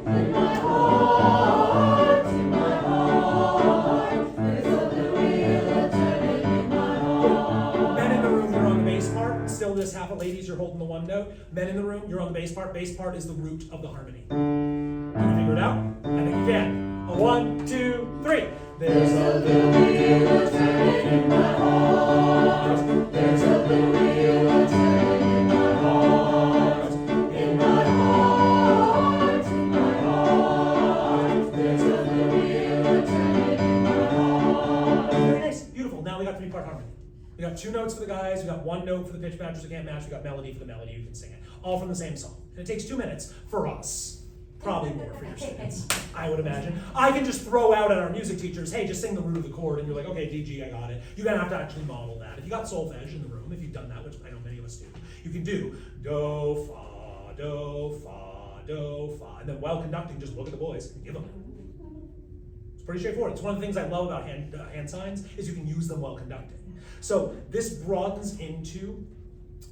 In my heart, in my heart. There's a little wheel of turning in my heart. Men in the room, you're on the bass part. Still this half of ladies, you're holding the one note. Men in the room, you're on the bass part. Bass part is the root of the harmony. Can you figure it out? I think you can. 1, 2, 3. There's a little wheel of turning in my heart. There's a little wheel of turning in my heart. In my heart, in my heart. There's a little wheel of turning in my heart. Very nice, beautiful. Now we got 3-part harmony. We got 2 notes for the guys, we got 1 note for the pitch matchers who can't match, we got melody for the melody who can sing it. All from the same song. And it takes 2 minutes for us. Probably more for your students, I would imagine. I can just throw out at our music teachers, hey, just sing the root of the chord, and you're like, okay, D, G, I got it. You're gonna have to actually model that. If you got solfege in the room, if you've done that, which I know many of us do, you can do do, fa, do, fa, do, fa, and then while conducting, just look at the boys and give them it. It's pretty straightforward. It's one of the things I love about hand signs is you can use them while conducting. So this broadens into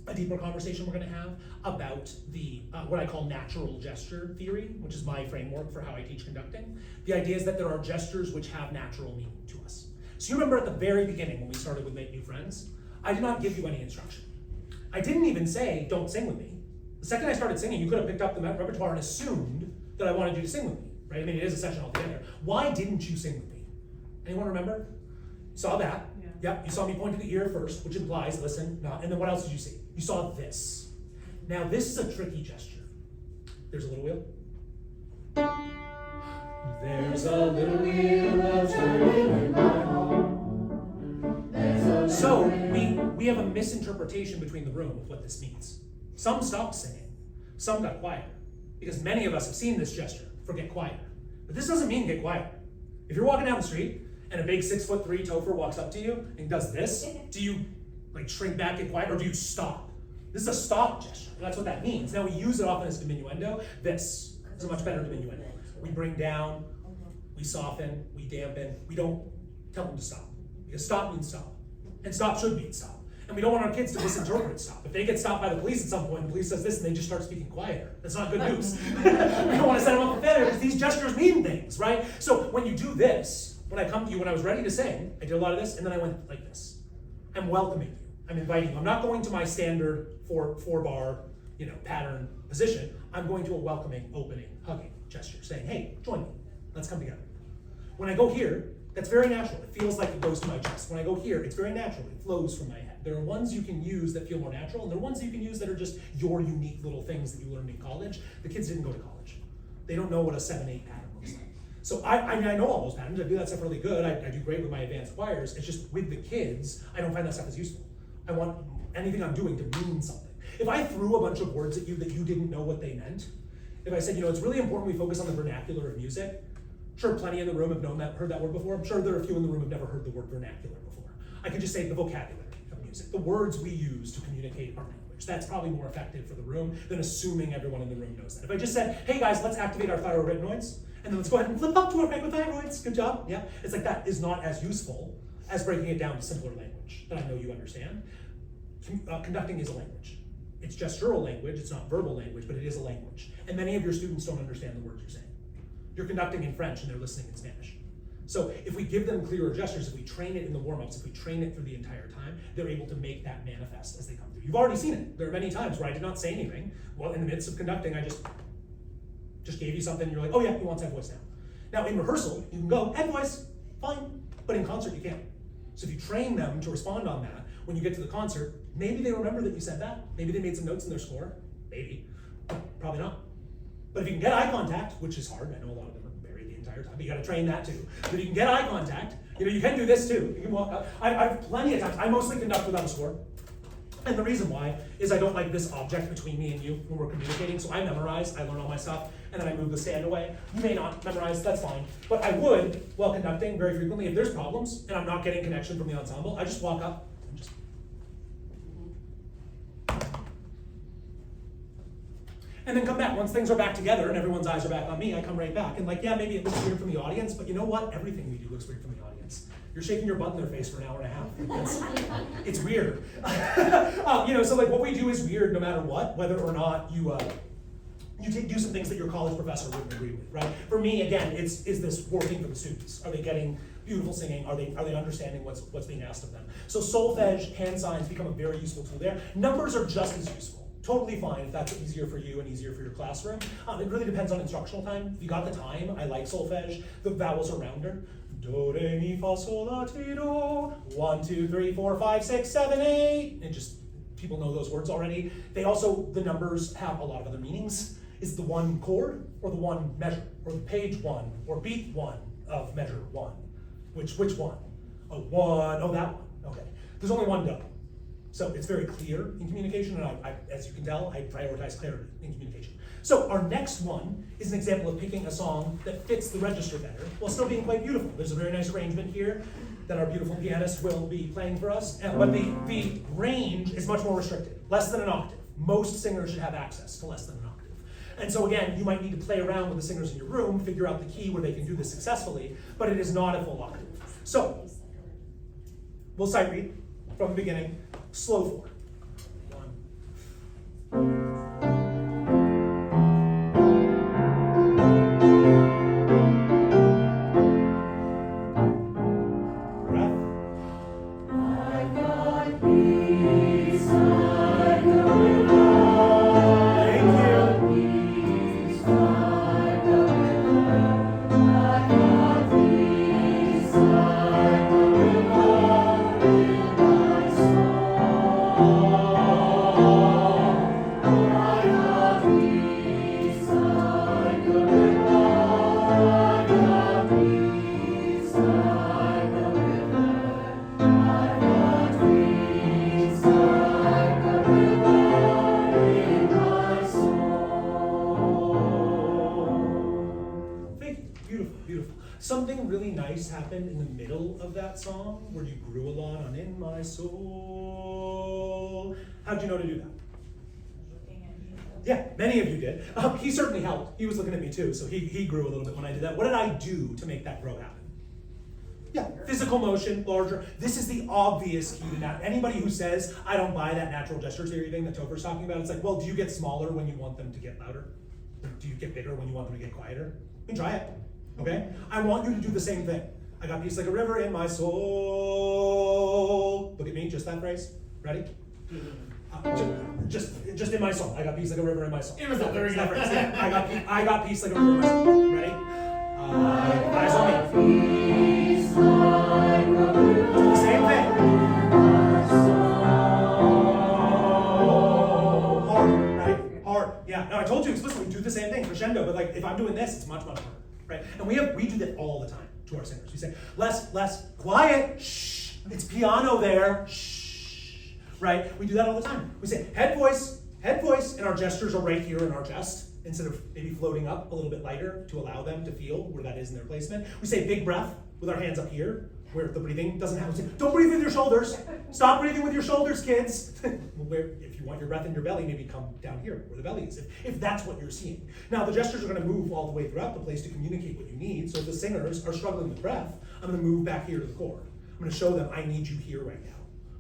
a deeper conversation we're going to have about the what I call natural gesture theory, which is my framework for how I teach conducting. The idea is that there are gestures which have natural meaning to us. So you remember at the very beginning when we started with Make New Friends, I did not give you any instruction. I didn't even say, don't sing with me. The second I started singing, you could have picked up the repertoire and assumed that I wanted you to sing with me, right? I mean, it is a session altogether. Why didn't you sing with me? Anyone remember? You saw that. Yep, you saw me point to the ear first, which implies listen, not, and then what else did you see? You saw this. Now this is a tricky gesture. There's a little wheel. There's a little wheel of turning in my heart. So we have a misinterpretation between the room of what this means. Some stopped singing, some got quieter, because many of us have seen this gesture for get quieter. But this doesn't mean get quieter. If you're walking down the street and a big 6'3" Topher walks up to you and does this, do you like shrink back and quiet, or do you stop? This is a stop gesture. That's what that means. Now we use it often as diminuendo. This is a much better diminuendo. We bring down, we soften, we dampen. We don't tell them to stop, because stop means stop, and stop should mean stop. And we don't want our kids to misinterpret stop. If they get stopped by the police at some point, and the police says this, and they just start speaking quieter, that's not good news. We don't want to set them up for failure, because these gestures mean things, right? So when you do this, when I come to you, when I was ready to sing, I did a lot of this, and then I went like this. I'm welcoming you. I'm inviting you. I'm not going to my standard four-bar, pattern position. I'm going to a welcoming, opening, hugging gesture, saying, hey, join me. Let's come together. When I go here, that's very natural. It feels like it goes to my chest. When I go here, it's very natural. It flows from my head. There are ones you can use that feel more natural, and there are ones you can use that are just your unique little things that you learned in college. The kids didn't go to college. They don't know what a 7/8 pattern looks like. So I know all those patterns. I do that stuff really good. I do great with my advanced choirs. It's just with the kids, I don't find that stuff as useful. I want anything I'm doing to mean something. If I threw a bunch of words at you that you didn't know what they meant, if I said, it's really important we focus on the vernacular of music, Sure, plenty in the room have heard that word before. I'm sure there are a few in the room who have never heard the word vernacular before. I could just say the vocabulary of music, the words we use to communicate our language. That's probably more effective for the room than assuming everyone in the room knows that. If I just said, hey guys, let's activate our thyroidnoids, and then let's go ahead and flip up to our hypothyroids, good job, yeah. It's like that is not as useful as breaking it down to simpler language that I know you understand. Conducting is a language. It's gestural language, it's not verbal language, but it is a language. And many of your students don't understand the words you're saying. You're conducting in French and they're listening in Spanish. So if we give them clearer gestures, if we train it in the warm-ups, if we train it through the entire time, they're able to make that manifest as they come through. You've already seen it. There are many times where I did not say anything. Well, in the midst of conducting, I just gave you something and you're like, oh yeah, he wants head voice now. Now in rehearsal, you can go, head voice, fine. But in concert, you can't. So if you train them to respond on that, when you get to the concert, maybe they remember that you said that. Maybe they made some notes in their score. Maybe. Probably not. But if you can get eye contact, which is hard, I know a lot of them are buried the entire time, but you gotta train that too. But if you can get eye contact, you can do this too. You can walk up. I've plenty of times, I mostly conduct without a score. And the reason why is I don't like this object between me and you when we're communicating. So I memorize, I learn all my stuff, and then I move the stand away. You may not memorize, that's fine. But I would, while conducting very frequently, if there's problems and I'm not getting connection from the ensemble, I just walk up and just. And then come back. Once things are back together and everyone's eyes are back on me, I come right back. And yeah, maybe it looks weird from the audience, but you know what? Everything we do looks weird from the audience. You're shaking your butt in their face for an hour and a half. It's weird. So what we do is weird no matter what, whether or not you do some things that your college professor wouldn't agree with, right? For me, again, is this working for the students? Are they getting beautiful singing? Are they understanding what's being asked of them? So solfege, hand signs become a very useful tool there. Numbers are just as useful. Totally fine if that's easier for you and easier for your classroom. It really depends on instructional time. If you got the time, I like solfege. The vowels are rounder. Do, re, mi, fa, sol, la, ti, do. 1, 2, 3, 4, 5, 6, 7, 8. And just, people know those words already. The numbers have a lot of other meanings. Is it the one chord or the one measure? Or the page one or beat one of measure one? Which one? Oh, one, oh, that one, okay. There's only one do. So it's very clear in communication, and I, as you can tell, I prioritize clarity in communication. So our next one is an example of picking a song that fits the register better, while still being quite beautiful. There's a very nice arrangement here that our beautiful pianist will be playing for us, but the range is much more restricted, less than an octave. Most singers should have access to less than an octave. And so again, you might need to play around with the singers in your room, figure out the key where they can do this successfully, but it is not a full octave. So, we'll sight read from the beginning. Slow 4. 1. Something really nice happened in the middle of that song where you grew a lot on In My Soul. How'd you know to do that? Looking at you. Yeah, many of you did. He certainly helped. He was looking at me too, so he grew a little bit when I did that. What did I do to make that grow happen? Yeah, physical motion, larger. This is the obvious key to that. Anybody who says, I don't buy that natural gesture theory thing that Topher's talking about, it's like, well, do you get smaller when you want them to get louder? Do you get bigger when you want them to get quieter? You can try it. Okay? I want you to do the same thing. I got peace like a river in my soul. Look at me, just that phrase. Ready? Just in my soul. I got peace like a river in my soul. It was that very that phrase. Yeah. I got peace like a river in my soul. Ready? Eyes on me. Do the same thing. Hard, right? Hard. Yeah. Now I told you explicitly, do the same thing, crescendo, but if I'm doing this, it's much, much harder. Right? And we do that all the time to our singers. We say, less, quiet, shh, it's piano there, shh, right? We do that all the time. We say, head voice, and our gestures are right here in our chest, instead of maybe floating up a little bit lighter to allow them to feel where that is in their placement. We say big breath with our hands up here, where the breathing doesn't have to. Don't breathe with your shoulders. Stop breathing with your shoulders, kids. Where, if you want your breath in your belly, maybe come down here where the belly is, if that's what you're seeing. Now, the gestures are going to move all the way throughout the place to communicate what you need. So if the singers are struggling with breath, I'm going to move back here to the core. I'm going to show them, I need you here right now.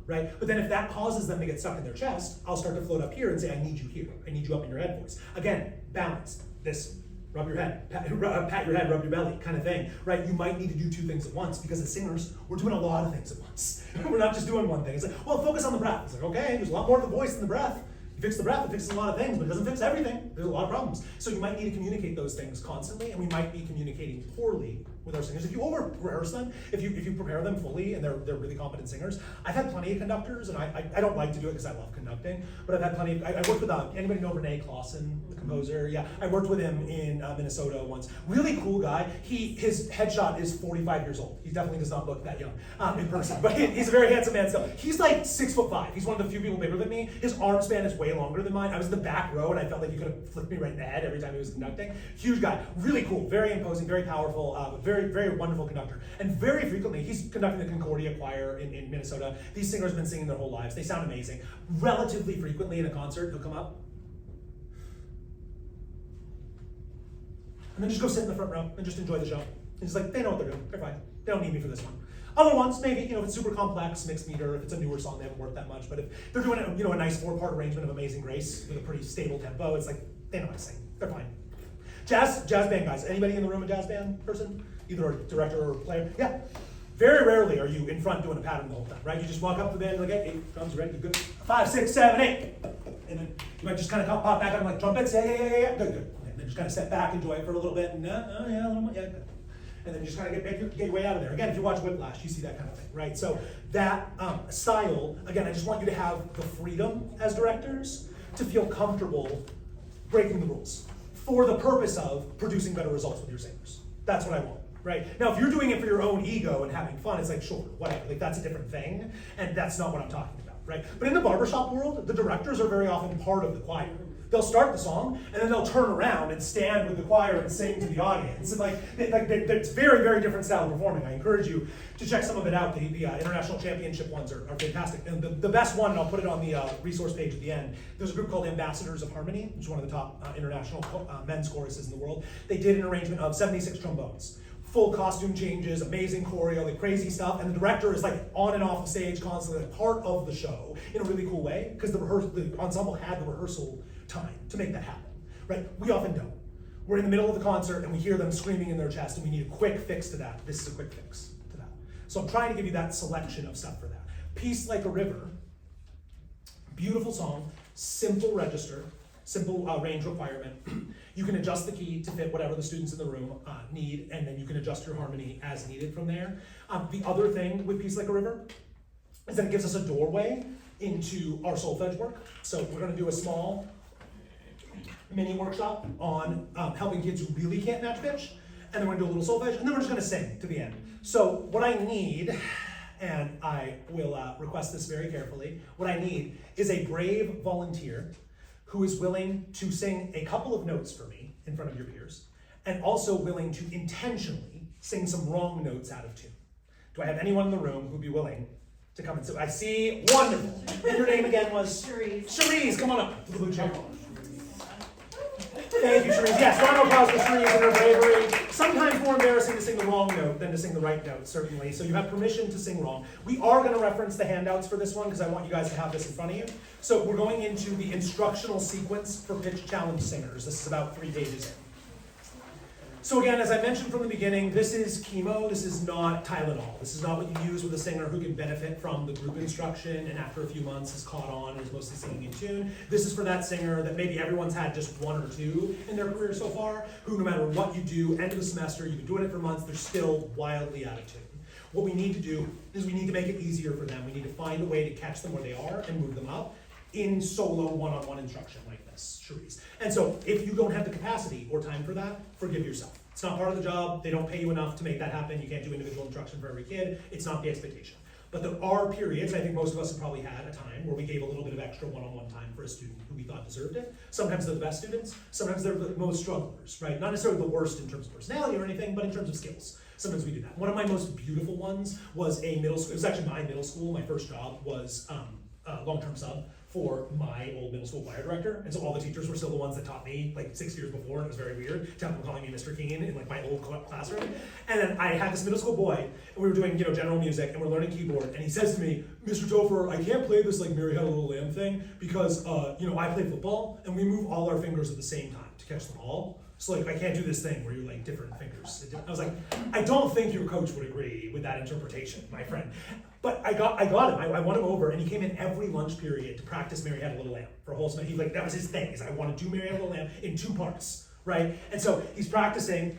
Right? But then if that causes them to get stuck in their chest, I'll start to float up here and say, I need you here. I need you up in your head voice. Again, balance. This, rub your head, pat your head, rub your belly kind of thing, right? You might need to do two things at once because as singers, we're doing a lot of things at once. We're not just doing one thing. It's like, well, focus on the breath. It's like, okay, there's a lot more to the voice than the breath. You fix the breath, it fixes a lot of things, but it doesn't fix everything. There's a lot of problems. So you might need to communicate those things constantly, and we might be communicating poorly with our singers. If you over-rehearse them, if you prepare them fully, and they're really competent singers. I've had plenty of conductors, and I don't like to do it because I love conducting, but I've had plenty of, I worked with, anybody know Renee Clausen, the composer? Yeah, I worked with him in Minnesota once. Really cool guy. His headshot is 45 years old. He definitely does not look that young in person, but he's a very handsome man still. He's like 6'5". He's one of the few people bigger than me. His arm span is way longer than mine. I was in the back row, and I felt like he could have flicked me right in the head every time he was conducting. Huge guy, really cool, very imposing, very powerful, very, very wonderful conductor. And very frequently, he's conducting the Concordia Choir in Minnesota. These singers have been singing their whole lives. They sound amazing. Relatively frequently in a concert, he'll come up, and then just go sit in the front row and just enjoy the show. And it's like, they know what they're doing. They're fine. They don't need me for this one. Other ones, maybe, if it's super complex, mixed meter, if it's a newer song, they haven't worked that much. But if they're doing a nice 4-part arrangement of Amazing Grace with a pretty stable tempo, it's like, they know how to sing. They're fine. Jazz band guys. Anybody in the room a jazz band person? Either a director or a player? Yeah. Very rarely are you in front doing a pattern the whole time, right? You just walk up to the band, like, hey, drums ready, you good? 5, 6, 7, 8. And then you might just kind of pop back up like trumpets, yeah, good. And then just kind of step back, enjoy it for a little bit, and yeah, a little more, yeah, good. And then you just kind of get your way out of there. Again, if you watch Whiplash, you see that kind of thing, right? So that style, again, I just want you to have the freedom as directors to feel comfortable breaking the rules for the purpose of producing better results with your singers. That's what I want. Right? Now, if you're doing it for your own ego and having fun, it's like, sure, whatever. Like, that's a different thing, and that's not what I'm talking about, right? But in the barbershop world, the directors are very often part of the choir. They'll start the song, and then they'll turn around and stand with the choir and sing to the audience. And it's very, very different style of performing. I encourage you to check some of it out. The international championship ones are fantastic. And the best one, and I'll put it on the resource page at the end, there's a group called Ambassadors of Harmony, which is one of the top international men's choruses in the world. They did an arrangement of 76 trombones. Full costume changes, amazing choreo, like crazy stuff, and the director is like on and off the stage constantly, like part of the show in a really cool way, because the ensemble had the rehearsal time to make that happen, right? We often don't. We're in the middle of the concert and we hear them screaming in their chest and we need a quick fix to that. This is a quick fix to that. So I'm trying to give you that selection of stuff for that. Peace Like a River, beautiful song, simple register, simple range requirement. You can adjust the key to fit whatever the students in the room need, and then you can adjust your harmony as needed from there. The other thing with Peace Like a River is that it gives us a doorway into our solfege work. So we're gonna do a small mini workshop on helping kids who really can't match pitch, and then we're gonna do a little solfege, and then we're just gonna sing to the end. So what I need, and I will request this very carefully, what I need is a brave volunteer who is willing to sing a couple of notes for me in front of your peers, and also willing to intentionally sing some wrong notes out of tune. Do I have anyone in the room who'd be willing to come and sing? I see, wonderful. And your name again was? Cherise, come on up to the blue chair. Thank you, Cherise. Yes, round of applause for Cherise and her bravery. Sometimes more embarrassing to sing the wrong note than to sing the right note, certainly. So you have permission to sing wrong. We are going to reference the handouts for this one because I want you guys to have this in front of you. So we're going into the instructional sequence for pitch challenge singers. This is about 3 pages in. So again, as I mentioned from the beginning, this is chemo, this is not Tylenol. This is not what you use with a singer who can benefit from the group instruction and after a few months has caught on and is mostly singing in tune. This is for that singer that maybe everyone's had just 1 or 2 in their career so far, who no matter what you do, end of the semester, you've been doing it for months, they're still wildly out of tune. What we need to do is we need to make it easier for them. We need to find a way to catch them where they are and move them up in solo one-on-one instruction like this, Cherise. And so if you don't have the capacity or time for that, forgive yourself. It's not part of the job. They don't pay you enough to make that happen. You can't do individual instruction for every kid. It's not the expectation. But there are periods, and I think most of us have probably had a time where we gave a little bit of extra one-on-one time for a student who we thought deserved it. Sometimes they're the best students, sometimes they're the most strugglers, right? Not necessarily the worst in terms of personality or anything, but in terms of skills. Sometimes we do that. One of my most beautiful ones was a middle school, it was actually my middle school. My first job was long-term sub for my old middle school choir director. And so all the teachers were still the ones that taught me like 6 years before, and it was very weird to have them calling me Mr. Keene in like my old classroom. And then I had this middle school boy, and we were doing, general music, and we're learning keyboard, and he says to me, Mr. Topher, I can't play this like Mary Had a Little Lamb thing because, I play football, and we move all our fingers at the same time to catch the ball. So like, I can't do this thing where you're like different fingers. I was like, I don't think your coach would agree with that interpretation, my friend. But I got him, I won him over, and he came in every lunch period to practice Mary Had a Little Lamb for a whole semester. That was his thing, is I want to do Mary Had a Little Lamb in 2 parts, right? And so he's practicing,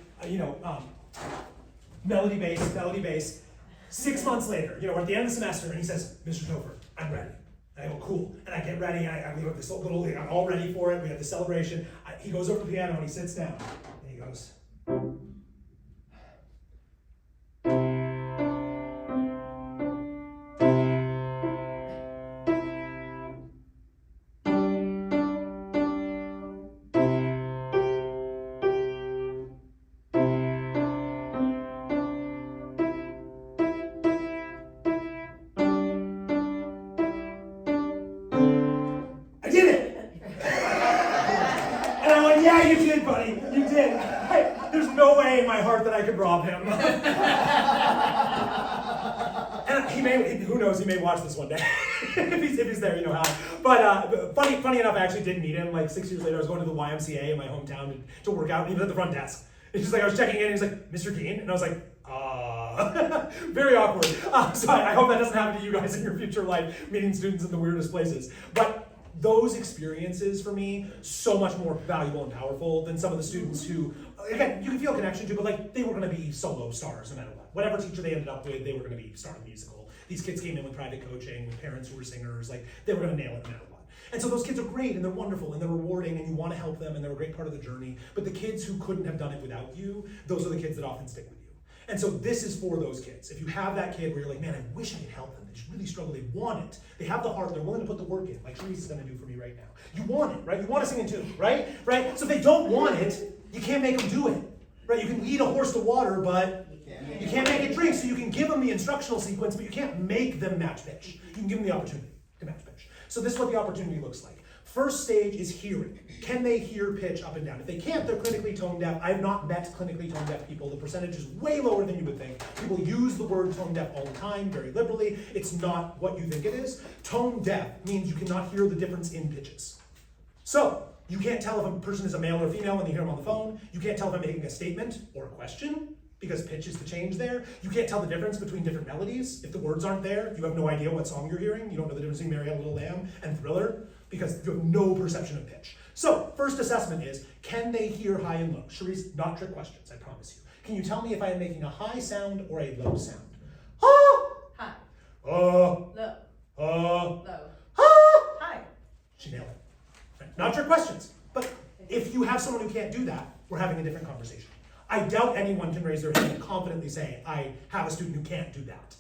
melody bass. 6 months later, we're at the end of the semester, and he says, Mr. Topher, I'm ready. And I go, cool. And I get ready, and we have this little, I'm all ready for it. We have the celebration. He goes over to the piano and he sits down, and he goes, I did it! And I went, yeah, you did, buddy. You did. There's no way in my heart that I could rob him. And he may, who knows, he may watch this one day. if he's there, you know how. But funny enough, I actually did meet him like 6 years later. I was going to the YMCA in my hometown to work out, and he was at the front desk. It's just like, I was checking in, and he's like, Mr. Keene? And I was like, very awkward. So I hope that doesn't happen to you guys in your future life, meeting students in the weirdest places. But those experiences for me, so much more valuable and powerful than some of the students who, again, you can feel a connection to, but like they were gonna be solo stars no matter what. Whatever teacher they ended up with, they were gonna be starting the musical. These kids came in with private coaching, with parents who were singers, like they were gonna nail it no matter what. And so those kids are great, and they're wonderful, and they're rewarding, and you wanna help them, and they're a great part of the journey. But the kids who couldn't have done it without you, those are the kids that often stick with you. And so this is for those kids. If you have that kid where you're like, man, I wish I could help them. They just really struggle. They want it. They have the heart. They're willing to put the work in, like Sharice is going to do for me right now. You want it, right? You want to sing in tune, right? So if they don't want it, you can't make them do it, right? You can lead a horse to water, but you can't make it drink. So you can give them the instructional sequence, but you can't make them match pitch. You can give them the opportunity to match pitch. So this is what the opportunity looks like. First stage is hearing. Can they hear pitch up and down? If they can't, they're clinically tone deaf. I've not met clinically tone deaf people. The percentage is way lower than you would think. People use the word tone deaf all the time, very liberally. It's not what you think it is. Tone deaf means you cannot hear the difference in pitches. So, you can't tell if a person is a male or female when they hear them on the phone. You can't tell if I'm making a statement or a question, because pitch is the change there. You can't tell the difference between different melodies. If the words aren't there, you have no idea what song you're hearing. You don't know the difference between Mary Had a Little Lamb and Thriller, because you have no perception of pitch. So, first assessment is, can they hear high and low? Sharice, not trick questions, I promise you. Can you tell me if I am making a high sound or a low sound? Ah! High. Low. Low. Ah! High. She nailed it. Right. Not trick questions. But if you have someone who can't do that, we're having a different conversation. I doubt anyone can raise their hand and confidently say, I have a student who can't do that.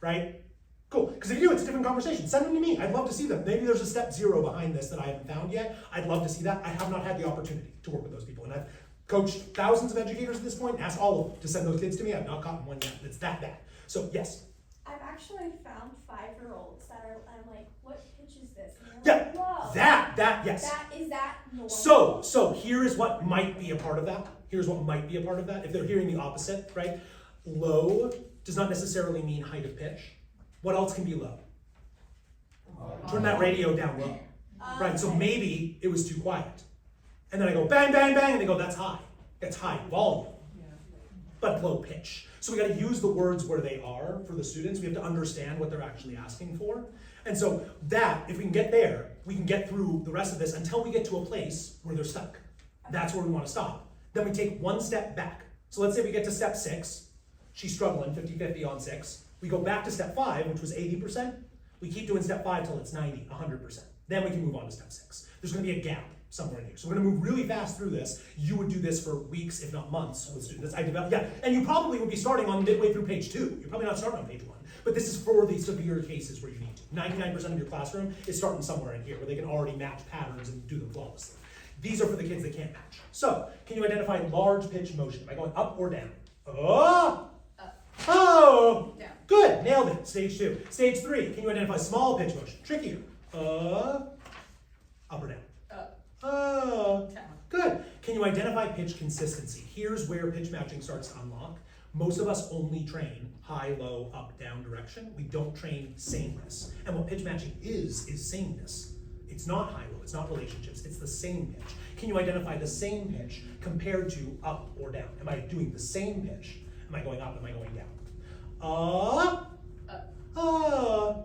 Right? Cool, because if you do, it's a different conversation. Send them to me. I'd love to see them. Maybe there's a step 0 behind this that I haven't found yet. I'd love to see that. I have not had the opportunity to work with those people. And I've coached thousands of educators at this point, asked all of them to send those kids to me. I've not gotten one yet. It's that bad. So, yes. I've actually found 5-year-olds that are, I'm like, what pitch is this? And Yeah, they're like, whoa. Yes. Is that normal? So here is what might be a part of that. Here's what might be a part of that. If they're hearing the opposite, right? Low does not necessarily mean height of pitch. What else can be low? Turn that radio down low. Right, so maybe it was too quiet. And then I go bang, bang, bang, and they go, that's high. That's high volume, but low pitch. So we gotta use the words where they are for the students. We have to understand what they're actually asking for. And so that, if we can get there, we can get through the rest of this until we get to a place where they're stuck. That's where we wanna stop. Then we take one step back. So let's say we get to step 6. She's struggling, 50-50 on 6. We go back to step 5, which was 80%. We keep doing step 5 till it's 90, 100%. Then we can move on to step 6. There's gonna be a gap somewhere in here. So we're gonna move really fast through this. You would do this for weeks, if not months, with students. And you probably would be starting on midway through page 2. You're probably not starting on page 1. But this is for the severe cases where you need to. 99% of your classroom is starting somewhere in here where they can already match patterns and do them flawlessly. These are for the kids that can't match. So, can you identify large pitch motion? Am I going up or down? Oh! Oh! Down. Good, nailed it. Stage 2. Stage 3, can you identify small pitch motion? Trickier. Up or down? Down. Good. Can you identify pitch consistency? Here's where pitch matching starts to unlock. Most of us only train high, low, up, down direction. We don't train sameness. And what pitch matching is sameness. It's not high, low, it's not relationships, it's the same pitch. Can you identify the same pitch compared to up or down? Am I doing the same pitch? Am I going up? Am I going down?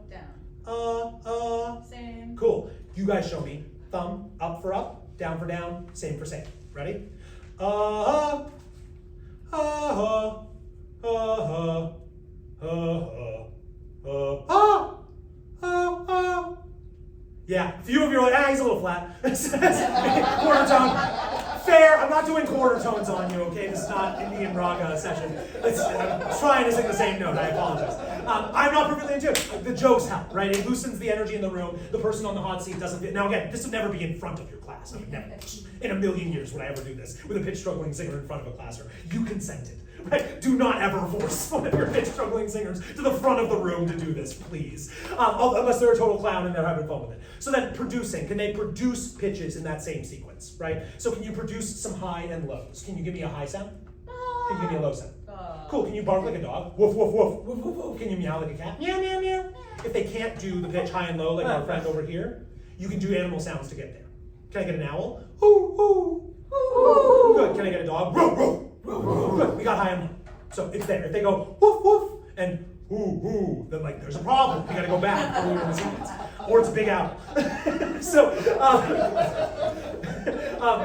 Down. Same. Cool. You guys show me. Thumb up for up, down for down, same for same. Ready? Yeah, a few of you are like, he's a little flat. Quarter tone. Fair, I'm not doing quarter tones on you, okay? This is not Indian raga session. I'm trying to sing the same note, I apologize. I'm not perfectly in tune. The jokes help, right? It loosens the energy in the room. The person on the hot seat doesn't fit. Now again, this would never be in front of your class. I would never, in a million years would I ever do this with a pitch struggling singer in front of a classroom. You consented, right? Do not ever force one of your pitch struggling singers to the front of the room to do this, please. Unless they're a total clown and they're having fun with it. So then producing, can they produce pitches in that same sequence, right? So can you produce some high and lows? Can you give me a high sound? Can you give me a low sound? Cool, can you bark like a dog? Woof, woof, woof, woof, woof, woof. Can you meow like a cat? Meow, meow, meow. If they can't do the pitch high and low like our friend over here, you can do animal sounds to get there. Can I get an owl? Ooh, ooh, ooh. Good, can I get a dog? Woof, woof, woof, woof. Good, we got high and low. So it's there. If they go woof, woof, and ooh, ooh, then like there's a problem. You gotta go back earlier in the sequence. Or it's a big owl. So,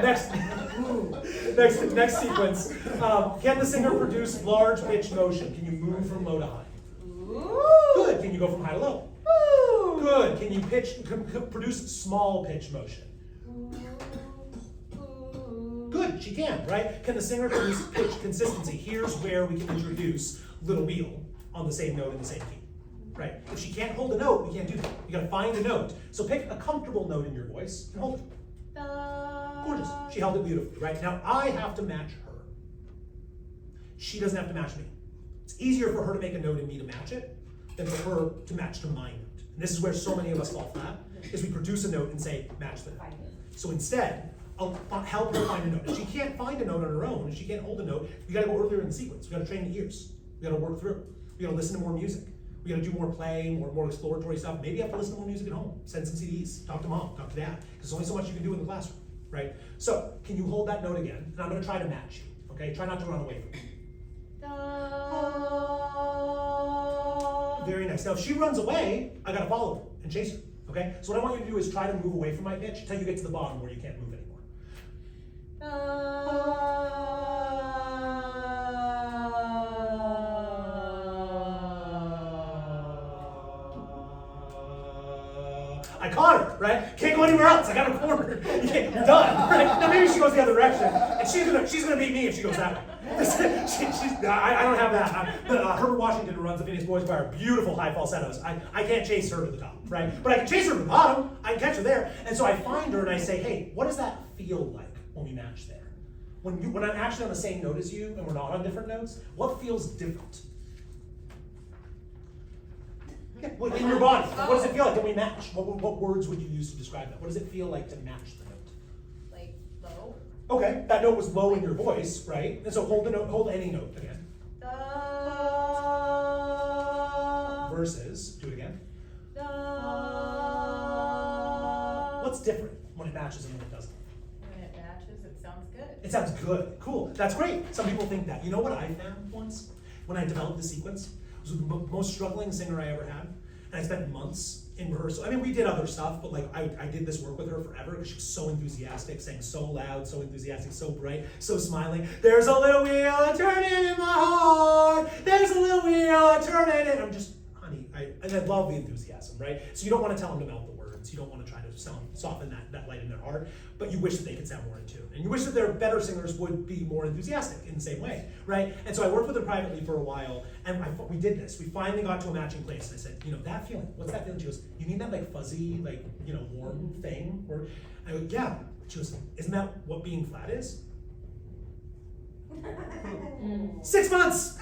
next sequence. Can the singer produce large pitch motion? Can you move from low to high? Good. Can you go from high to low? Good. Can you produce small pitch motion? Good. She can, right? Can the singer produce pitch consistency? Here's where we can introduce little wheel on the same note in the same key. Right? If she can't hold a note, we can't do that. You gotta find a note. So pick a comfortable note in your voice and hold it. Gorgeous. She held it beautifully, right? Now I have to match her. She doesn't have to match me. It's easier for her to make a note and me to match it than for her to match to my note. And this is where so many of us fall flat, is we produce a note and say, match the note. So instead, I'll help her find a note. If she can't find a note on her own, if she can't hold a note, we gotta go earlier in the sequence. We gotta train the ears. We gotta work through. We gotta listen to more music. We gotta do more play, more exploratory stuff. Maybe you have to listen to more music at home. Send some CDs. Talk to mom, talk to dad. Because there's only so much you can do in the classroom, right? So, can you hold that note again? And I'm gonna try to match you, okay? Try not to run away from me. Very nice. Now, if she runs away, I gotta follow her and chase her, okay? So what I want you to do is try to move away from my pitch until you get to the bottom where you can't move anymore. I caught her, right? Can't go anywhere else. I got her cornered. You're done, right? Now maybe she goes the other direction, and she's gonna beat me if she goes that way. I don't have that. Herbert Washington, who runs the Phoenix Boys Choir, beautiful high falsettos. I can't chase her to the top, right? But I can chase her to the bottom. I can catch her there, and so I find her and I say, hey, what does that feel like when we match there? When I'm actually on the same note as you and we're not on different notes, what feels different? Yeah, well, in your body, what does it feel like when we match? What words would you use to describe that? What does it feel like to match the note? Like low. Okay, that note was low in your voice, right? And so hold the note, hold any note again. Versus, do it again. What's different when it matches and when it doesn't? When it matches, it sounds good. It sounds good, cool, that's great. Some people think that. You know what I found once when I developed the sequence? It was the most struggling singer I ever had. And I spent months in rehearsal. I mean, we did other stuff, but like I did this work with her forever because she was so enthusiastic, sang so loud, so enthusiastic, so bright, so smiling. There's a little wheel turning in my heart. There's a little wheel turning in. I'm just, honey, and I love the enthusiasm, right? So you don't want to tell them to mouth the words. students. You don't want to try to soften that light in their heart, but you wish that they could sound more in tune. And you wish that their better singers would be more enthusiastic in the same way, right? And so I worked with them privately for a while, and we did this. We finally got to a matching place, and I said, that feeling, what's that feeling? She goes, you mean that like fuzzy, like, warm thing? Or I go, yeah. She goes, isn't that what being flat is? 6 months!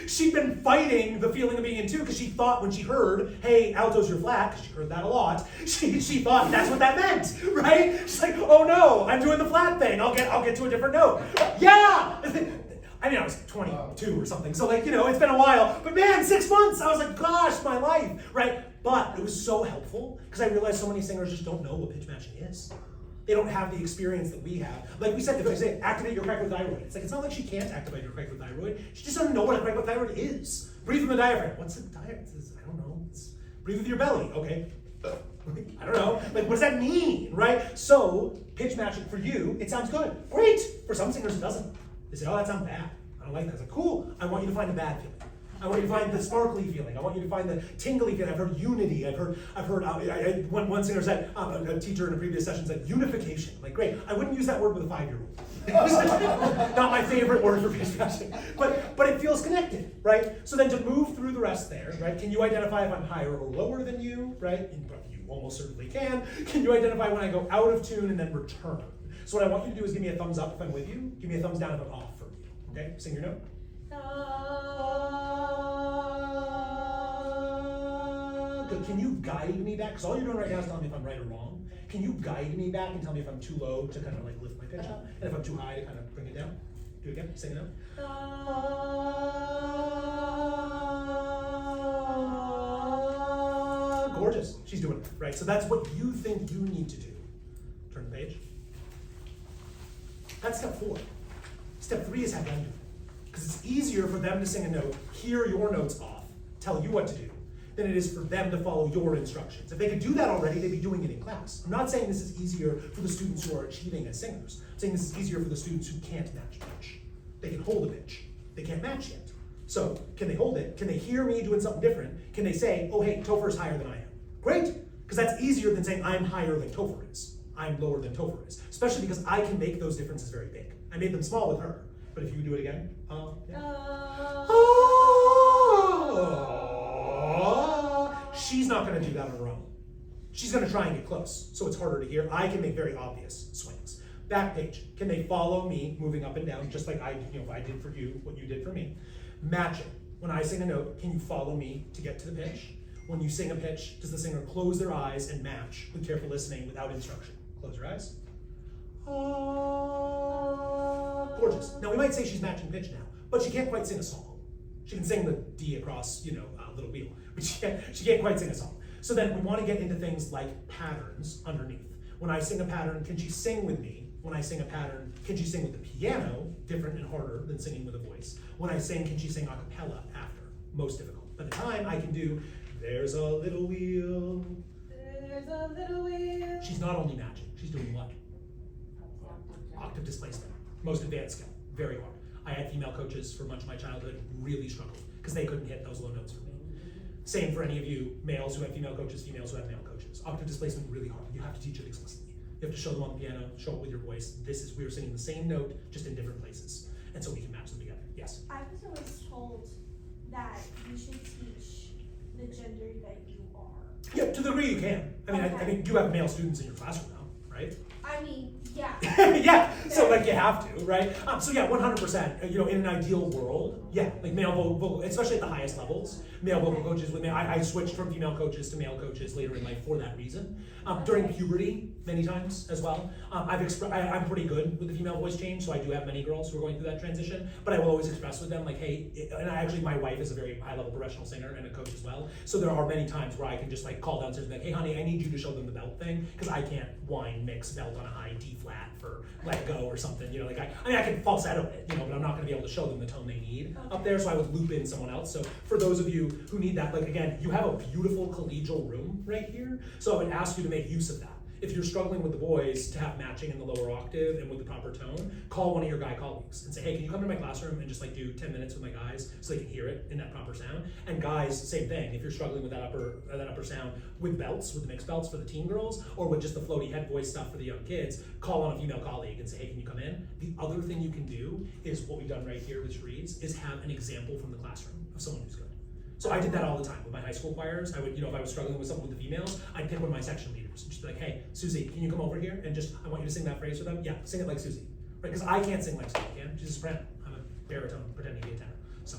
She'd been fighting the feeling of being in tune because she thought when she heard, hey, altos, you're flat, because she heard that a lot, she thought that's what that meant, right? She's like, oh no, I'm doing the flat thing. I'll get to a different note. Yeah! I mean, I was 22 or something, so like, it's been a while. But man, 6 months, I was like, gosh, my life, right? But it was so helpful because I realized so many singers just don't know what pitch matching is. They don't have the experience that we have. Like we said, if I say activate your cricothyroid, it's like it's not like she can't activate your cricothyroid. She just doesn't know what a cricothyroid is. Breathe from the diaphragm. What's the diaphragm? I don't know. Breathe with your belly. Okay. I don't know. Like, what does that mean, right? So pitch matching for you, it sounds good. Great. For some singers, it doesn't. They say, oh, that sounds bad. I don't like that. It's like, cool. I want you to find a bad feeling. I want you to find the sparkly feeling. I want you to find the tingly feeling. I've heard unity. I've heard. One singer said, a teacher in a previous session said unification. Like, great. I wouldn't use that word with a 5-year-old. Not my favorite word for pitch matching. But it feels connected, right? So then to move through the rest there, right? Can you identify if I'm higher or lower than you, right? You almost certainly can. Can you identify when I go out of tune and then return? So what I want you to do is give me a thumbs up if I'm with you. Give me a thumbs down if I'm off from you. Okay? Sing your note. Good. Can you guide me back? Because all you're doing right now is telling me if I'm right or wrong. Can you guide me back and tell me if I'm too low to kind of like lift my pitch up, and if I'm too high to kind of bring it down? Do it again. Sing it out. Gorgeous. She's doing it, right? So that's what you think you need to do. Turn the page. That's step 4. Step 3 is have them do it. Because it's easier for them to sing a note, hear your notes off, tell you what to do, than it is for them to follow your instructions. If they could do that already, they'd be doing it in class. I'm not saying this is easier for the students who are achieving as singers. I'm saying this is easier for the students who can't match pitch. They can hold a pitch. They can't match yet. So can they hold it? Can they hear me doing something different? Can they say, oh hey, Topher's higher than I am? Great, because that's easier than saying I'm higher than Topher is. I'm lower than Topher is. Especially because I can make those differences very big. I made them small with her. But if you do it again, she's not going to do that on her own. She's going to try and get close, so it's harder to hear. I can make very obvious swings. Back page, can they follow me moving up and down, just like I did for you, what you did for me? Matching. When I sing a note, can you follow me to get to the pitch? When you sing a pitch, does the singer close their eyes and match with careful listening without instruction? Close your eyes. Gorgeous. Now we might say she's matching pitch now, but she can't quite sing a song. She can sing the D across, a little wheel, but she can't quite sing a song. So then we want to get into things like patterns underneath. When I sing a pattern, can she sing with me? When I sing a pattern, can she sing with the piano? Different and harder than singing with a voice. When I sing, can she sing a cappella after? Most difficult. By the time I can do, there's a little wheel. There's a little wheel. She's not only matching, she's doing what? Octave displacement. Most advanced skill. Very hard. I had female coaches for much of my childhood really struggled because they couldn't hit those low notes for me. Same for any of you males who have female coaches, females who have male coaches. Octave displacement, really hard. You have to teach it explicitly. You have to show them on the piano, show it with your voice. We were singing the same note, just in different places. And so we can match them together. Yes? I was always told that you should teach the gender that you are. Yeah, to the degree you can. I mean, Okay. I mean, you have male students in your classroom now, right? I mean, yeah. Yeah, so like you have to, right? So yeah, 100%, in an ideal world, yeah, like male vocal, especially at the highest levels, male vocal coaches with me. I switched from female coaches to male coaches later in life for that reason. During puberty, many times as well. I'm pretty good with the female voice change, so I do have many girls who are going through that transition, but I will always express with them like, hey, my wife is a very high level professional singer and a coach as well, so there are many times where I can just like call downstairs and be like, hey honey, I need you to show them the belt thing, because I can't whine mix belt on a high D flat for let go or something, I can falsetto it, but I'm not gonna be able to show them the tone they need up there, so I would loop in someone else. So for those of you who need that, like again, you have a beautiful collegial room right here, so I would ask you to make use of that. if you're struggling with the boys to have matching in the lower octave and with the proper tone, call one of your guy colleagues and say, hey, can you come to my classroom and just like do 10 minutes with my guys so they can hear it in that proper sound? And guys, same thing. If you're struggling with that upper sound with belts, with the mixed belts for the teen girls, or with just the floaty head voice stuff for the young kids, call on a female colleague and say, hey, can you come in? The other thing you can do is what we've done right here with Shreeds is have an example from the classroom of someone who's good. So I did that all the time with my high school choirs. I would, if I was struggling with something with the females, I'd pick one of my section leaders and just be like, hey, Susie, can you come over here and just, I want you to sing that phrase for them? Yeah, sing it like Susie, right? Because I can't sing like Susie, can? She's a soprano. I'm a baritone pretending to be a tenor. So,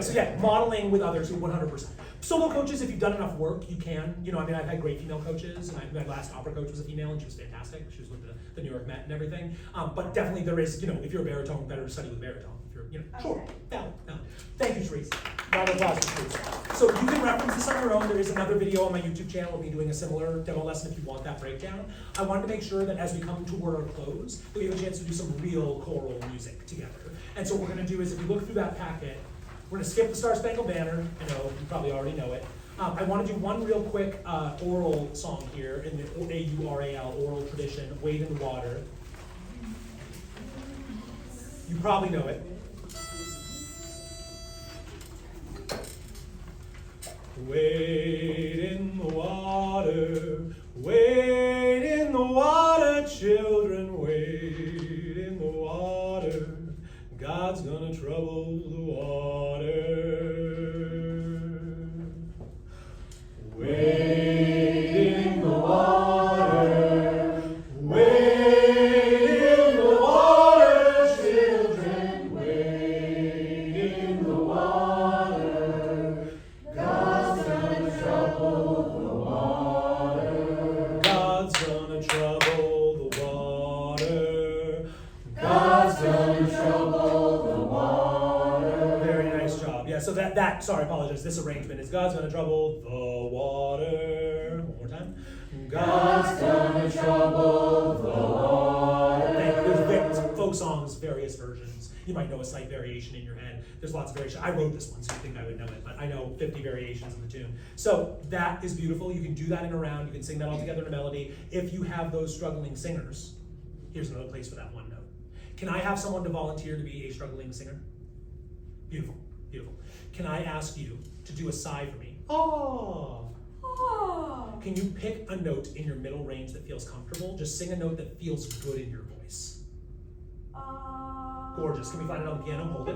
so yeah, modeling with others 100%. Solo coaches, if you've done enough work, you can. I've had great female coaches, and my last opera coach was a female, and she was fantastic. She was with the New York Met and everything. But definitely there is, if you're a baritone, better to study with baritone. If you're, sure, valid. Thank you, Therese. Round of applause for Therese. So you can reference this on your own. There is another video on my YouTube channel of me doing a similar demo lesson if you want that breakdown. I wanted to make sure that as we come toward our close, that we have a chance to do some real choral music together. And so what we're going to do is, if you look through that packet, we're going to skip the Star Spangled Banner. I know you probably already know it. I want to do one real quick oral song here in the A-U-R-A-L, oral tradition, Wade in the Water. You probably know it. Wade in the water, children, wade in the water. God's gonna trouble the water. Wade in the water, wade in the water, children, wade in the water. God's gonna trouble the water. God's gonna trouble the water. God's gonna trouble the water. Very nice job. Yeah, so sorry, I apologize. This arrangement is God's gonna trouble the water. One more time. God's gonna trouble the water. There's folk songs, various versions. You might know a slight variation in your head. There's lots of variation. I wrote this one, so you think I would know it, but I know 50 variations of the tune. So that is beautiful. You can do that in a round. You can sing that all together in a melody. If you have those struggling singers, here's another place for that one note. Can I have someone to volunteer to be a struggling singer? Beautiful, beautiful. Can I ask you to do a sigh for me? Oh. Oh. Can you pick a note in your middle range that feels comfortable? Just sing a note that feels good in your voice. Gorgeous. Can we find it on the piano? Hold it.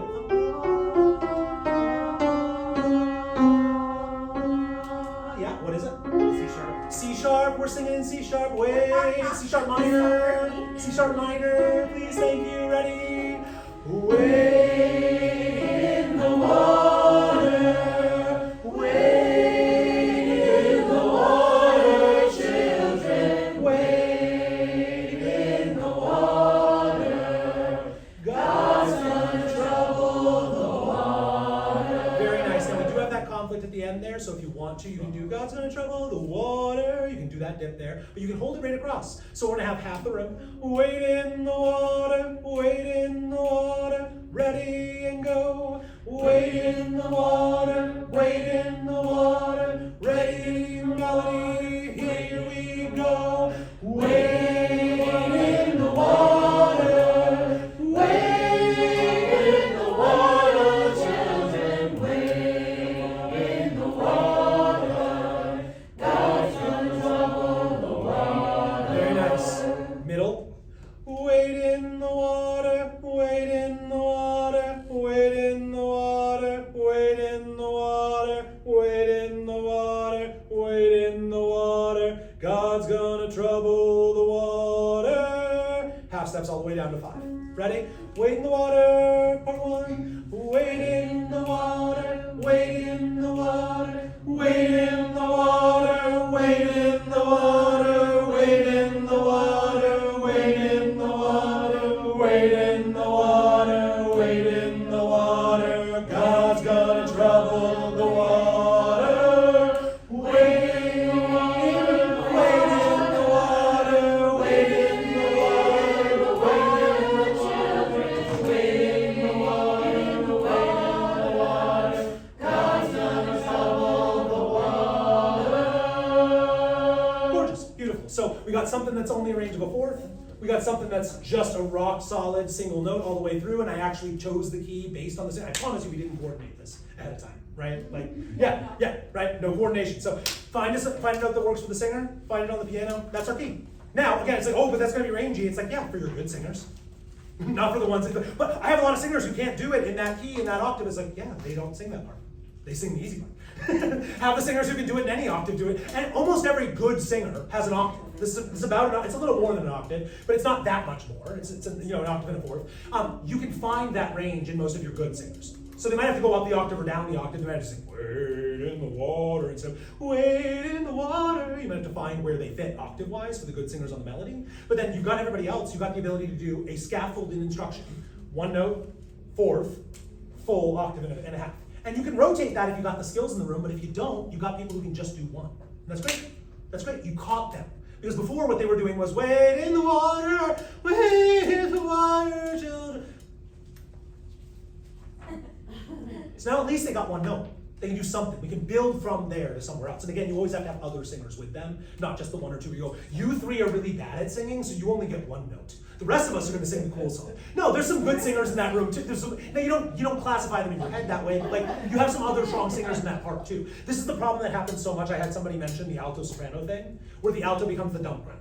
Yeah, what is it? C sharp. C sharp. We're singing in C sharp. Wait. C sharp minor. C sharp minor. Please, thank you. Ready? Wade in the water. Wade in the water, children. Wade in the water. God's gonna trouble the water. Very nice. Now we do have that conflict at the end there, so if you want to, you can do God's gonna trouble the water. You can do that dip there, but you can hold it right across. So we're gonna have half the room. Wade in the water, wade in the water, ready and go. Wade in the water, wade in the water, ready, melody, here we go. Wade in the water, wade in the water, children, wade in the water. God's gonna trouble the water. Very nice. Middle. Wade in the water, wade in the water, wade in the water, wade in the water, wade in the water, wade in the water. God's gonna trouble the water. Half steps all the way down to 5. Ready? Wade in the water, part 1. Wade in the water, wade in the water, wade in the water, wade in the water, wade in the water, wade in the water, wade in the water, wade in the water. God's gonna trouble the water. Wade in the water, wade in the water, wade in the water, wade in the children, wade in the water, wade in the water. God's gonna trouble the water. note. So we got something that's only a range of a fourth. We got something that's just a rock solid single note all the way through, and I actually chose the key based on the. I promise you, we didn't coordinate this ahead of time, right? Like, yeah, right. No coordination. So find a note that works for the singer. Find it on the piano. That's our key. Now, again, it's like, oh, but that's going to be rangy. It's like, yeah, for your good singers. Not for the ones that, but I have a lot of singers who can't do it in that key, in that octave. It's like, yeah, they don't sing that part. They sing the easy part. Have the singers who can do it in any octave do it. And almost every good singer has an octave. This is about, it's a little more than an octave, but it's not that much more. It's an octave and a fourth. You can find that range in most of your good singers. So they might have to go up the octave or down the octave. They might have to sing, wade in the water, instead of wade in the water. You might have to find where they fit octave-wise for the good singers on the melody. But then you've got everybody else. You've got the ability to do a scaffolded instruction. One note, fourth, full octave and a half. And you can rotate that if you've got the skills in the room, but if you don't, you've got people who can just do one. And that's great. That's great. You caught them. Because before what they were doing was wade in the water, children. So now at least they got one note. They can do something. We can build from there to somewhere else. And again, you always have to have other singers with them, not just the one or two. You go, you three are really bad at singing, so you only get one note. The rest of us are going to sing the cool song. No, there's some good singers in that room too. Now you don't classify them in your head that way, but like you have some other strong singers in that part too. This is the problem that happens so much. I had somebody mention the alto soprano thing, where the alto becomes the dump ground.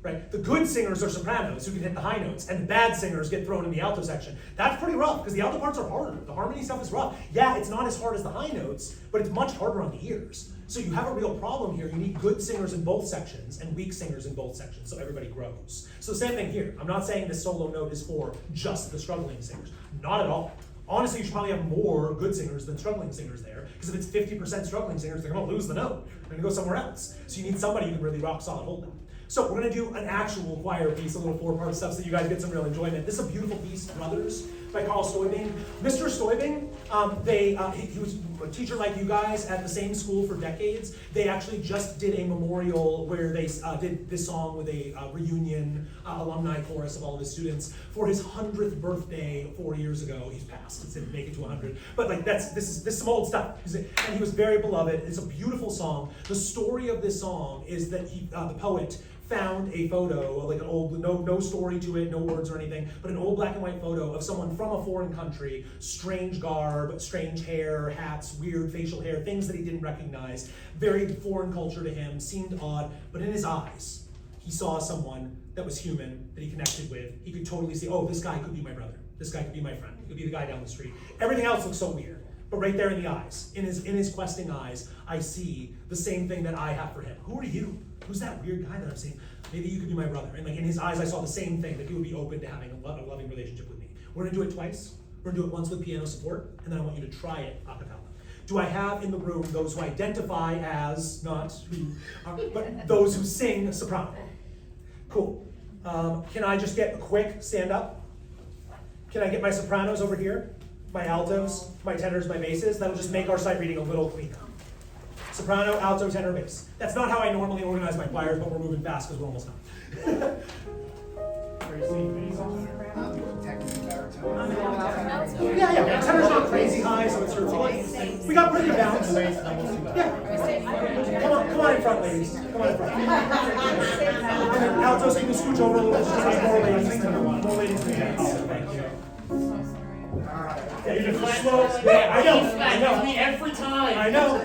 Right? The good singers are sopranos who can hit the high notes, and the bad singers get thrown in the alto section. That's pretty rough, because the alto parts are harder. The harmony stuff is rough. Yeah, it's not as hard as the high notes, but it's much harder on the ears. So you have a real problem here. You need good singers in both sections and weak singers in both sections, so everybody grows. So same thing here. I'm not saying this solo note is for just the struggling singers. Not at all. Honestly, you should probably have more good singers than struggling singers there, because if it's 50% struggling singers, they're going to lose the note. They're going to go somewhere else. So you need somebody who can really rock solid hold them. So we're going to do an actual choir piece, a little four-part stuff, so you guys get some real enjoyment. This is a beautiful piece, Brothers, by Carl Stoibing. Mr. Stoibing, he was a teacher like you guys at the same school for decades. They actually just did a memorial where they did this song with a reunion alumni chorus of all of his students for his 100th birthday 4 years ago. He's passed. He didn't make it to 100. But like this is some old stuff. And he was very beloved. It's a beautiful song. The story of this song is that the poet found a photo, like an old, no story to it, no words or anything, but an old black and white photo of someone from a foreign country, strange garb, strange hair, hats, weird facial hair, things that he didn't recognize, very foreign culture to him, seemed odd, but in his eyes, he saw someone that was human, that he connected with. He could totally see, oh, this guy could be my brother. This guy could be my friend. He could be the guy down the street. Everything else looks so weird. But right there in the eyes, in his questing eyes, I see the same thing that I have for him. Who are you? Who's that weird guy that I'm seeing? Maybe you could be my brother. And like in his eyes, I saw the same thing, that he would be open to having a loving relationship with me. We're gonna do it twice. We're gonna do it once with piano support, and then I want you to try it a cappella. Do I have in the room those who identify as, not who, but those who sing soprano? Cool. Can I just get a quick stand up? Can I get my sopranos over here? My altos, my tenors, my basses? That'll just make our sight reading a little cleaner. Soprano, alto, tenor, bass. That's not how I normally organize my choirs, but we're moving fast because we're almost done. Technically baritone. Yeah. Tenor's not crazy high, so it's sort of we got pretty good balance. Yeah. Come on in front, ladies. Come on in front. Altos, can you scooch over a little bit? Just like more ladies. More ladies than gents. Thank you. Yeah, you're slow. Yeah, I know. Me every time. I know.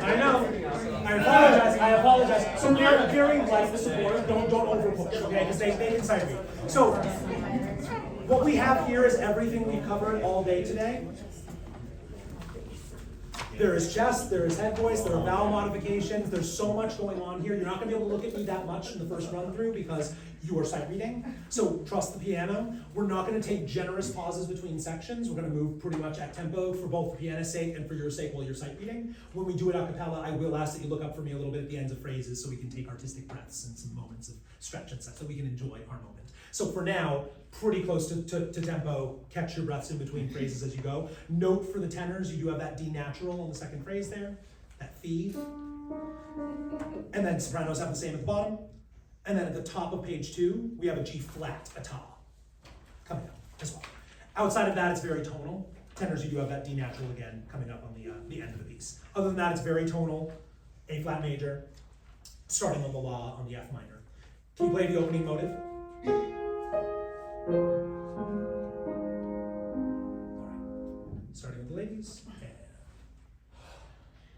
I apologize. So very light support. Don't overpush, okay? Because they can side me. So what we have here is everything we've covered all day today. There is chest, there is head voice, there are vowel modifications, there's so much going on here. You're not gonna be able to look at me that much in the first run through because you are sight reading. So trust the piano. We're not gonna take generous pauses between sections. We're gonna move pretty much at tempo for both the pianist's sake and for your sake while you're sight reading. When we do it a cappella, I will ask that you look up for me a little bit at the ends of phrases so we can take artistic breaths and some moments of stretch and stuff so we can enjoy our moment. So for now, pretty close to tempo, catch your breaths in between phrases as you go. Note for the tenors, you do have that D natural on the second phrase there, that fee. And then sopranos have the same at the bottom. And then at the top of page 2, we have a G flat, a ta, coming up as well. Outside of that, it's very tonal. Tenors, you do have that D natural again, coming up on the end of the piece. Other than that, it's very tonal, A flat major, starting on the La on the F minor. Can you play the opening motive? Alright, starting with the ladies.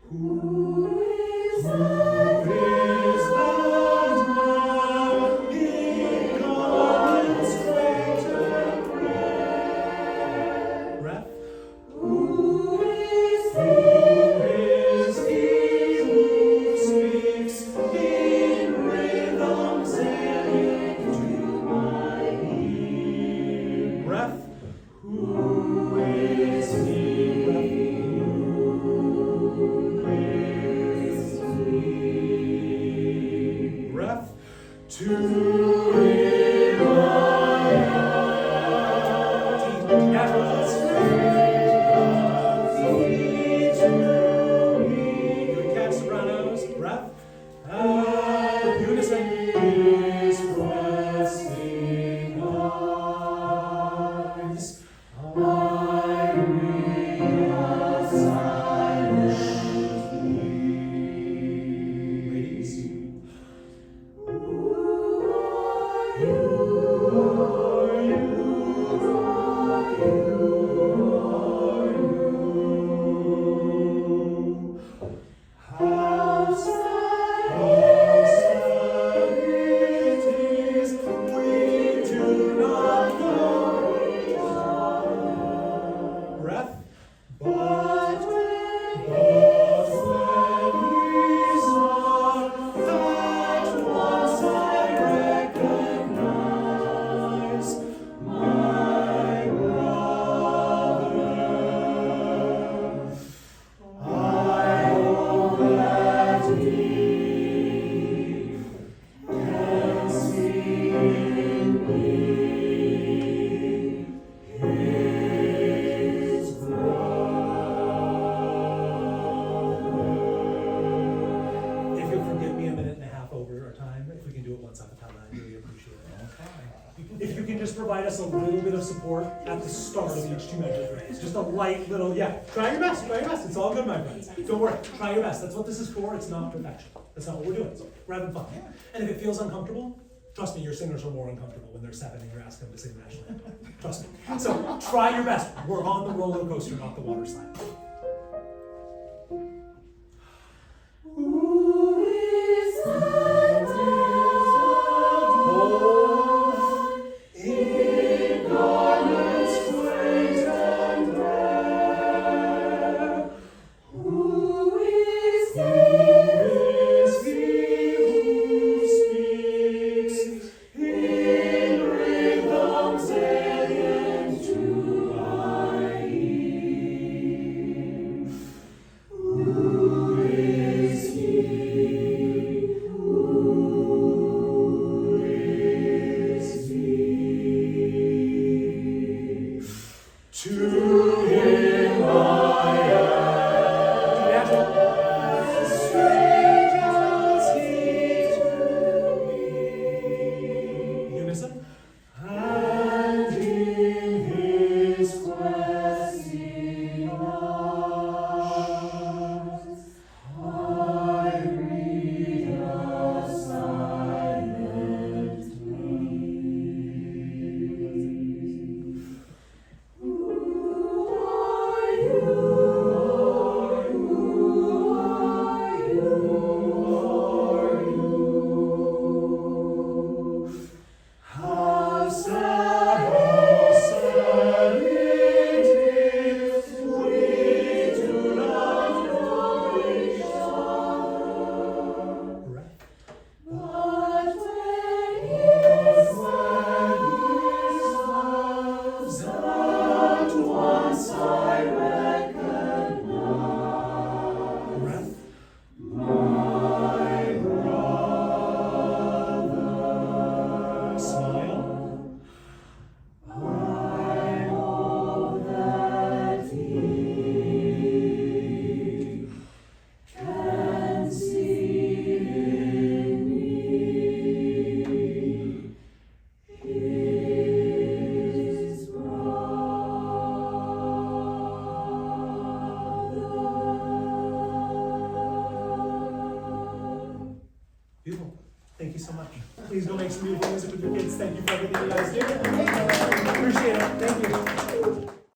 Who is that man in garments great and gray? Breath. Who is he who speaks in rhythms alien to my ear? Breath. Who is he? Breath. To in my heart. Good catch, sopranos. Breath. Unison. His resting eyes. I read silently. Ladies. Breath. But when he's not, at once I recognize my brother. I hope that he can see in me his brother. If you'll forgive me a minute and a half over our time, if we can do it once a cappella, I really appreciate it. If you can just provide us a little bit of support at the start of each two measure phrase, just a light little, try your best, it's all good, my friends. Don't worry, try your best, that's what this is for, it's not perfection. That's not what we're doing, we're having fun. And if it feels uncomfortable, trust me, your singers are more uncomfortable when they're 7 and you're asking them to sing the national anthem. Trust me. So try your best, we're on the roller coaster, not the water slide. Who is that in garments great and rare? Who is he who speaks in rhythms alien to my ear? Who is he? Who is he? To him I am as strange as he to me. Unison. And in his questing eyes, I read a silent plea. Who are you? Who are you? How sad it is we do not know each other. Breath. But when his was at once I recognize Breath. my brother. Smile. I hope that he can see in me his brother. Beautiful. Thank you so much. Please go make some beautiful music with your kids. Thank you for everything you guys do. Appreciate it. Thank you.